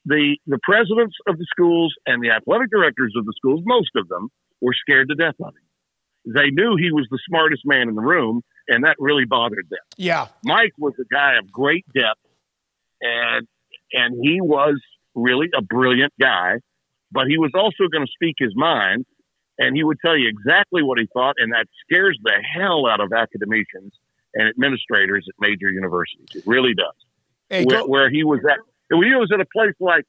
the presidents of the schools and the athletic directors of the schools, most of them, were scared to death of him. They knew he was the smartest man in the room, and that really bothered them. Yeah. Mike was a guy of great depth, and he was really a brilliant guy, but he was also going to speak his mind, and he would tell you exactly what he thought, and that scares the hell out of academicians and administrators at major universities. It really does. Hey, where he was at. When you was at a place like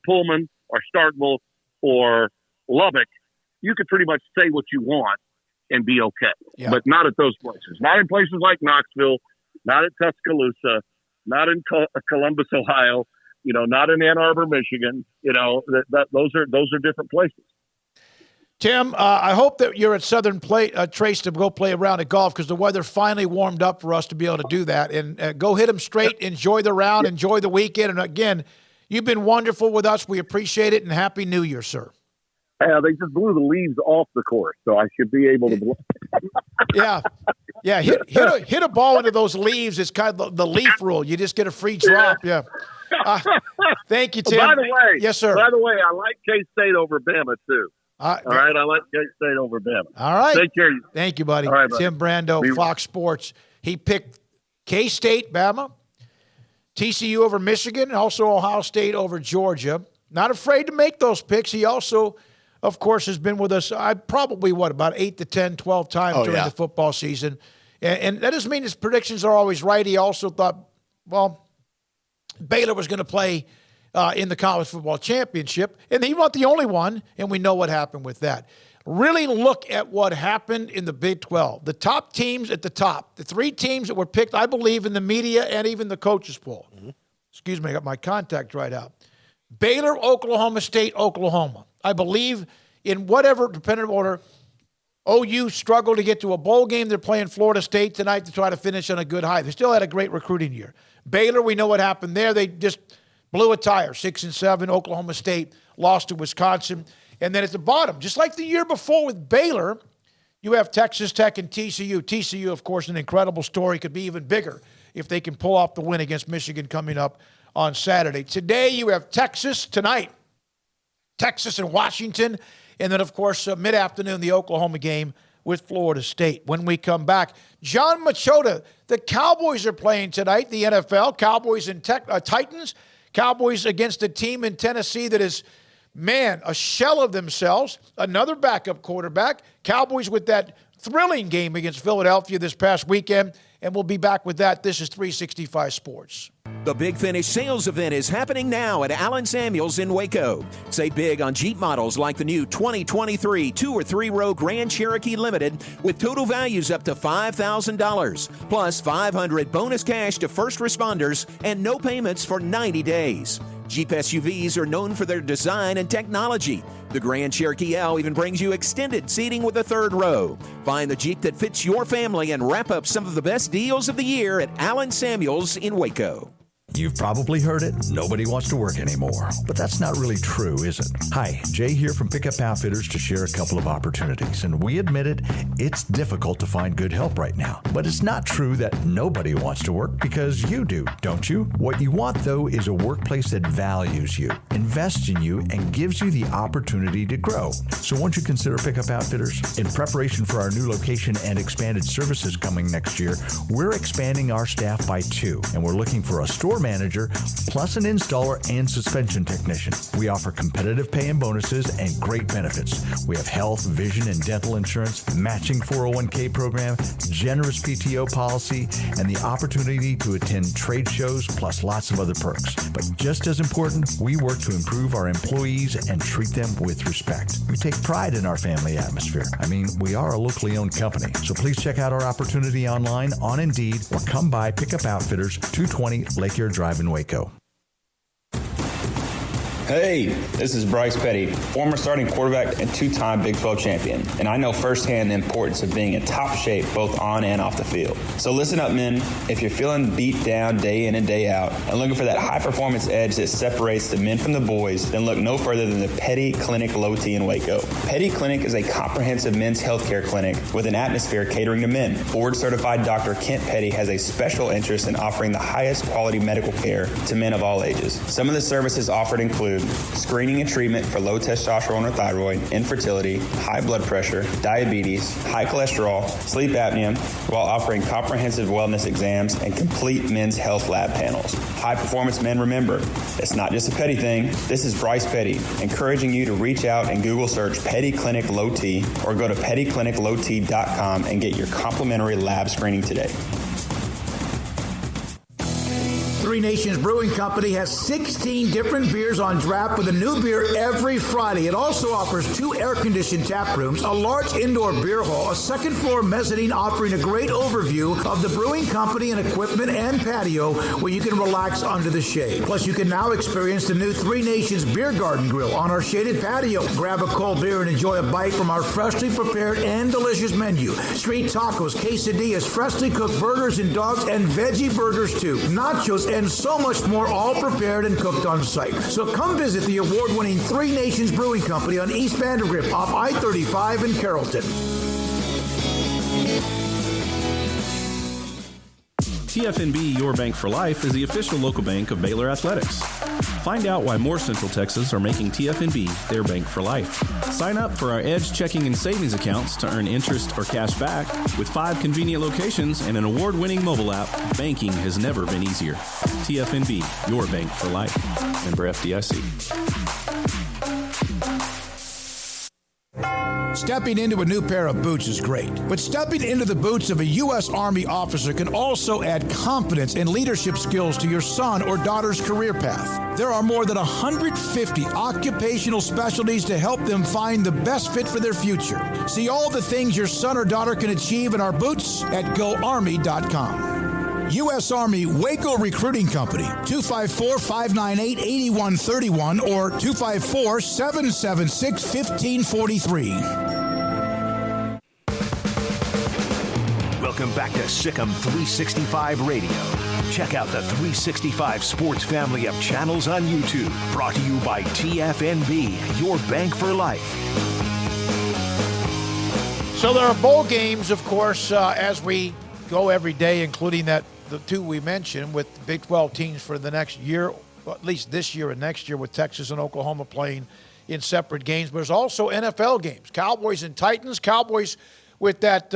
Pullman or Starkville or Lubbock, you could pretty much say what you want and be okay. Yeah. But not at those places. Not in places like Knoxville, not at Tuscaloosa, not in Columbus, Ohio, not in Ann Arbor, Michigan. Those are different places. Tim, I hope that you're at Southern Trace to go play around at golf, because the weather finally warmed up for us to be able to do that. And go hit them straight, enjoy the round, enjoy the weekend. And again, you've been wonderful with us. We appreciate it, and Happy New Year, sir. They just blew the leaves off the course, so I should be able to blow. Yeah. Hit a ball into those leaves. It's kind of the leaf rule. You just get a free drop. Yeah. Thank you, Tim. By the way, yes, sir. By the way, I like K-State over Bama too. All right, I like K-State over Bama. All right. Take care. Thank you, buddy. All right, buddy. Tim Brando, Fox Sports. He picked K-State, Bama, TCU over Michigan, and also Ohio State over Georgia. Not afraid to make those picks. He also, of course, has been with us about 8 to 10, 12 times during the football season. And that doesn't mean his predictions are always right. He also thought, Baylor was going to play in the college football championship, and he wasn't the only one, and we know what happened with that. Really look at what happened in the Big 12. The top teams at the top, the three teams that were picked, I believe, in the media and even the coaches' poll. Mm-hmm. Excuse me, I got my contact right out. Baylor, Oklahoma State, Oklahoma. I believe in whatever dependent order. OU struggled to get to a bowl game. They're playing Florida State tonight to try to finish on a good high. They still had a great recruiting year. Baylor, we know what happened there. They just blew a tire, 6-7. Oklahoma State lost to Wisconsin. And then at the bottom, just like the year before with Baylor, you have Texas Tech and TCU. TCU, of course, an incredible story. Could be even bigger if they can pull off the win against Michigan coming up on Saturday. Today, you have Texas tonight. Texas and Washington. And then, of course, mid-afternoon, the Oklahoma game with Florida State. When we come back, John Machota, the Cowboys are playing tonight, the NFL. Cowboys and Titans. Cowboys against a team in Tennessee that is, a shell of themselves. Another backup quarterback. Cowboys with that thrilling game against Philadelphia this past weekend. And we'll be back with that. This is 365 Sports. The Big Finish sales event is happening now at Allen Samuels in Waco. Save big on Jeep models like the new 2023 2 or 3 row Grand Cherokee Limited with total values up to $5,000, plus $500 bonus cash to first responders and no payments for 90 days. Jeep SUVs are known for their design and technology. The Grand Cherokee L even brings you extended seating with a 3rd row. Find the Jeep that fits your family and wrap up some of the best deals of the year at Allen Samuels in Waco. You've probably heard it. Nobody wants to work anymore. But that's not really true, is it? Hi, Jay here from Pickup Outfitters to share a couple of opportunities. And we admit it, it's difficult to find good help right now. But it's not true that nobody wants to work, because you do, don't you? What you want, though, is a workplace that values you, invests in you, and gives you the opportunity to grow. So won't you consider Pickup Outfitters? In preparation for our new location and expanded services coming next year, we're expanding our staff by 2, and we're looking for a store manager, plus an installer and suspension technician. We offer competitive pay and bonuses and great benefits. We have health, vision, and dental insurance, matching 401k program, generous PTO policy, and the opportunity to attend trade shows, plus lots of other perks. But just as important, we work to improve our employees and treat them with respect. We take pride in our family atmosphere. I mean, we are a locally owned company. So please check out our opportunity online on Indeed or come by Pickup Outfitters, 220 Lake Air Drive in Waco. Hey, this is Bryce Petty, former starting quarterback and 2-time Big 12 champion, and I know firsthand the importance of being in top shape both on and off the field. So listen up, men. If you're feeling beat down day in and day out and looking for that high-performance edge that separates the men from the boys, then look no further than the Petty Clinic Low T in Waco. Petty Clinic is a comprehensive men's healthcare clinic with an atmosphere catering to men. Board-certified Dr. Kent Petty has a special interest in offering the highest quality medical care to men of all ages. Some of the services offered include screening and treatment for low testosterone or thyroid, infertility, high blood pressure, diabetes, high cholesterol, sleep apnea, while offering comprehensive wellness exams and complete men's health lab panels. High performance men, remember, it's not just a Petty thing. This is Bryce Petty, encouraging you to reach out and Google search Petty Clinic Low T or go to pettycliniclowt.com and get your complimentary lab screening today. Three Nations Brewing Company has 16 different beers on draft with a new beer every Friday. It also offers 2 air-conditioned tap rooms, a large indoor beer hall, a second-floor mezzanine offering a great overview of the brewing company and equipment and patio where you can relax under the shade. Plus, you can now experience the new Three Nations Beer Garden Grill on our shaded patio. Grab a cold beer and enjoy a bite from our freshly prepared and delicious menu. Street tacos, quesadillas, freshly cooked burgers and dogs, and veggie burgers too. Nachos and so much more, all prepared and cooked on site. So come visit the award-winning Three Nations Brewing Company on East Vandergrift off I-35 in Carrollton. TFNB Your Bank for Life is the official local bank of Baylor Athletics. Find out why more Central Texas are making TFNB their bank for life. Sign up for our Edge checking and savings accounts to earn interest or cash back. With 5 convenient locations and an award-winning mobile app, banking has never been easier. TFNB, your bank for life. Member FDIC. Stepping into a new pair of boots is great, but stepping into the boots of a U.S. Army officer can also add confidence and leadership skills to your son or daughter's career path. There are more than 150 occupational specialties to help them find the best fit for their future. See all the things your son or daughter can achieve in our boots at GoArmy.com. U.S. Army Waco Recruiting Company, 254-598-8131 or 254-776-1543. Welcome back to Sikkim 365 Radio. Check out the 365 Sports family of channels on YouTube. Brought to you by TFNB, your bank for life. So there are bowl games, of course, as we go every day, including the 2 we mentioned with Big 12 teams for the next year, well, at least this year and next year, with Texas and Oklahoma playing in separate games. But there's also NFL games, Cowboys and Titans. Cowboys with that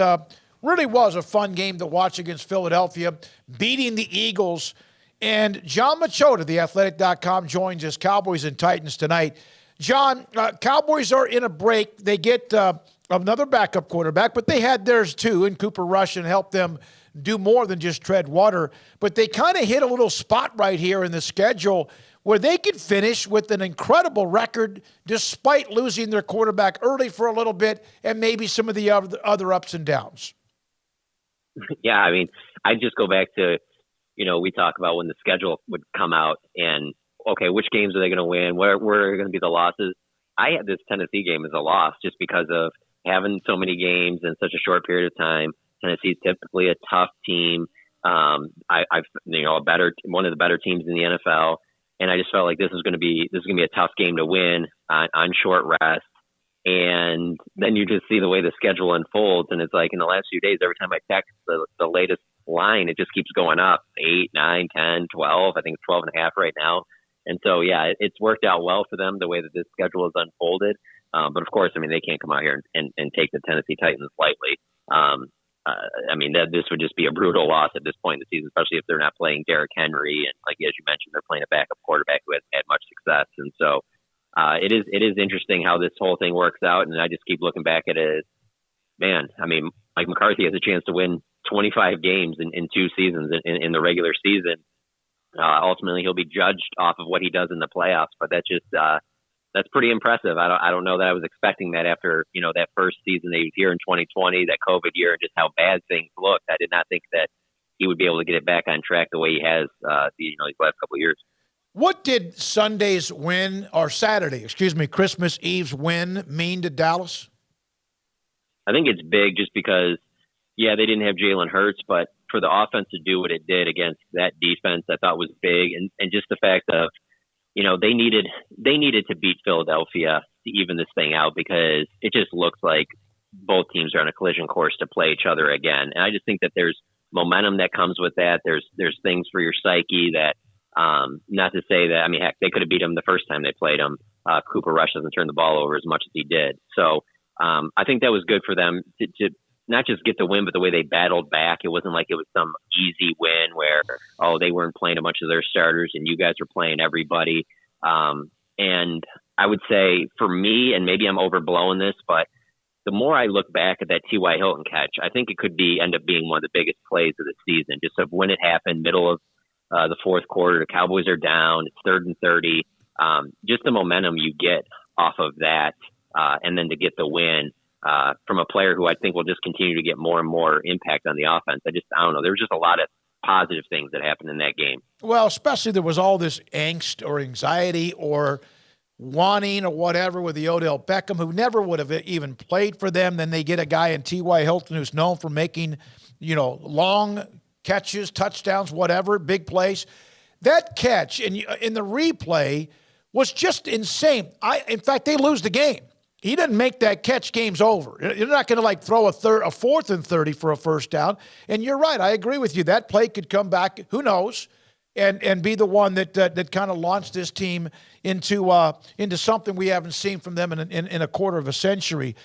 really was a fun game to watch against Philadelphia, beating the Eagles. And John Machota, theathletic.com, joins us, Cowboys and Titans tonight. John, Cowboys are in a break. They get another backup quarterback, but they had theirs too, and Cooper Rush, and helped them do more than just tread water. But they kind of hit a little spot right here in the schedule where they could finish with an incredible record despite losing their quarterback early for a little bit and maybe some of the other ups and downs. Yeah, I mean, I just go back to, we talk about when the schedule would come out and, okay, which games are they going to win? Where are going to be the losses? I had this Tennessee game as a loss just because of having so many games in such a short period of time. Tennessee's typically a tough team. I've one of the better teams in the NFL, and I just felt like this is going to be a tough game to win on short rest. And then you just see the way the schedule unfolds, and it's like in the last few days, every time I text the latest line, it just keeps going up 8, 9, 10, 12. I think it's 12.5 right now. And so, yeah, it's worked out well for them the way that this schedule has unfolded. But of course, I mean, they can't come out here and take the Tennessee Titans lightly. This would just be a brutal loss at this point in the season, especially if they're not playing Derrick Henry. And like, as you mentioned, they're playing a backup quarterback who hasn't had much success. And so it is interesting how this whole thing works out. And I just keep looking back at it as, man, I mean, Mike McCarthy has a chance to win 25 games in 2 seasons in the regular season. Ultimately, he'll be judged off of what he does in the playoffs, but that's pretty impressive. I don't know that I was expecting that after, that first season that he was here in 2020, that COVID year, and just how bad things looked. I did not think that he would be able to get it back on track the way he has, these last couple of years. What did Sunday's win, or Christmas Eve's win mean to Dallas? I think it's big just because, yeah, they didn't have Jalen Hurts, but for the offense to do what it did against that defense, I thought was big. And just the fact of, they needed to beat Philadelphia to even this thing out, because it just looks like both teams are on a collision course to play each other again. And I just think that there's momentum that comes with that. There's things for your psyche that, not to say that, I mean, heck, they could have beat them the first time they played them. Cooper Rush doesn't turn the ball over as much as he did. So I think that was good for them to not just get the win, but the way they battled back. It wasn't like it was some easy win where, they weren't playing a bunch of their starters and you guys were playing everybody. And I would say for me, and maybe I'm overblowing this, but the more I look back at that T.Y. Hilton catch, I think it could end up being one of the biggest plays of the season, just of when it happened, middle of the fourth quarter, the Cowboys are down, it's 3rd and 30. Just the momentum you get off of that, and then to get the win from a player who I think will just continue to get more and more impact on the offense. I don't know. There was just a lot of positive things that happened in that game. Well, especially there was all this angst or anxiety or wanting or whatever with the Odell Beckham, who never would have even played for them. Then they get a guy in T.Y. Hilton who's known for making, long catches, touchdowns, whatever, big plays. That catch in the replay was just insane. In fact, they lose the game. He didn't make that catch, game's over. You're not going to throw a 4th and 30 for a first down. And you're right. I agree with you. That play could come back, who knows, and be the one that kind of launched this team into something we haven't seen from them in a quarter of a century.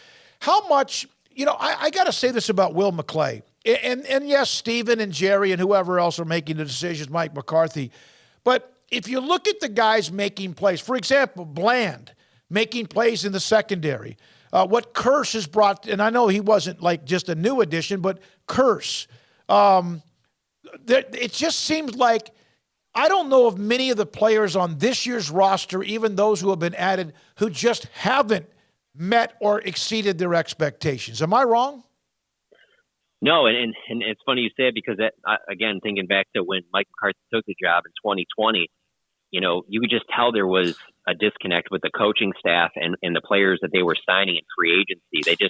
How much, I got to say this about Will McClay. And yes, Steven and Jerry and whoever else are making the decisions, Mike McCarthy. But if you look at the guys making plays, for example, Bland making plays in the secondary, what Curse has brought, and I know he wasn't just a new addition, but Curse, it just seems like, I don't know of many of the players on this year's roster, even those who have been added, who just haven't met or exceeded their expectations. Am I wrong? No, and it's funny you say it, because again, thinking back to when Mike McCarthy took the job in 2020, you could just tell there was a disconnect with the coaching staff and the players that they were signing in free agency.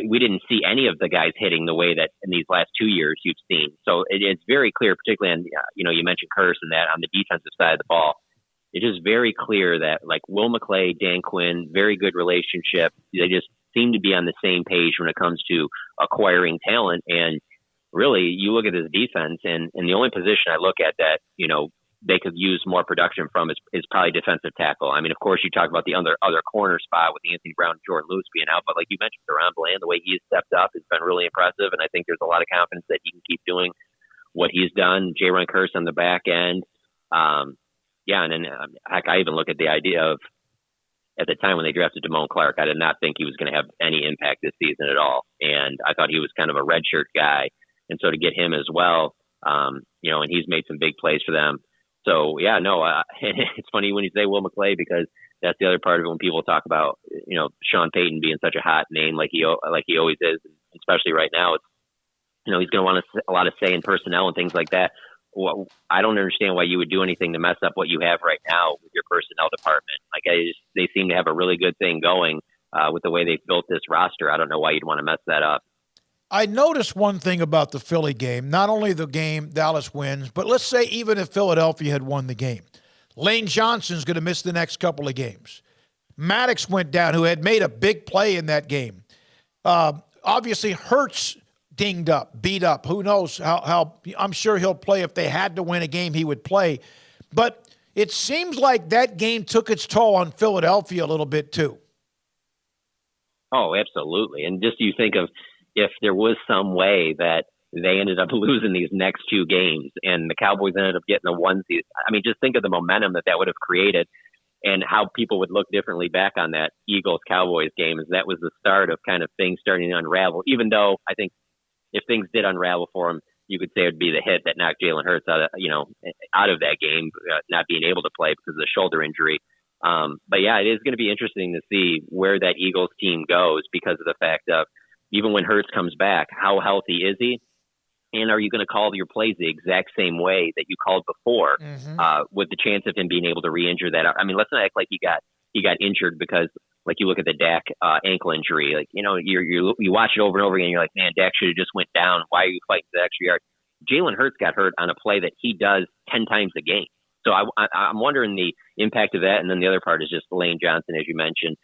We didn't see any of the guys hitting the way that in these last 2 years you've seen. So it's very clear, particularly on, you mentioned Curse and that on the defensive side of the ball. It is very clear that Will McClay, Dan Quinn, very good relationship. They just seem to be on the same page when it comes to acquiring talent. And really, you look at this defense, and the only position I look at that, they could use more production from is probably defensive tackle. I mean, of course, you talk about the other corner spot with Anthony Brown and Jordan Lewis being out, but like you mentioned, Deron Bland, the way he's stepped up has been really impressive, and I think there's a lot of confidence that he can keep doing what he's done. Jaron Curse on the back end. And then, heck, I even look at the idea of, at the time when they drafted Damone Clark, I did not think he was going to have any impact this season at all, and I thought he was kind of a redshirt guy, and so to get him as well, and he's made some big plays for them. So, yeah, no, it's funny when you say Will McClay, because that's the other part of it when people talk about, Sean Payton being such a hot name like he always is, especially right now. It's, he's going to want a lot of say in personnel and things like that. Well, I don't understand why you would do anything to mess up what you have right now with your personnel department. They seem to have a really good thing going with the way they've built this roster. I don't know why you'd want to mess that up. I noticed one thing about the Philly game. Not only the game Dallas wins, but let's say even if Philadelphia had won the game, Lane Johnson's going to miss the next couple of games. Maddox went down, who had made a big play in that game. Obviously, Hurts dinged up, beat up. Who knows how I'm sure he'll play. If they had to win a game, he would play. But it seems like that game took its toll on Philadelphia a little bit too. Oh, absolutely. And just you think of if there was some way that they ended up losing these next two games and the Cowboys ended up getting the one seed. I mean, just think of the momentum that would have created and how people would look differently back on that Eagles-Cowboys game, as that was the start of kind of things starting to unravel, even though I think if things did unravel for him, you could say it would be the hit that knocked Jalen Hurts out of that game, not being able to play because of the shoulder injury. But yeah, it is going to be interesting to see where that Eagles team goes because of the fact of even when Hurts comes back, how healthy is he? And are you going to call your plays the exact same way that you called before, with the chance of him being able to re-injure that? I mean, let's not act like he got injured because, like, you look at the Dak ankle injury, like, you watch it over and over again. You're like, man, Dak should have just went down. Why are you fighting the extra yard? Jalen Hurts got hurt on a play that he does 10 times a game. So I'm wondering the impact of that. And then the other part is just Lane Johnson, as you mentioned.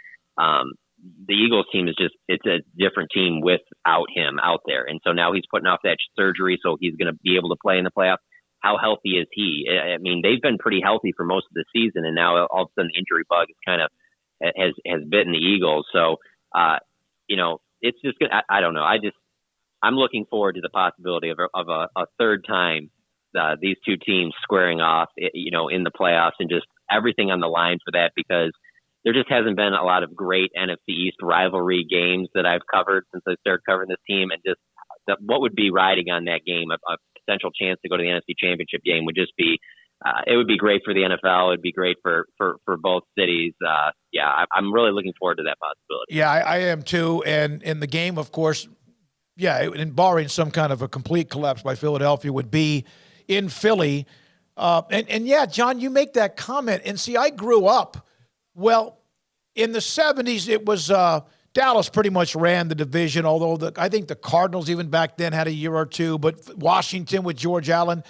The Eagles team it's a different team without him out there. And so now he's putting off that surgery, so he's going to be able to play in the playoffs. How healthy is he? I mean, they've been pretty healthy for most of the season, and now all of a sudden the injury bug is kind of has bitten the Eagles. So, it's just good. I don't know. I'm looking forward to the possibility of a third time these two teams squaring off, in the playoffs, and just everything on the line for that, because there just hasn't been a lot of great NFC East rivalry games that I've covered since I started covering this team. And just what would be riding on that game, a potential chance to go to the NFC Championship game would just be, it would be great for the NFL. It would be great for both cities. I'm really looking forward to that possibility. Yeah, I am too. And in the game, of course, and barring some kind of a complete collapse by Philadelphia, would be in Philly. And yeah, John, you make that comment. And see, I grew up, well, in the 70s, it was Dallas pretty much ran the division, although I think the Cardinals even back then had a year or two, but Washington with George Allen.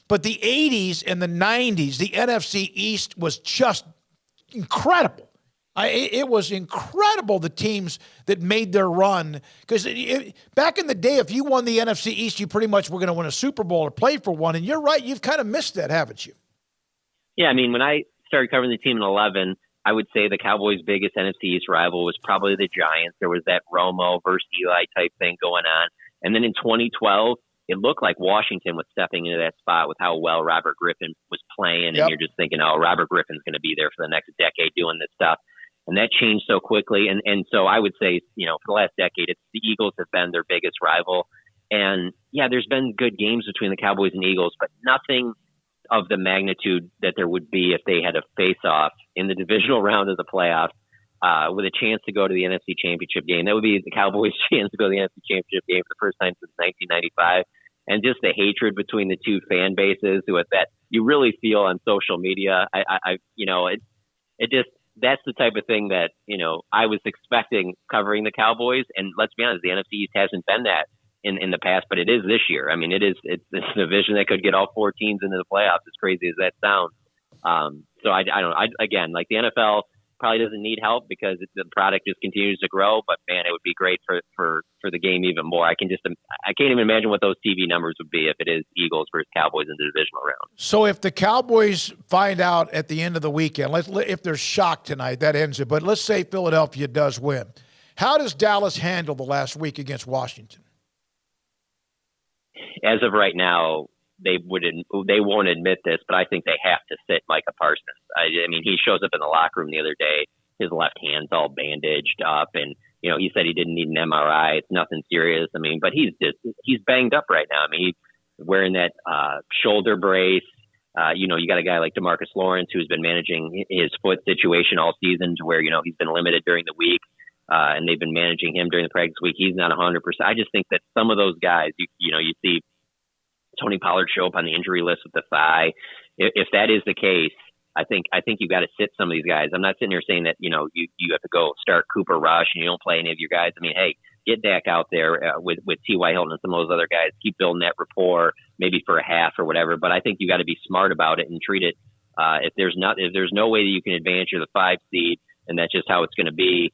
But the 80s and the 90s, the NFC East was just incredible. It was incredible, the teams that made their run. Because back in the day, if you won the NFC East, you pretty much were going to win a Super Bowl or play for one. And you're right, you've kind of missed that, haven't you? Yeah, I mean, when I started covering the team in 2011, I would say the Cowboys' biggest NFC East rival was probably the Giants. There was that Romo versus Eli type thing going on. And then in 2012, it looked like Washington was stepping into that spot with how well Robert Griffin was playing. And you're just thinking, oh, Robert Griffin's going to be there for the next decade doing this stuff. And that changed so quickly. And so I would say, for the last decade, the Eagles have been their biggest rival. And yeah, there's been good games between the Cowboys and Eagles, but nothing of the magnitude that there would be if they had a face-off in the divisional round of the playoffs with a chance to go to the NFC Championship game. That would be the Cowboys' chance to go to the NFC Championship game for the first time since 1995. And just the hatred between the two fan bases, that you really feel on social media. That's the type of thing that, I was expecting covering the Cowboys. And let's be honest, the NFC East hasn't been that in the past, but it is this year. I mean, it's a division that could get all four teams into the playoffs, as crazy as that sounds. So I don't know. Again, like the NFL probably doesn't need help because the product just continues to grow, but man, it would be great for the game even more. I can't even imagine what those TV numbers would be if it is Eagles versus Cowboys in the divisional round. So if the Cowboys find out at the end of the weekend, if they're shocked tonight, that ends it. But let's say Philadelphia does win. How does Dallas handle the last week against Washington? As of right now, they won't admit this, but I think they have to sit Micah Parsons. I mean, he shows up in the locker room the other day, his left hand's all bandaged up, and he said he didn't need an MRI. It's nothing serious. I mean, but he's banged up right now. I mean, he's wearing that shoulder brace. You got a guy like DeMarcus Lawrence who's been managing his foot situation all season, to where he's been limited during the week. And they've been managing him during the practice week. He's not 100%. I just think that some of those guys, you see Tony Pollard show up on the injury list with the thigh. If that is the case, I think you got to sit some of these guys. I'm not sitting here saying that, you have to go start Cooper Rush and you don't play any of your guys. I mean, hey, get Dak out there with T.Y. Hilton and some of those other guys, keep building that rapport, maybe for a half or whatever. But I think you got to be smart about it and treat it. If there's no way that you can advance, you're the 5 seed, and that's just how it's going to be.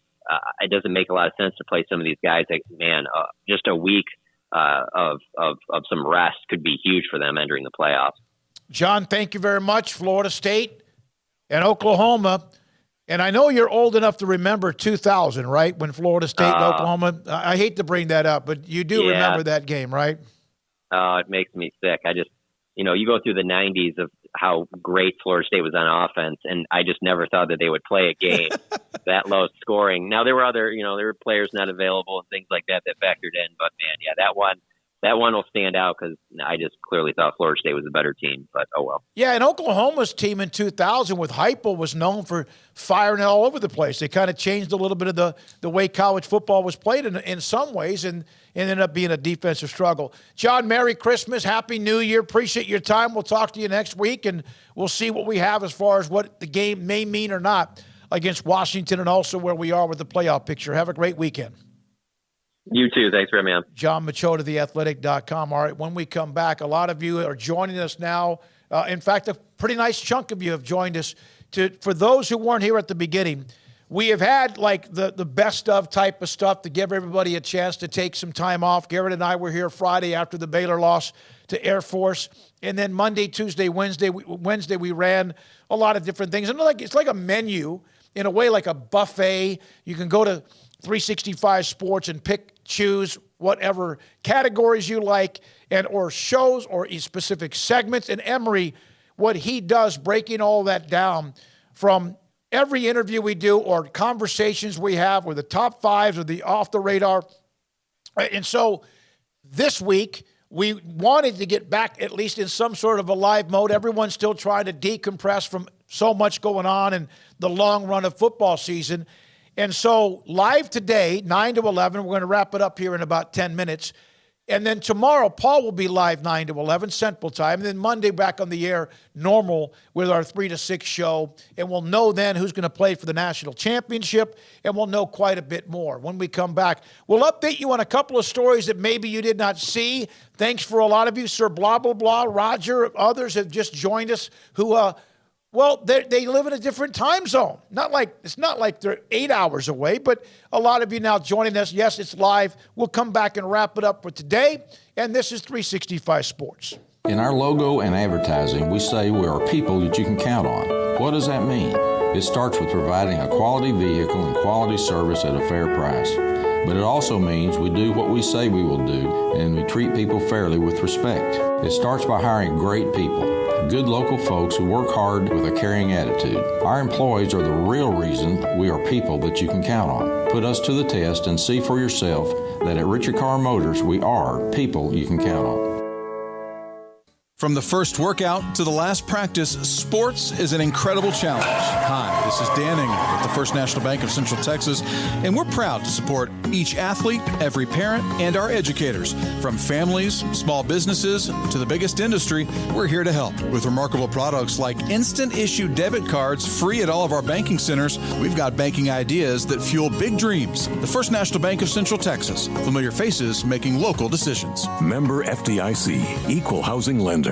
It doesn't make a lot of sense to play some of these guys. Like, man, just a week of some rest could be huge for them entering the playoffs. John, thank you very much. Florida State and Oklahoma. And I know you're old enough to remember 2000, right? When Florida State and Oklahoma, I hate to bring that up, but you do remember that game, right? It makes me sick. I just, you go through the 90s of how great Florida State was on offense, and I just never thought that they would play a game that low scoring. Now, there were other, there were players not available and things like that factored in. But, man, yeah, that one will stand out because I just clearly thought Florida State was a better team, but oh well. Yeah, and Oklahoma's team in 2000 with Heupel was known for firing all over the place. They kind of changed a little bit of the way college football was played in some ways and ended up being a defensive struggle. John, Merry Christmas, Happy New Year. Appreciate your time. We'll talk to you next week, and we'll see what we have as far as what the game may mean or not against Washington and also where we are with the playoff picture. Have a great weekend. You too. Thanks for having me on. John Machota, theathletic.com. All right, when we come back, a lot of you are joining us now. In fact, a pretty nice chunk of you have joined us. For those who weren't here at the beginning, we have had like the best of type of stuff to give everybody a chance to take some time off. Garrett and I were here Friday after the Baylor loss to Air Force. And then Monday, Tuesday, Wednesday we ran a lot of different things. And it's like a menu, in a way like a buffet. You can go to 365 Sports and choose whatever categories you like or shows or specific segments. And Emery, what he does, breaking all that down from every interview we do or conversations we have with the top 5s or the off the radar. And so this week, we wanted to get back at least in some sort of a live mode. Everyone's still trying to decompress from so much going on in the long run of football season. And so live today, 9 to 11, we're going to wrap it up here in about 10 minutes. And then tomorrow, Paul will be live 9 to 11 Central Time. And then Monday back on the air, normal, with our 3 to 6 show. And we'll know then who's going to play for the national championship. And we'll know quite a bit more when we come back. We'll update you on a couple of stories that maybe you did not see. Thanks for a lot of you. Sir Blah, Blah, Blah, Roger, others have just joined us who, they live in a different time zone. It's not like they're 8 hours away, but a lot of you now joining us. Yes, it's live. We'll come back and wrap it up for today. And this is 365 Sports. In our logo and advertising, we say we are people that you can count on. What does that mean? It starts with providing a quality vehicle and quality service at a fair price. But it also means we do what we say we will do, and we treat people fairly with respect. It starts by hiring great people, good local folks who work hard with a caring attitude. Our employees are the real reason we are people that you can count on. Put us to the test and see for yourself that at Richard Carr Motors, we are people you can count on. From the first workout to the last practice, sports is an incredible challenge. Hi, this is Dan Engel with the First National Bank of Central Texas, and we're proud to support each athlete, every parent, and our educators. From families, small businesses, to the biggest industry, we're here to help. With remarkable products like instant issue debit cards free at all of our banking centers, we've got banking ideas that fuel big dreams. The First National Bank of Central Texas. Familiar faces making local decisions. Member FDIC, Equal Housing Lender.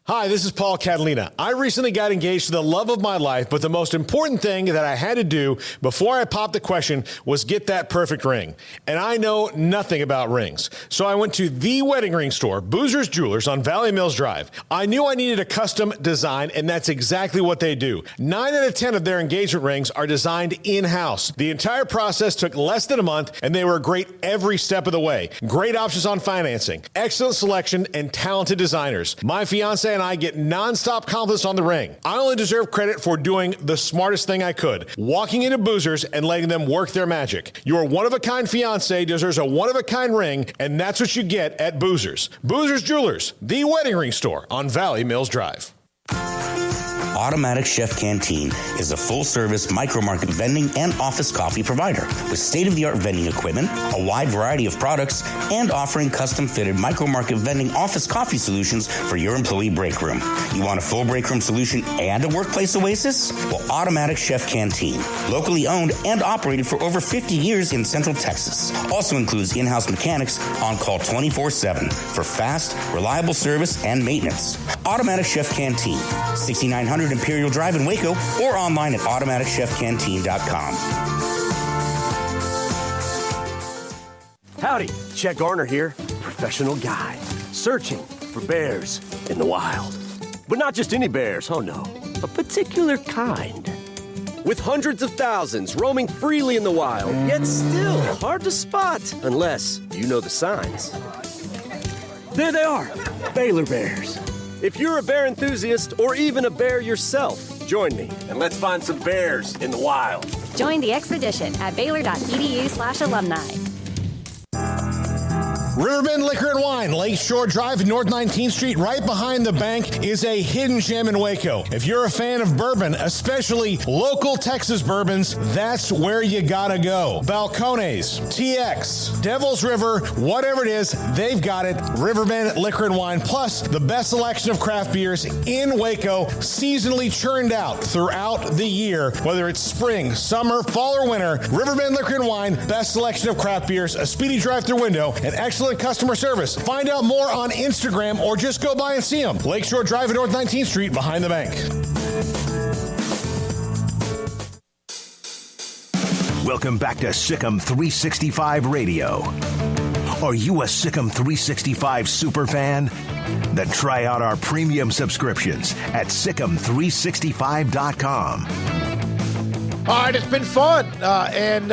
Hi, this is Paul Catalina. I recently got engaged to the love of my life, but the most important thing that I had to do before I popped the question was get that perfect ring. And I know nothing about rings. So I went to the wedding ring store, Boozer's Jewelers on Valley Mills Drive. I knew I needed a custom design, and that's exactly what they do. 9 out of 10 of their engagement rings are designed in-house. The entire process took less than a month, and they were great every step of the way. Great options on financing, excellent selection, and talented designers. My fiance and I get nonstop compliments on the ring. I only deserve credit for doing the smartest thing I could, walking into Boozer's and letting them work their magic. Your one-of-a-kind fiance deserves a one-of-a-kind ring, and that's what you get at Boozer's. Boozer's Jewelers, the wedding ring store on Valley Mills Drive. Automatic Chef Canteen is a full-service micro-market vending and office coffee provider with state-of-the-art vending equipment, a wide variety of products, and offering custom-fitted micro-market vending office coffee solutions for your employee break room. You want a full break room solution and a workplace oasis? Well, Automatic Chef Canteen, locally owned and operated for over 50 years in Central Texas, also includes in-house mechanics on call 24/7 for fast, reliable service and maintenance. Automatic Chef Canteen, 6900 Imperial Drive in Waco, or online at automaticchefcanteen.com. Howdy, Chet Garner here, professional guide, searching for bears in the wild. But not just any bears, oh no, a particular kind. With hundreds of thousands roaming freely in the wild, yet still hard to spot unless you know the signs. There they are, Baylor bears. If you're a bear enthusiast or even a bear yourself, join me and let's find some bears in the wild. Join the expedition at baylor.edu/alumni. Riverbend Liquor and Wine, Lakeshore Drive and North 19th Street, right behind the bank, is a hidden gem in Waco. If you're a fan of bourbon, especially local Texas bourbons, that's where you gotta go. Balcones, TX, Devil's River, whatever it is, they've got it. Riverbend Liquor and Wine, plus the best selection of craft beers in Waco, seasonally churned out throughout the year, whether it's spring, summer, fall, or winter. Riverbend Liquor and Wine, best selection of craft beers, a speedy drive-through window, and excellent customer service. Find out more on Instagram or just go by and see them. Lakeshore Drive at North 19th Street behind the bank. Welcome back to Sikkim 365 Radio. Are you a Sikkim 365 super fan? Then try out our premium subscriptions at Sikkim365.com. All right, it's been fun, and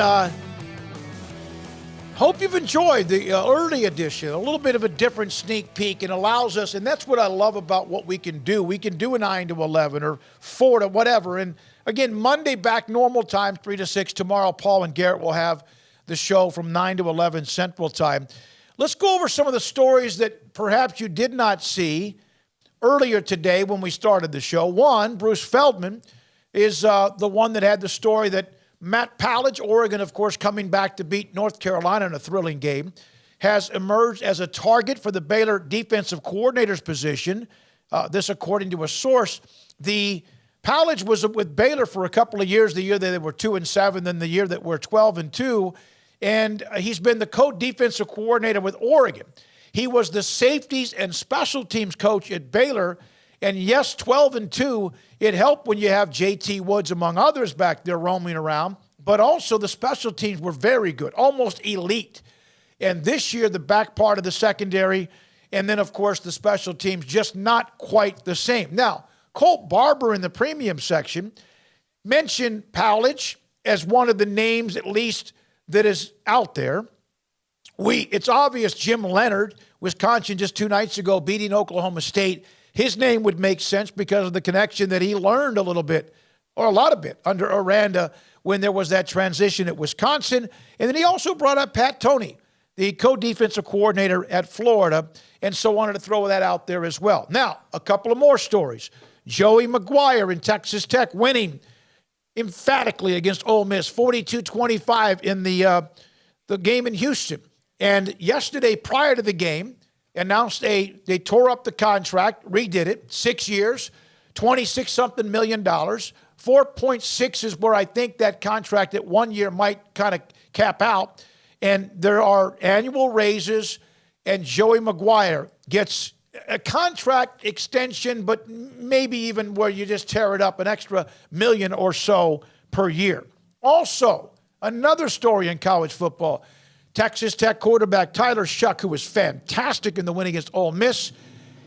hope you've enjoyed the early edition, a little bit of a different sneak peek, and allows us, and that's what I love about what we can do. We can do a 9 to 11 or 4 to whatever. And again, Monday back normal time, 3 to 6. Tomorrow, Paul and Garrett will have the show from 9 to 11 Central Time. Let's go over some of the stories that perhaps you did not see earlier today when we started the show. One, Bruce Feldman is the one that had the story that Matt Pallage, Oregon, of course, coming back to beat North Carolina in a thrilling game, has emerged as a target for the Baylor defensive coordinator's position. This according to a source. The Pallage was with Baylor for a couple of years, the year that they were 2-7, then the year that we're 12-2, and he's been the co-defensive coordinator with Oregon. He was the safeties and special teams coach at Baylor. And yes, 12-2, it helped when you have J.T. Woods, among others, back there roaming around. But also the special teams were very good, almost elite. And this year, the back part of the secondary, and then, of course, the special teams, just not quite the same. Now, Colt Barber in the premium section mentioned Pallage as one of the names, at least, that is out there. It's obvious Jim Leonard, Wisconsin, just 2 nights ago, beating Oklahoma State. His name would make sense because of the connection that he learned a little bit, or a lot of it, under Aranda when there was that transition at Wisconsin. And then he also brought up Pat Toney, the co-defensive coordinator at Florida, and so wanted to throw that out there as well. Now, a couple of more stories. Joey McGuire in Texas Tech winning emphatically against Ole Miss, 42-25 in the game in Houston. And yesterday, prior to the game, announced they tore up the contract, redid it, 6 years, $26-something million. 4.6 is where I think that contract at 1 year might kind of cap out. And there are annual raises, and Joey McGuire gets a contract extension, but maybe even where you just tear it up an extra million or so per year. Also, another story in college football. Texas Tech quarterback Tyler Shuck, who was fantastic in the win against Ole Miss,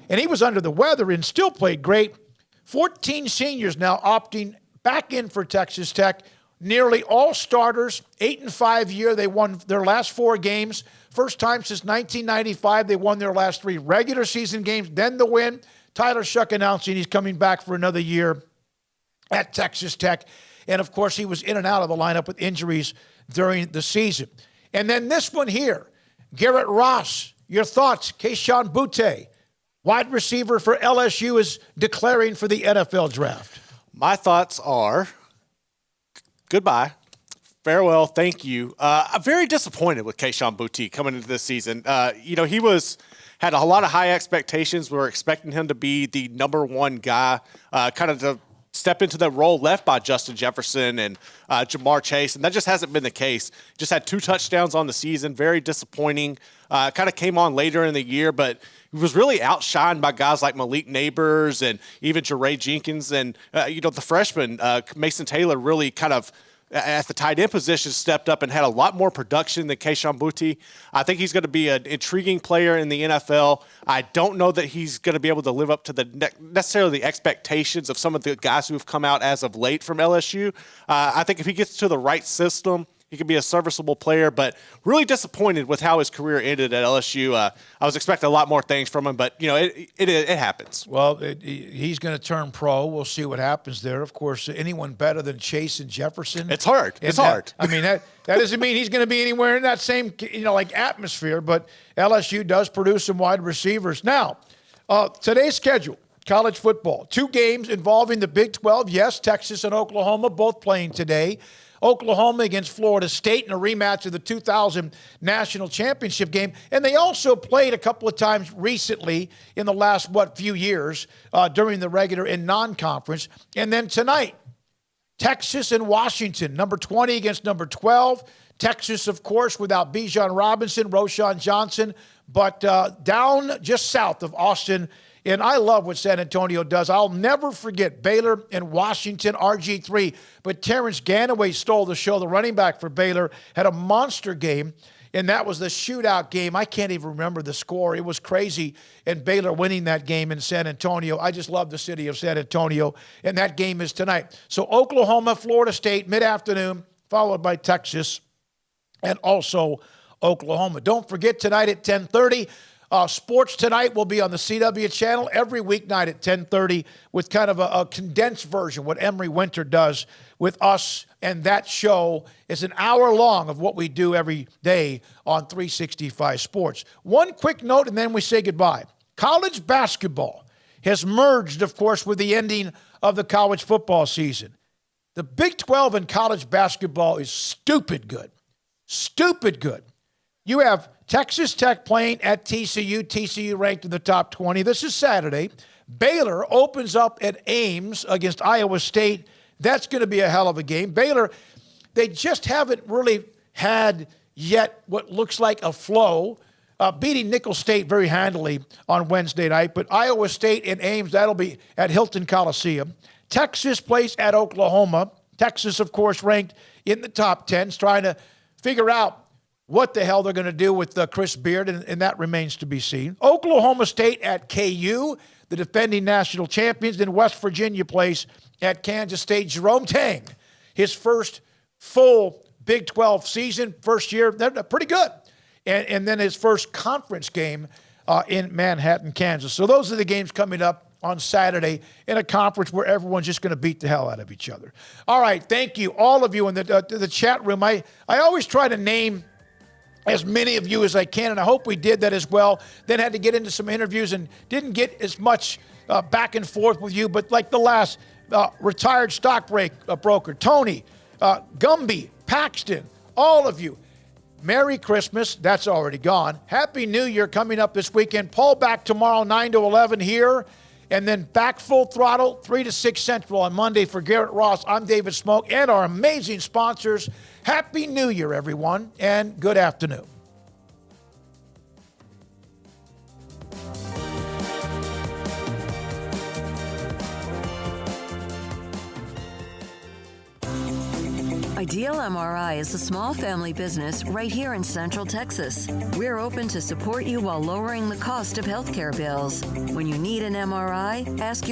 and he was under the weather and still played great. 14 seniors now opting back in for Texas Tech. Nearly all starters, 8-5 year. They won their last 4 games. First time since 1995 they won their last 3 regular season games, then the win. Tyler Shuck announcing he's coming back for another year at Texas Tech. And, of course, he was in and out of the lineup with injuries during the season. And then this one here, Garrett Ross, your thoughts, Keyshawn Butte, wide receiver for LSU, is declaring for the NFL draft. My thoughts are goodbye. Farewell. Thank you. I'm very disappointed with Kayshon Boutte coming into this season. He had a lot of high expectations. We were expecting him to be the number one guy, kind of to step into the role left by Justin Jefferson and Jamar Chase, and that just hasn't been the case. Just had 2 touchdowns on the season. Very disappointing. Kind of came on later in the year, but he was really outshined by guys like Malik Neighbors and even Jeray Jenkins. And, the freshman, Mason Taylor, really kind of at the tight end position stepped up and had a lot more production than Kayshon Boutte. I think he's going to be an intriguing player in the NFL. I don't know that he's going to be able to live up to necessarily the expectations of some of the guys who have come out as of late from LSU. I think if he gets to the right system, he could be a serviceable player, but really disappointed with how his career ended at LSU. I was expecting a lot more things from him, but, it happens. Well, he's going to turn pro. We'll see what happens there. Of course, anyone better than Chase and Jefferson? It's hard. It's hard. That doesn't mean he's going to be anywhere in that same, atmosphere, but LSU does produce some wide receivers. Now, today's schedule, college football, 2 games involving the Big 12. Yes, Texas and Oklahoma both playing today. Oklahoma against Florida State in a rematch of the 2000 national championship game. And they also played a couple of times recently in the last, few years during the regular and non-conference. And then tonight, Texas and Washington, number 20 against number 12. Texas, of course, without Bijan Robinson, Roschon Johnson, but down just south of Austin. And I love what San Antonio does. I'll never forget Baylor and Washington, RG3. But Terrence Ganaway stole the show. The running back for Baylor had a monster game, and that was the shootout game. I can't even remember the score. It was crazy, and Baylor winning that game in San Antonio. I just love the city of San Antonio, and that game is tonight. So Oklahoma, Florida State, mid-afternoon, followed by Texas, and also Oklahoma. Don't forget tonight at 10:30, Sports Tonight will be on the CW channel every weeknight at 10:30 with kind of a condensed version, what Emery Winter does with us. And that show is an hour long of what we do every day on 365 Sports. One quick note, and then we say goodbye. College basketball has merged, of course, with the ending of the college football season. The Big 12 in college basketball is stupid good. Stupid good. You have Texas Tech playing at TCU. TCU ranked in the top 20. This is Saturday. Baylor opens up at Ames against Iowa State. That's going to be a hell of a game. Baylor, they just haven't really had yet what looks like a flow, beating Nicholls State very handily on Wednesday night. But Iowa State and Ames, that'll be at Hilton Coliseum. Texas plays at Oklahoma. Texas, of course, ranked in the top 10, trying to figure out what the hell they're going to do with Chris Beard, and that remains to be seen. Oklahoma State at KU, the defending national champions. Then West Virginia plays at Kansas State. Jerome Tang, his first full Big 12 season, first year, they're pretty good. And then his first conference game in Manhattan, Kansas. So those are the games coming up on Saturday in a conference where everyone's just going to beat the hell out of each other. All right, thank you, all of you in the chat room. I always try to name as many of you as I can, and I hope we did that as well. Then had to get into some interviews and didn't get as much back and forth with you, but like the last retired stockbroker, Tony, Gumby, Paxton, all of you, Merry Christmas. That's already gone. Happy New Year coming up this weekend. Paul back tomorrow, 9 to 11 here, and then back full throttle, 3 to 6 Central on Monday for Garrett Ross. I'm David Smoke, and our amazing sponsors. Happy New Year, everyone, and good afternoon. Ideal MRI is a small family business right here in Central Texas. We're open to support you while lowering the cost of healthcare bills. When you need an MRI, ask your